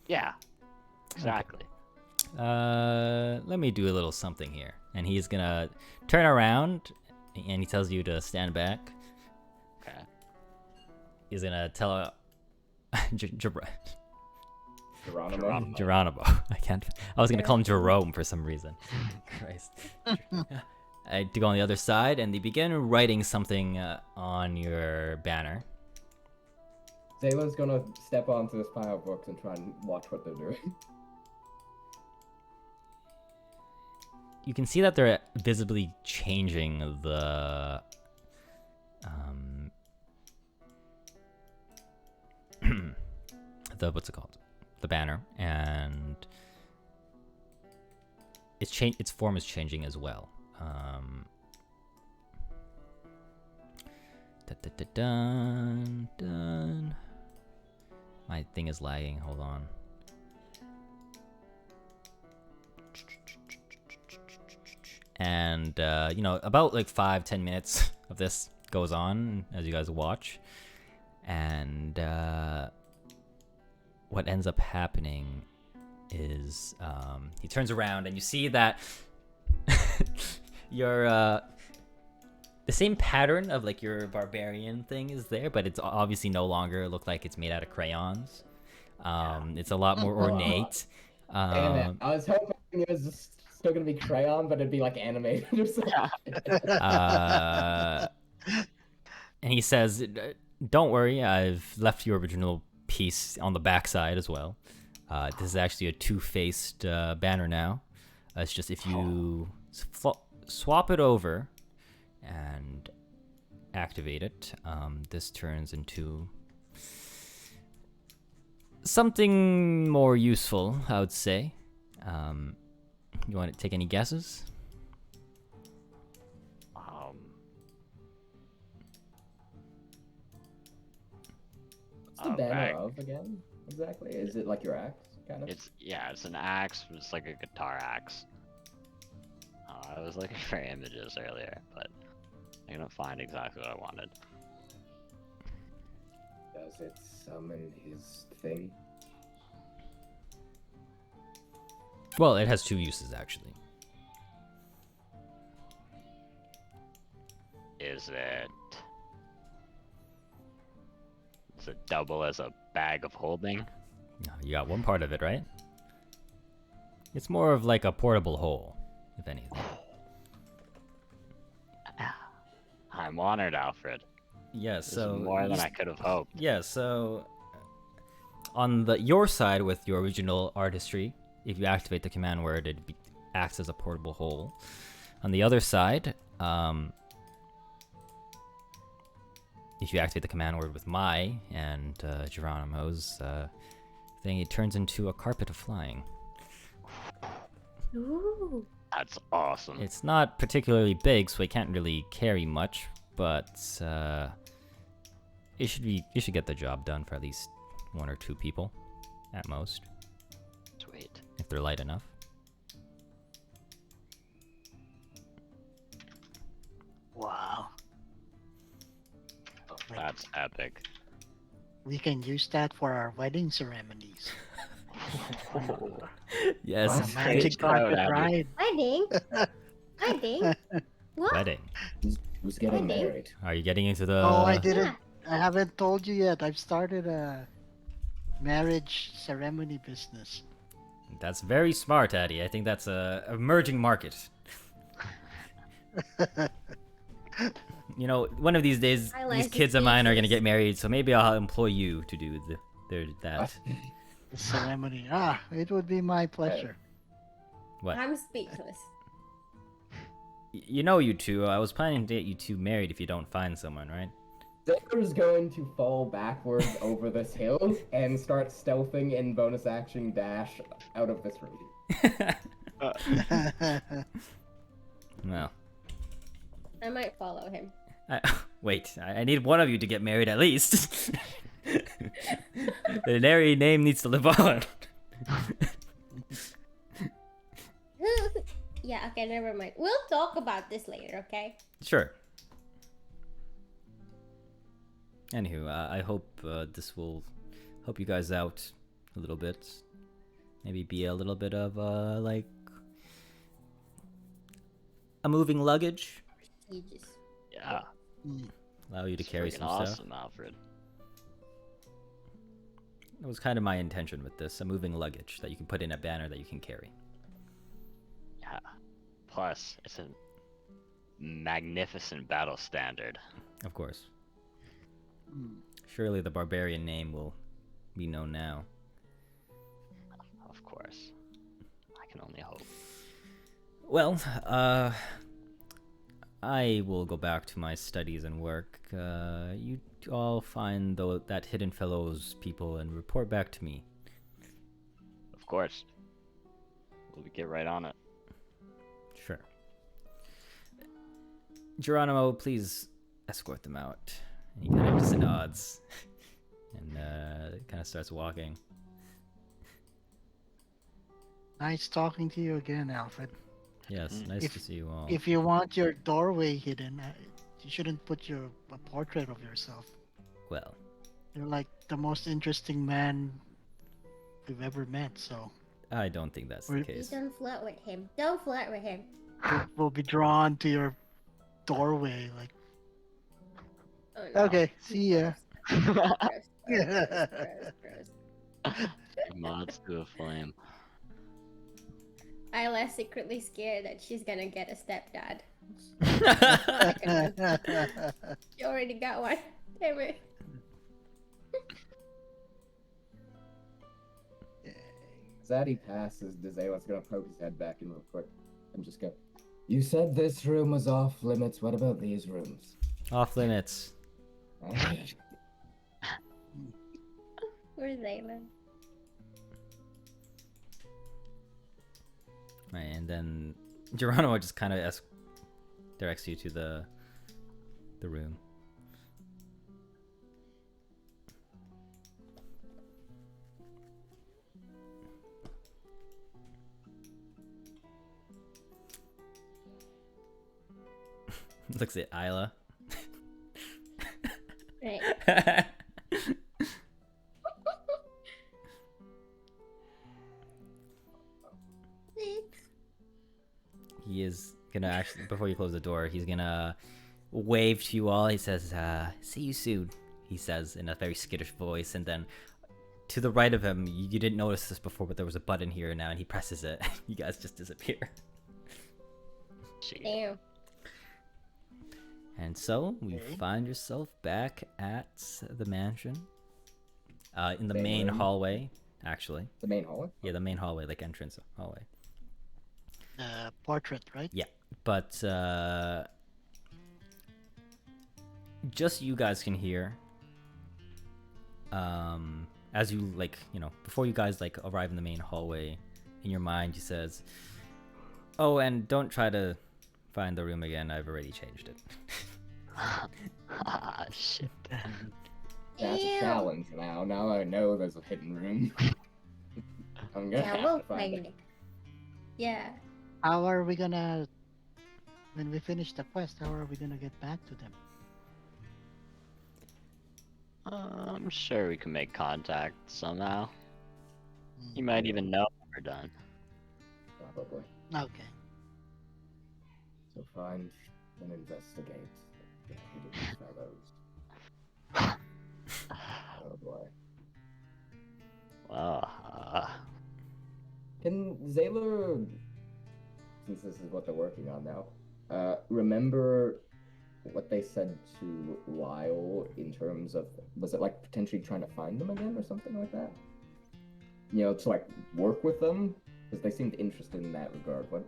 Yeah. Exactly.
Let me do a little something here. And he's gonna turn around, and he tells you to stand back.
Okay.
He's gonna tell
Geronimo.
Geronimo. I was gonna call him Jerome for some reason. Christ. To go on the other side, and they begin writing something on your banner.
Zayla's gonna step onto this pile of books and try and watch what they're doing.
You can see that they're visibly changing the what's it called? The banner, and its form is changing as well. Dun. My thing is lagging. Hold on. And about like 5-10 minutes of this goes on as you guys watch, and what ends up happening is he turns around and you see that your the same pattern of like your barbarian thing is there, but it's obviously no longer look like it's made out of crayons. It's a lot more ornate.
Damn it. I was hoping it was just still gonna be crayon, but it'd be like animated or something.
And he says, "Don't worry, I've left your original piece on the backside as well. This is actually a two-faced banner now. It's just if you swap it over and activate it, this turns into something more useful, I would say. You want to take any guesses?"
What's the banner of again? Exactly. Is it like your axe, kind of?
It's an axe. It's like a guitar axe. I was looking for images earlier, but I couldn't find exactly what I wanted.
Does it summon his thing?
Well, it has two uses actually.
Is it? Does it double as a bag of holding?
No, you got one part of it, right? It's more of like a portable hole, if anything.
I'm honored, Alfred.
Yeah,
This
so
is more than I could have hoped.
Yeah, so on your side with your original artistry, if you activate the command word, it acts as a portable hole. On the other side, if you activate the command word with my and Geronimo's thing, it turns into a carpet of flying.
Ooh.
That's awesome.
It's not particularly big, so it can't really carry much, but it should get the job done for at least 1 or 2 people, at most,
Sweet.
if they're light enough.
Wow.
That's epic.
We can use that for our wedding ceremonies.
Yes,
Romantic carpet ride.
Wedding? Wedding? What?
wedding.
Who's getting
Wedding?
married?
Are you getting into the?
Oh, I didn't.
Yeah.
I haven't told you yet. I've started a marriage ceremony business.
That's very smart, Addy. I think that's a emerging market. One of these days,
I
these
like
kids
the
of mine are gonna
speeches.
get married, so maybe I'll employ you to do that.
What?
The ceremony. It would be my pleasure.
What?
I'm speechless.
You two. I was planning to get you two married if you don't find someone, right?
Zephyr going to fall backwards over this hill and start stealthing in bonus action dash out of this room.
Well,
I might follow him.
wait, I need one of you to get married at least. The Neri name needs to live on.
Yeah, okay, never mind. We'll talk about this later, okay?
Sure. Anywho, I hope this will help you guys out a little bit. Maybe be a little bit of like a moving luggage.
Prestigious.
Yeah.
Allow you to
It's
carry
freaking
some
awesome,
stuff.
Alfred.
That was kind of my intention with this, a moving luggage that you can put in a banner that you can carry.
Yeah. Plus, it's a magnificent battle standard.
Of course. Surely the barbarian name will be known now.
Of course. I can only hope.
Well, I will go back to my studies and work. You all find that Hidden Fellows people and report back to me.
Of course. We'll get right on it.
Sure. Geronimo, please escort them out. And he kind of just nods and kind of starts walking.
Nice talking to you again, Alfred.
Yes, nice to see you all.
If you want your doorway hidden, you shouldn't put a portrait of yourself.
Well,
You're like the most interesting man we've ever met, so
I don't think that's the
We're-
Please
case.
don't flirt with him. Don't flirt with him.
we'll be drawn to your doorway. Like,
Oh, no.
okay, see ya.
Gross, gross.
Mods to a flame.
Isla's secretly scared that she's gonna get a stepdad. She already got one. Damn it.
Zaddy passes, Dezayla's gonna poke his head back in real quick and just go, "You said this room was off limits. What about these rooms?"
Off limits.
Where's Zayla?
Right, and then Geronimo just kind of directs you to the room. Looks at Isla.
Right.
He is gonna actually, before you close the door, he's gonna wave to you all. He says, "See you soon," he says in a very skittish voice, and then to the right of him, you didn't notice this before, but there was a button here now, and he presses it. You guys just disappear.
Damn.
And so you find yourself back at the mansion, in the
Same
main
room?
hallway, actually.
The main hallway?
Yeah, the main hallway, like entrance hallway.
Portrait, right?
Yeah, but just you guys can hear. As you before you guys arrive in the main hallway, in your mind he says, "Oh, and don't try to find the room again. I've already changed it."
Ah, shit.
That's a
Ew.
challenge now. Now I know there's a hidden room. I'm gonna
Yeah,
have
we'll
to find
find
it.
it. Yeah.
How are we gonna, when we finish the quest, how are we gonna get back to them?
I'm sure we can make contact somehow.
Hmm,
You might even know when we're done.
Probably.
Okay.
So find and investigate the hidden fellows. Oh boy.
Well,
Can Zaylor, since this is what they're working on now, remember what they said to Lyle in terms of, was it like potentially trying to find them again or something like that? You know, to like work with them? Because they seemed interested in that regard. What?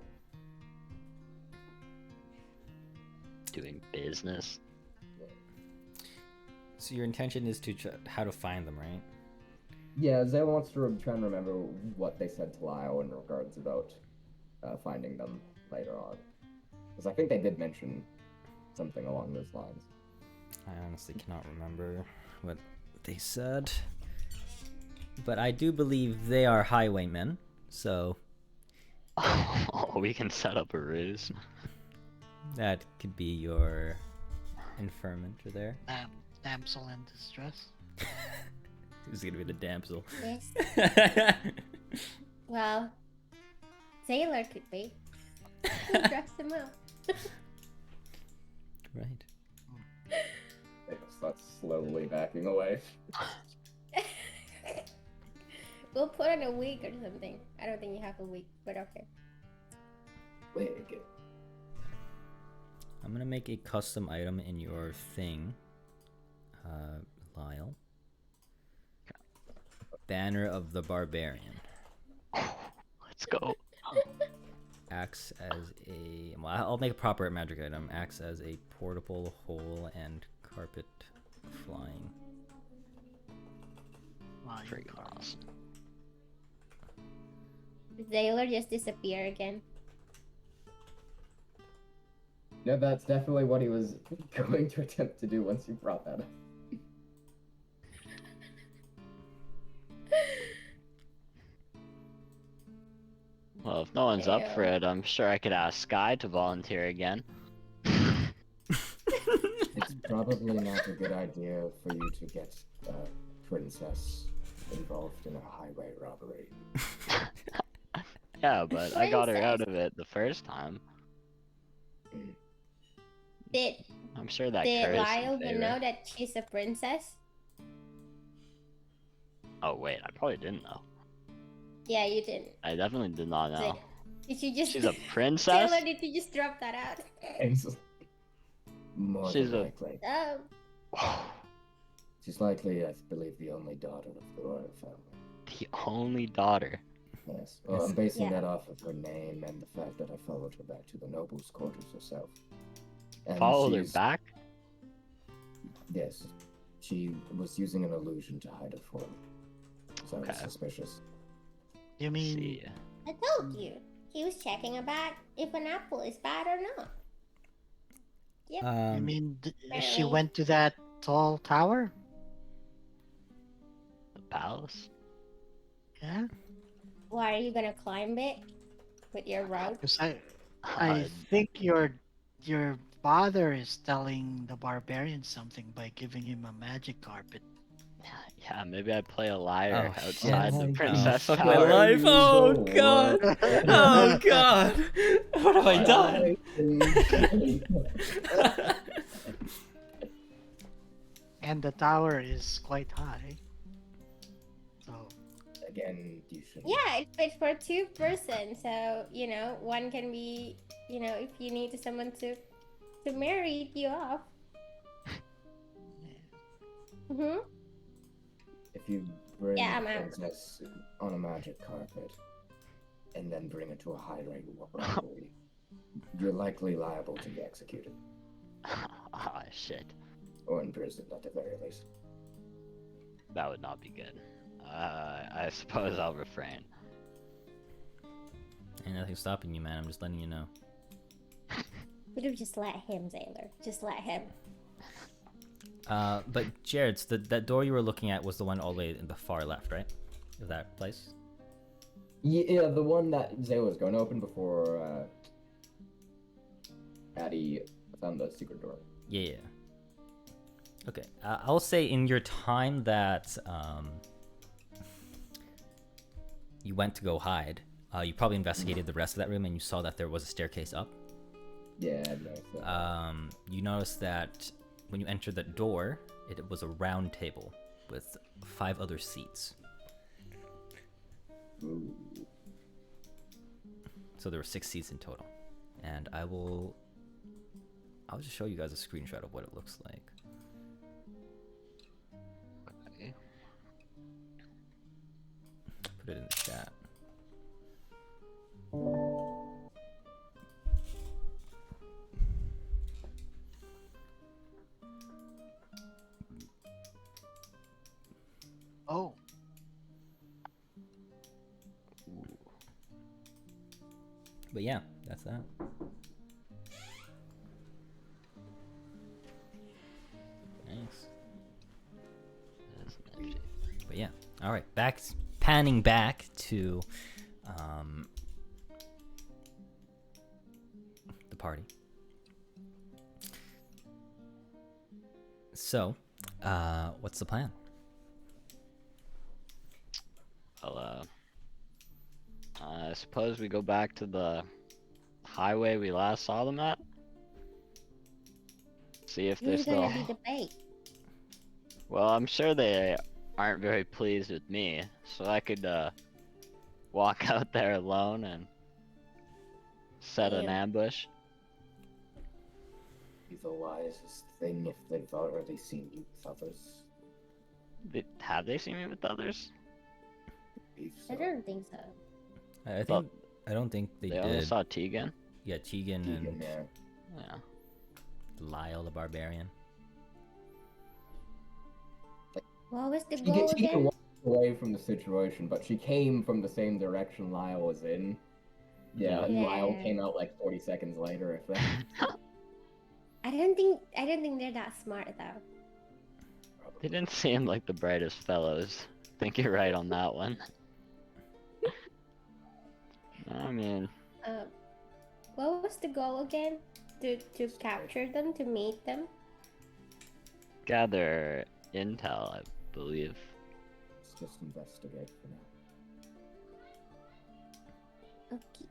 doing business.
so your intention is to how to find them, right?
Yeah, Zayla wants to try and remember what they said to Lyle in regards about finding them later on. Because I think they did mention something along those lines.
I honestly cannot remember what they said. But I do believe they are highwaymen, so
Oh, we can set up a ruse.
that could be your informant there.
Damsel in distress.
Who's gonna be the damsel?
Yes. Well, Sailor could be. Dress him up.
Right.
They will start slowly backing away.
We'll put on a wig or something. I don't think you have a wig, but okay.
Wig.
I'm gonna make a custom item in your thing, Lyle. Banner of the Barbarian.
Let's go.
Acts as a... Well, I'll make a proper magic item. Acts as a portable hole and carpet flying.
Freaking awesome.
Sailor just disappear again.
Yeah, that's definitely what he was going to attempt to do once you brought that up.
Well, if no one's up for it, I'm sure I could ask Sky to volunteer again.
It's probably not a good idea for you to get a princess involved in a highway robbery.
Yeah, but I got her out
Princess.
of it the first time.
Did
I'm sure that
did
curse in
Lyle even
favor.
know that she's a princess?
Oh wait, I probably didn't know.
Yeah, you didn't.
I definitely did not know.
Did you just?
She's a princess?
Sailor, did you just drop that out?
More
She's
than
a-
likely.
The
She's likely, I believe, the only daughter of the royal family.
only daughter.
Yes. Well, I'm basing
Yeah.
that off of her name and the fact that I followed her back to the noble's quarters herself. And
Followed her
she's-
back?
Yes. She was using an illusion to hide her form. So I was
Okay.
suspicious.
You mean
See.
I told you. He was checking about if an apple is bad or not.
you
Um,
mean she
Apparently.
went to that tall tower?
The palace?
Yeah.
Why are you gonna climb it with your rope?
Because I
Uh,
think your father is telling the barbarian something by giving him a magic carpet.
yeah, maybe I play a liar
Oh,
outside
shit.
the
Oh,
princess
fuck
tower.
my life! Oh
Go
god!
work.
Oh god! What have I done?
And the tower is quite high. So
Again, you should.
Yeah, it's for two persons, so you know one can be, you know, if you need someone to marry you off. Mhm.
If you bring
Yeah, I'm
the
out.
princess on a magic carpet and then bring her to a high-rank robbery, you're likely liable to be executed
Ah, shit.
or imprisoned at the very least.
That would not be good. I suppose I'll refrain.
Ain't nothing stopping you, man. I'm just letting you know.
Would have just let him, Sailor. Just let him.
But Jared, so that door you were looking at was the one all the way in the far left, right? Of that place?
Yeah, the one that Zayla was going to open before Addie found the secret door.
Yeah. Okay. I'll say in your time that you went to go hide, you probably investigated the rest of that room and you saw that there was a staircase up.
Yeah, I noticed that.
You noticed that when you entered the door, it was a round table with 5 other seats.
Ooh.
So there were 6 seats in total. And I'll just show you guys a screenshot of what it looks like.
Okay.
Put it in the chat. But yeah, that's that. Nice.
That's nifty.
But yeah, all right. Panning back to the party. So, what's the plan?
Well, I suppose we go back to the highway we last saw them at. See if they're
Who's
still.
gonna be the bait?
Well, I'm sure they aren't very pleased with me, so I could walk out there alone and set an
Damn.
ambush.
Be the wisest thing if they've already seen you with others.
Have they seen me with others?
Believe
I
so.
don't think so.
I
But
think I don't think they
They only
did.
saw Tegan.
Yeah, Tegan
Keegan,
and
yeah.
Yeah.
Lyle the barbarian.
What was the
She
goal
Tegan
again?
walked away from the situation, but she came from the same direction Lyle was in. Yeah, and Lyle
Yeah.
came out like 40 seconds later, if that.
I don't think they're that smart though.
They didn't seem like the brightest fellows. I think you're right on that one. I mean,
What was the goal again? To capture them, to meet them?
gather intel, I believe.
Let's just investigate for now.
Okay.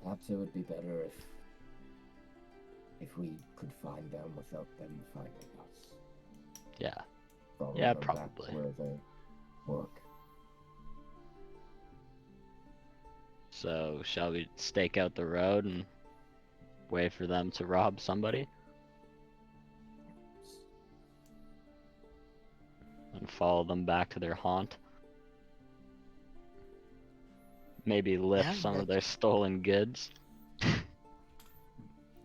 Perhaps it would be better if we could find them without them finding us.
Yeah.
Follow
Yeah,
them back
probably.
where they work.
So, shall we stake out the road and wait for them to rob somebody? And follow them back to their haunt? Maybe lift
Yeah,
some of
that's-
their stolen goods?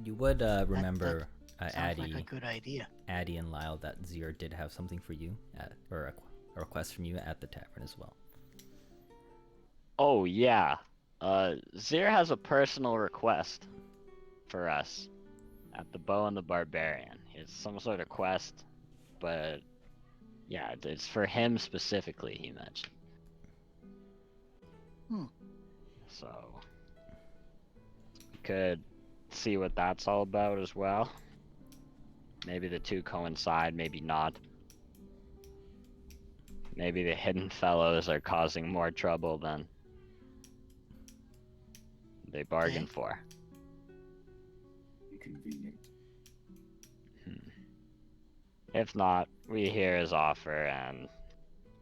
You would remember
Sounds
Addie,
like a good idea.
Addie and Lyle that Zir did have something for you, or a request from you at the tavern as well.
Oh, yeah. Zir has a personal request for us at the Bow and the Barbarian. It's some sort of quest, but yeah, it's for him specifically, he mentioned. So, we could see what that's all about as well. Maybe the two coincide, maybe not. Maybe the hidden fellows are causing more trouble than they bargained for.
Inconvenient.
If not, we hear his offer and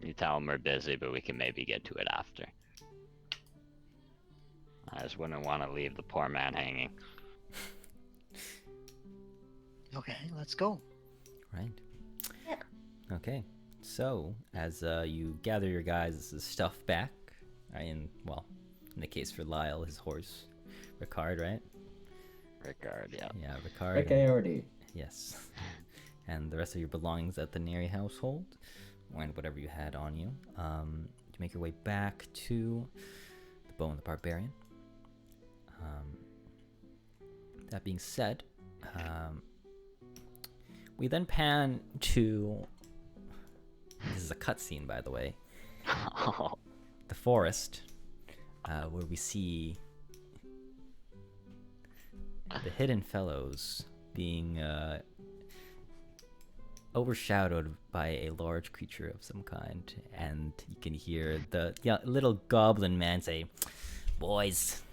you tell him we're busy, but we can maybe get to it after. I just wouldn't want to leave the poor man hanging.
Okay, let's go.
Right.
Yep.
Okay. So, as you gather your guys' stuff back, right, in the case for Lyle, his horse, Ricard, right?
Ricard, yeah.
Yeah, Ricard.
Rick Aerody.
Yes. And the rest of your belongings at the Neri household, and whatever you had on you. You make your way back to the Bow and the Barbarian. That being said, we then pan to. This is a cutscene, by the way. The forest, where we see the Hidden Fellows being overshadowed by a large creature of some kind, and you can hear the little goblin man say, "Boys,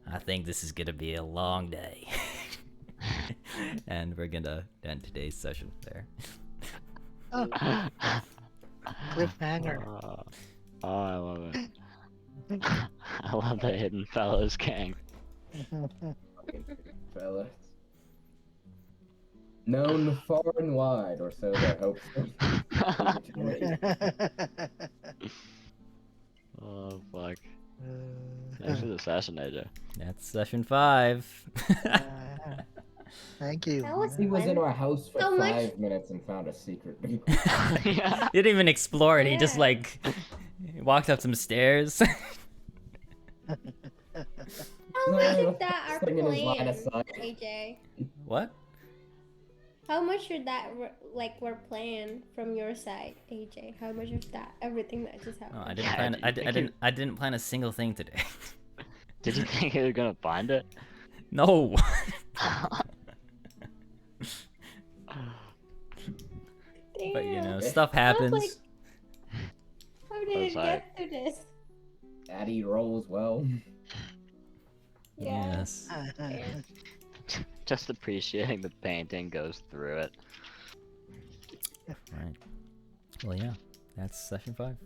I think this is gonna be a long day." And we're gonna end today's session there.
Oh, cliffhanger.
Oh, I love it. I love the Hidden Fellows gang.
Fellas. Known far and wide, or so their hopes.
Oh, fuck. Thanks for the session, AJ.
That's session 5.
Thank you.
That was
He was in
fun.
our house for
So much-
5 minutes and found a secret.
Yeah.
He didn't even explore it. He just
Yeah.
walked up some stairs.
How much of that are
Singing his line of
planned,
sight.
AJ?
What?
How much of that were planned from your side, AJ? How much of that, everything that just happened?
No, I didn't
Yeah,
plan.
do you
I
think
didn't. I didn't plan a single thing today.
Did you think you were gonna find it?
No. But you know,
Damn.
stuff
I was
happens.
like, how did it
like-
get to this?
Daddy rolls well.
Yeah.
Yes.
Yeah.
Just appreciating the painting goes through it.
Right. Well, yeah. That's session 5.